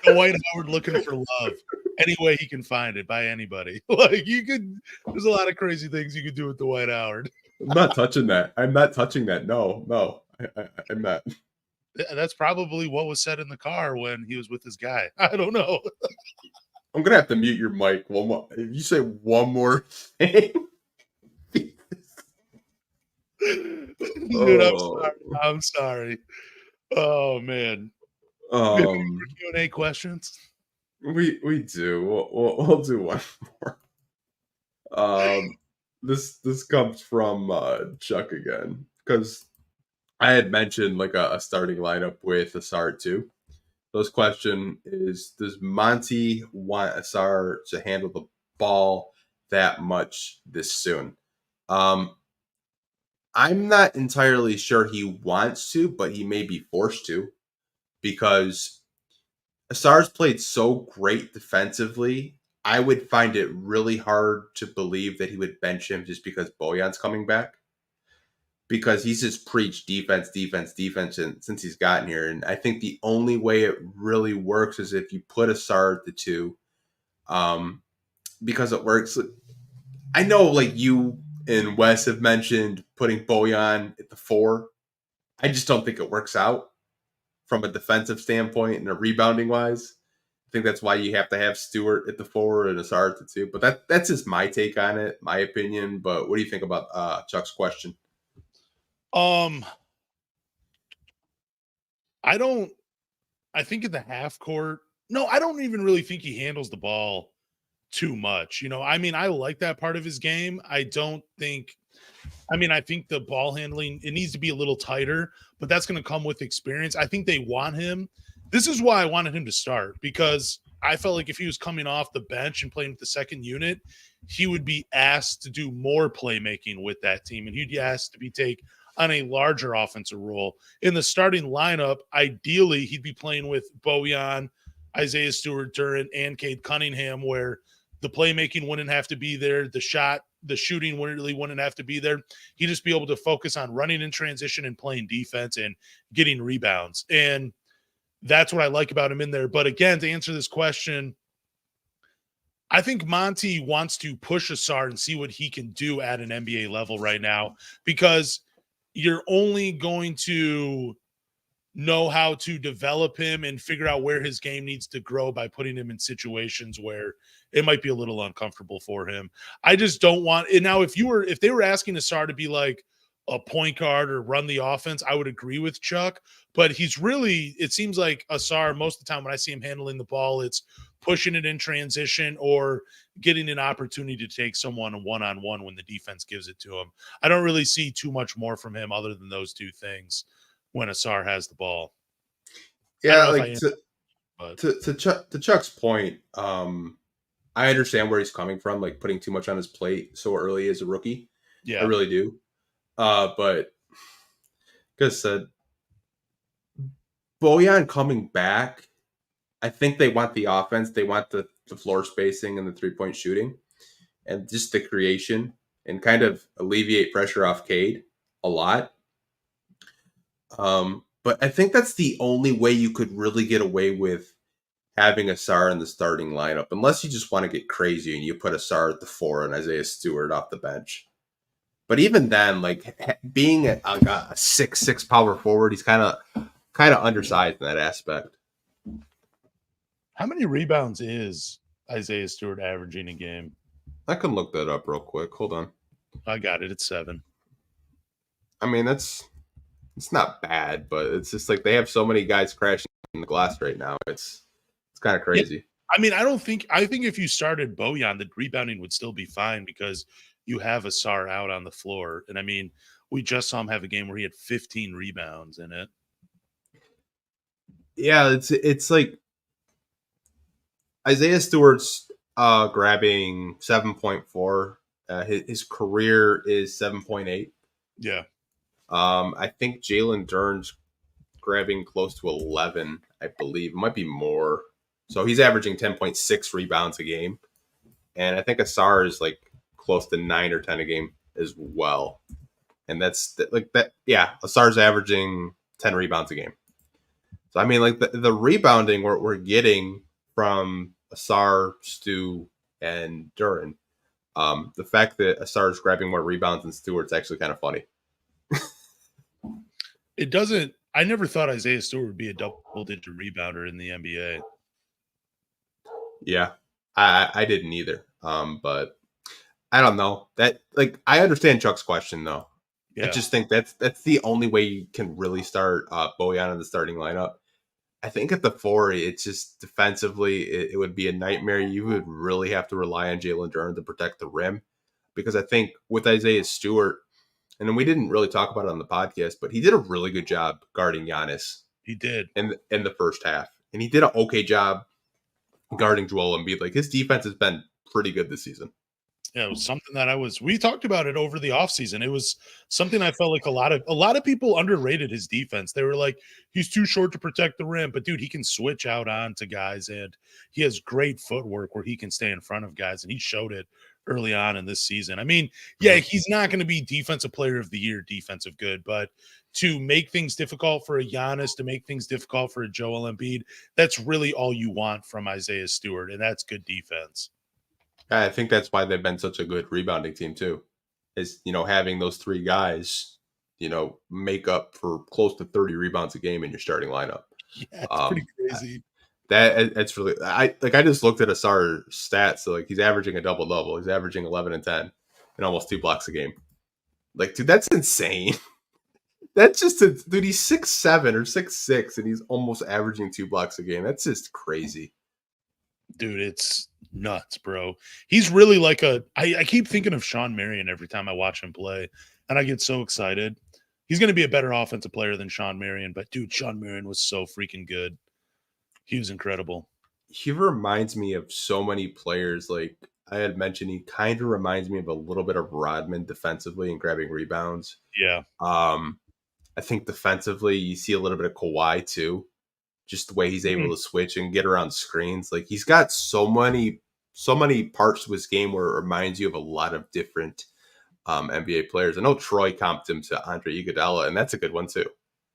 B: Dwight Howard looking for love any way he can find it by anybody. Like there's a lot of crazy things you could do with Dwight Howard.
A: I'm not touching that. No, I'm not.
B: That's probably what was said in the car when he was with his guy. I don't know.
A: I'm gonna have to mute your mic one more. If you say one more thing.
B: Dude, I'm sorry. Oh man. Q&A questions.
A: We do. We'll do one more. This comes from Chuck again because I had mentioned like a starting lineup with Ausar too. So his question is: does Monty want Ausar to handle the ball that much this soon? I'm not entirely sure he wants to, but he may be forced to because Ausar's played so great defensively. I would find it really hard to believe that he would bench him just because Bojan's coming back. because he's just preached defense, since he's gotten here. And I think the only way it really works is if you put Ausar at the 2, because it works. I know, like, you and Wes have mentioned putting Bojan at the 4. I just don't think it works out from a defensive standpoint and a rebounding wise. I think that's why you have to have Stewart at the 4 and Ausar at the 2. But that's just my take on it, my opinion. But what do you think about Chuck's question?
B: I think in the half court, no, I don't even really think he handles the ball too much. I mean, I like that part of his game. I think the ball handling, it needs to be a little tighter, but that's going to come with experience. I think they want him. This is why I wanted him to start, because I felt like if he was coming off the bench and playing with the second unit, he would be asked to do more playmaking with that team, and he'd be asked to take on a larger offensive role. In the starting lineup, ideally, he'd be playing with Bojan, Isaiah Stewart-Duren, and Cade Cunningham, where the playmaking wouldn't have to be there. The shooting wouldn't have to be there. He'd just be able to focus on running in transition and playing defense and getting rebounds. And that's what I like about him in there. But again, to answer this question, I think Monty wants to push Ausar and see what he can do at an NBA level right now, because you're only going to know how to develop him and figure out where his game needs to grow by putting him in situations where it might be a little uncomfortable for him. I just don't want it. Now, if they were asking Ausar to be like a point guard or run the offense, I would agree with Chuck, but it seems like Ausar, most of the time when I see him handling the ball, it's pushing it in transition or getting an opportunity to take someone one-on-one when the defense gives it to him. I don't really see too much more from him other than those two things when Ausar has the ball.
A: Yeah, like to Chuck's point, I understand where he's coming from, like putting too much on his plate so early as a rookie.
B: Yeah,
A: I really do. But like I said, Bojan coming back, I think they want the offense. They want the floor spacing and the 3-point shooting and just the creation and kind of alleviate pressure off Cade a lot. But I think that's the only way you could really get away with having Ausar in the starting lineup, unless you just want to get crazy and you put Ausar at the 4 and Isaiah Stewart off the bench. But even then, like being a 6'6" power forward, he's kind of undersized in that aspect.
B: How many rebounds is Isaiah Stewart averaging a game?
A: I can look that up real quick. Hold on.
B: I got it. It's 7.
A: I mean, it's not bad, but it's just like they have so many guys crashing in the glass right now. It's kind of crazy.
B: Yeah. I mean, I think if you started Bojan, the rebounding would still be fine because you have Ausar out on the floor. And I mean, we just saw him have a game where he had 15 rebounds in it.
A: Yeah, it's like Isaiah Stewart's grabbing 7.4. His career is 7.8.
B: Yeah.
A: I think Jalen Duren's grabbing close to 11, I believe. It might be more. So he's averaging 10.6 rebounds a game. And I think Ausar is like close to 9 or 10 a game as well. And that's like that. Yeah, Ausar's averaging 10 rebounds a game. So, I mean, like the rebounding we're getting from Ausar, Stu, and Duren, the fact that Ausar is grabbing more rebounds than Stewart's actually kind of funny.
B: It doesn't. I never thought Isaiah Stewart would be a double-digit rebounder in the NBA.
A: Yeah, I didn't either. But I don't know. That, like, I understand Chuck's question though. Yeah. I just think that's the only way you can really start Bojan in the starting lineup. I think at the 4, it's just defensively, it would be a nightmare. You would really have to rely on Jalen Duren to protect the rim, because I think with Isaiah Stewart, and then we didn't really talk about it on the podcast, but he did a really good job guarding Giannis.
B: He did
A: in the first half, and he did an okay job guarding Joel Embiid. Like, his defense has been pretty good this season.
B: Yeah, it was something that we talked about it over the offseason. It was something I felt like a lot of people underrated his defense. They were like, he's too short to protect the rim, but dude, he can switch out onto guys and he has great footwork where he can stay in front of guys, and he showed it early on in this season. I mean, yeah, he's not going to be defensive player of the year, defensive good, but to make things difficult for a Giannis, to make things difficult for a Joel Embiid, that's really all you want from Isaiah Stewart, and that's good defense.
A: I think that's why they've been such a good rebounding team too, is, having those three guys, make up for close to 30 rebounds a game in your starting lineup.
B: Yeah, it's pretty crazy.
A: That's really, I just looked at Ausar stats. So he's averaging a double-double. He's averaging 11 and 10 and almost 2 blocks a game. Dude, that's insane. That's just dude, he's 6'7" or 6'6", and he's almost averaging 2 blocks a game. That's just crazy.
B: Dude, it's nuts, bro. He's really like I keep thinking of Sean Marion every time I watch him play, and I get so excited. He's going to be a better offensive player than Sean Marion, but dude, Sean Marion was so freaking good. He was incredible.
A: He reminds me of so many players. Like I had mentioned, he kind of reminds me of a little bit of Rodman defensively and grabbing rebounds.
B: Yeah.
A: I think defensively, you see a little bit of Kawhi too. Just the way he's able to switch and get around screens. Like he's got so many parts to his game where it reminds you of a lot of different NBA players. I know Troy comped him to Andre Iguodala, and that's a good one too.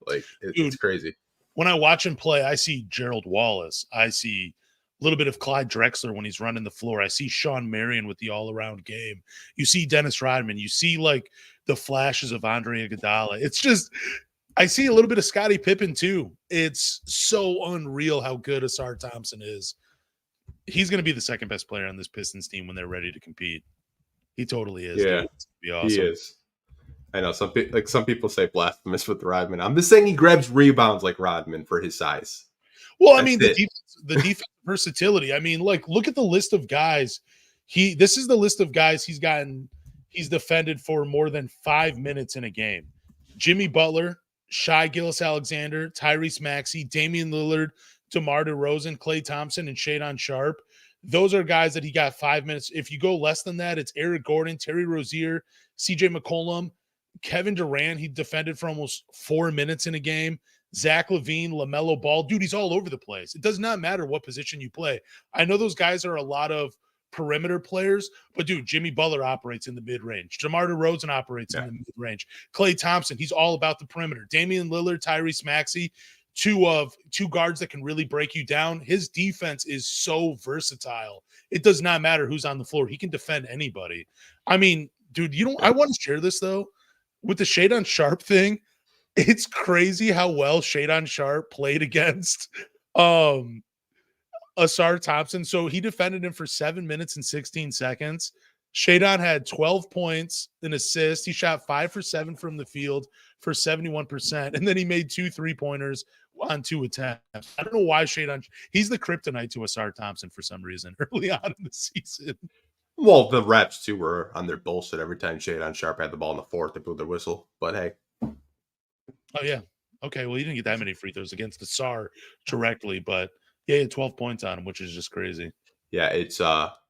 A: Like it's crazy.
B: When I watch him play, I see Gerald Wallace. I see a little bit of Clyde Drexler when he's running the floor. I see Sean Marion with the all-around game. You see Dennis Rodman. You see like the flashes of Andre Iguodala. It's just I see a little bit of Scottie Pippen too. It's so unreal how good Ausar Thompson is. He's going to be the second best player on this Pistons team when they're ready to compete. He totally is.
A: Yeah,
B: be awesome.
A: He is. I know some people say blasphemous with Rodman. I'm just saying he grabs rebounds like Rodman for his size.
B: Well, I mean the defense versatility. I mean, like look at the list of guys. This is the list of guys he's gotten. He's defended for more than 5 minutes in a game. Jimmy Butler, Shai Gilgeous-Alexander, Tyrese Maxey, Damian Lillard, DeMar DeRozan, Klay Thompson, and Shadon Sharp. Those are guys that he got 5 minutes. If you go less than that, it's Eric Gordon, Terry Rozier, CJ McCollum, Kevin Durant. He defended for almost 4 minutes in a game. Zach LaVine, LaMelo Ball. Dude, he's all over the place. It does not matter what position you play. I know those guys are a lot of perimeter players, but dude, Jimmy Butler operates in the mid-range. DeMar DeRozan operates in the mid-range. Klay Thompson, he's all about the perimeter. Damian Lillard, Tyrese Maxey, two guards that can really break you down. His defense is so versatile. It does not matter who's on the floor. He can defend anybody. I mean, dude, I want to share this though. With the Shadon Sharp thing, it's crazy how well Shadon Sharp played against Ausar Thompson. So he defended him for 7 minutes and 16 seconds. Shadon had 12 points, an assist. He shot 5 for 7 from the field for 71%. And then he made 2 3-pointers on 2 attempts. I don't know why he's the kryptonite to Ausar Thompson for some reason early on in the season.
A: Well, the refs too were on their bullshit every time Shadon Sharp had the ball in the fourth. They blew their whistle. But hey.
B: Oh, yeah. Okay, well, he didn't get that many free throws against Ausar directly, but yeah, he had 12 points on him, which is just crazy.
A: Yeah, it's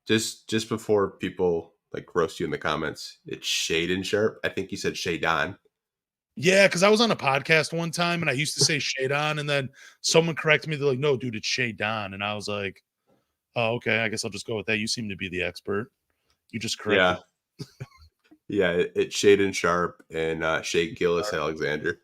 A: just before people like roast you in the comments, it's Shadon Sharp. I think you said Shadon.
B: Yeah, because I was on a podcast one time and I used to say Shadon, and then someone corrected me. They're like, no, dude, it's Shadon. And I was like, oh, okay, I guess I'll just go with that. You seem to be the expert. You just correct.
A: Yeah. Yeah, it's Shadon Sharp and Shai Gilgeous-Alexander.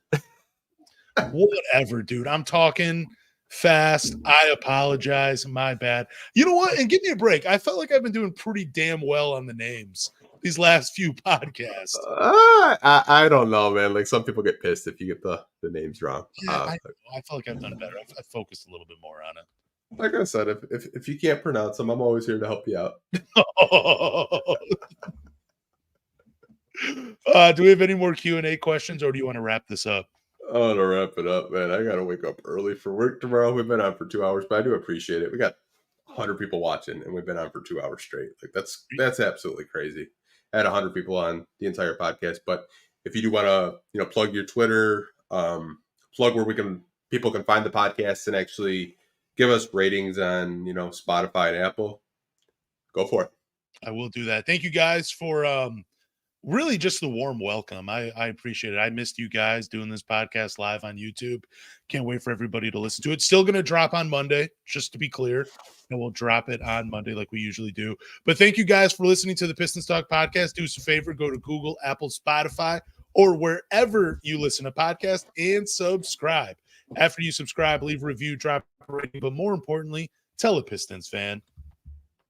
B: Whatever, dude. I'm talking fast. I apologize. My bad. You know what? And give me a break. I felt like I've been doing pretty damn well on the names these last few podcasts.
A: I don't know, man. Like some people get pissed if you get the names wrong.
B: Yeah, I felt like I've done better. I focused a little bit more on it.
A: Like I said, if you can't pronounce them, I'm always here to help you out.
B: Do we have any more Q&A questions, or do you want to wrap this up?
A: I want to wrap it up, man. I got to wake up early for work tomorrow. We've been on for 2 hours, but I do appreciate it. We got 100 people watching, and we've been on for 2 hours straight. Like that's absolutely crazy. I had 100 people on the entire podcast, but if you do want to, plug your Twitter, plug where people can find the podcast and actually give us ratings on, Spotify and Apple, go for it.
B: I will do that. Thank you guys for really just the warm welcome. I appreciate it. I missed you guys doing this podcast live on YouTube. Can't wait for everybody to listen to it. Still going to drop on Monday, just to be clear. And we'll drop it on Monday like we usually do. But thank you guys for listening to the Pistons Talk podcast. Do us a favor, go to Google, Apple, Spotify, or wherever you listen to podcasts and subscribe. After you subscribe, leave a review, drop a rating, but more importantly, tell a Pistons fan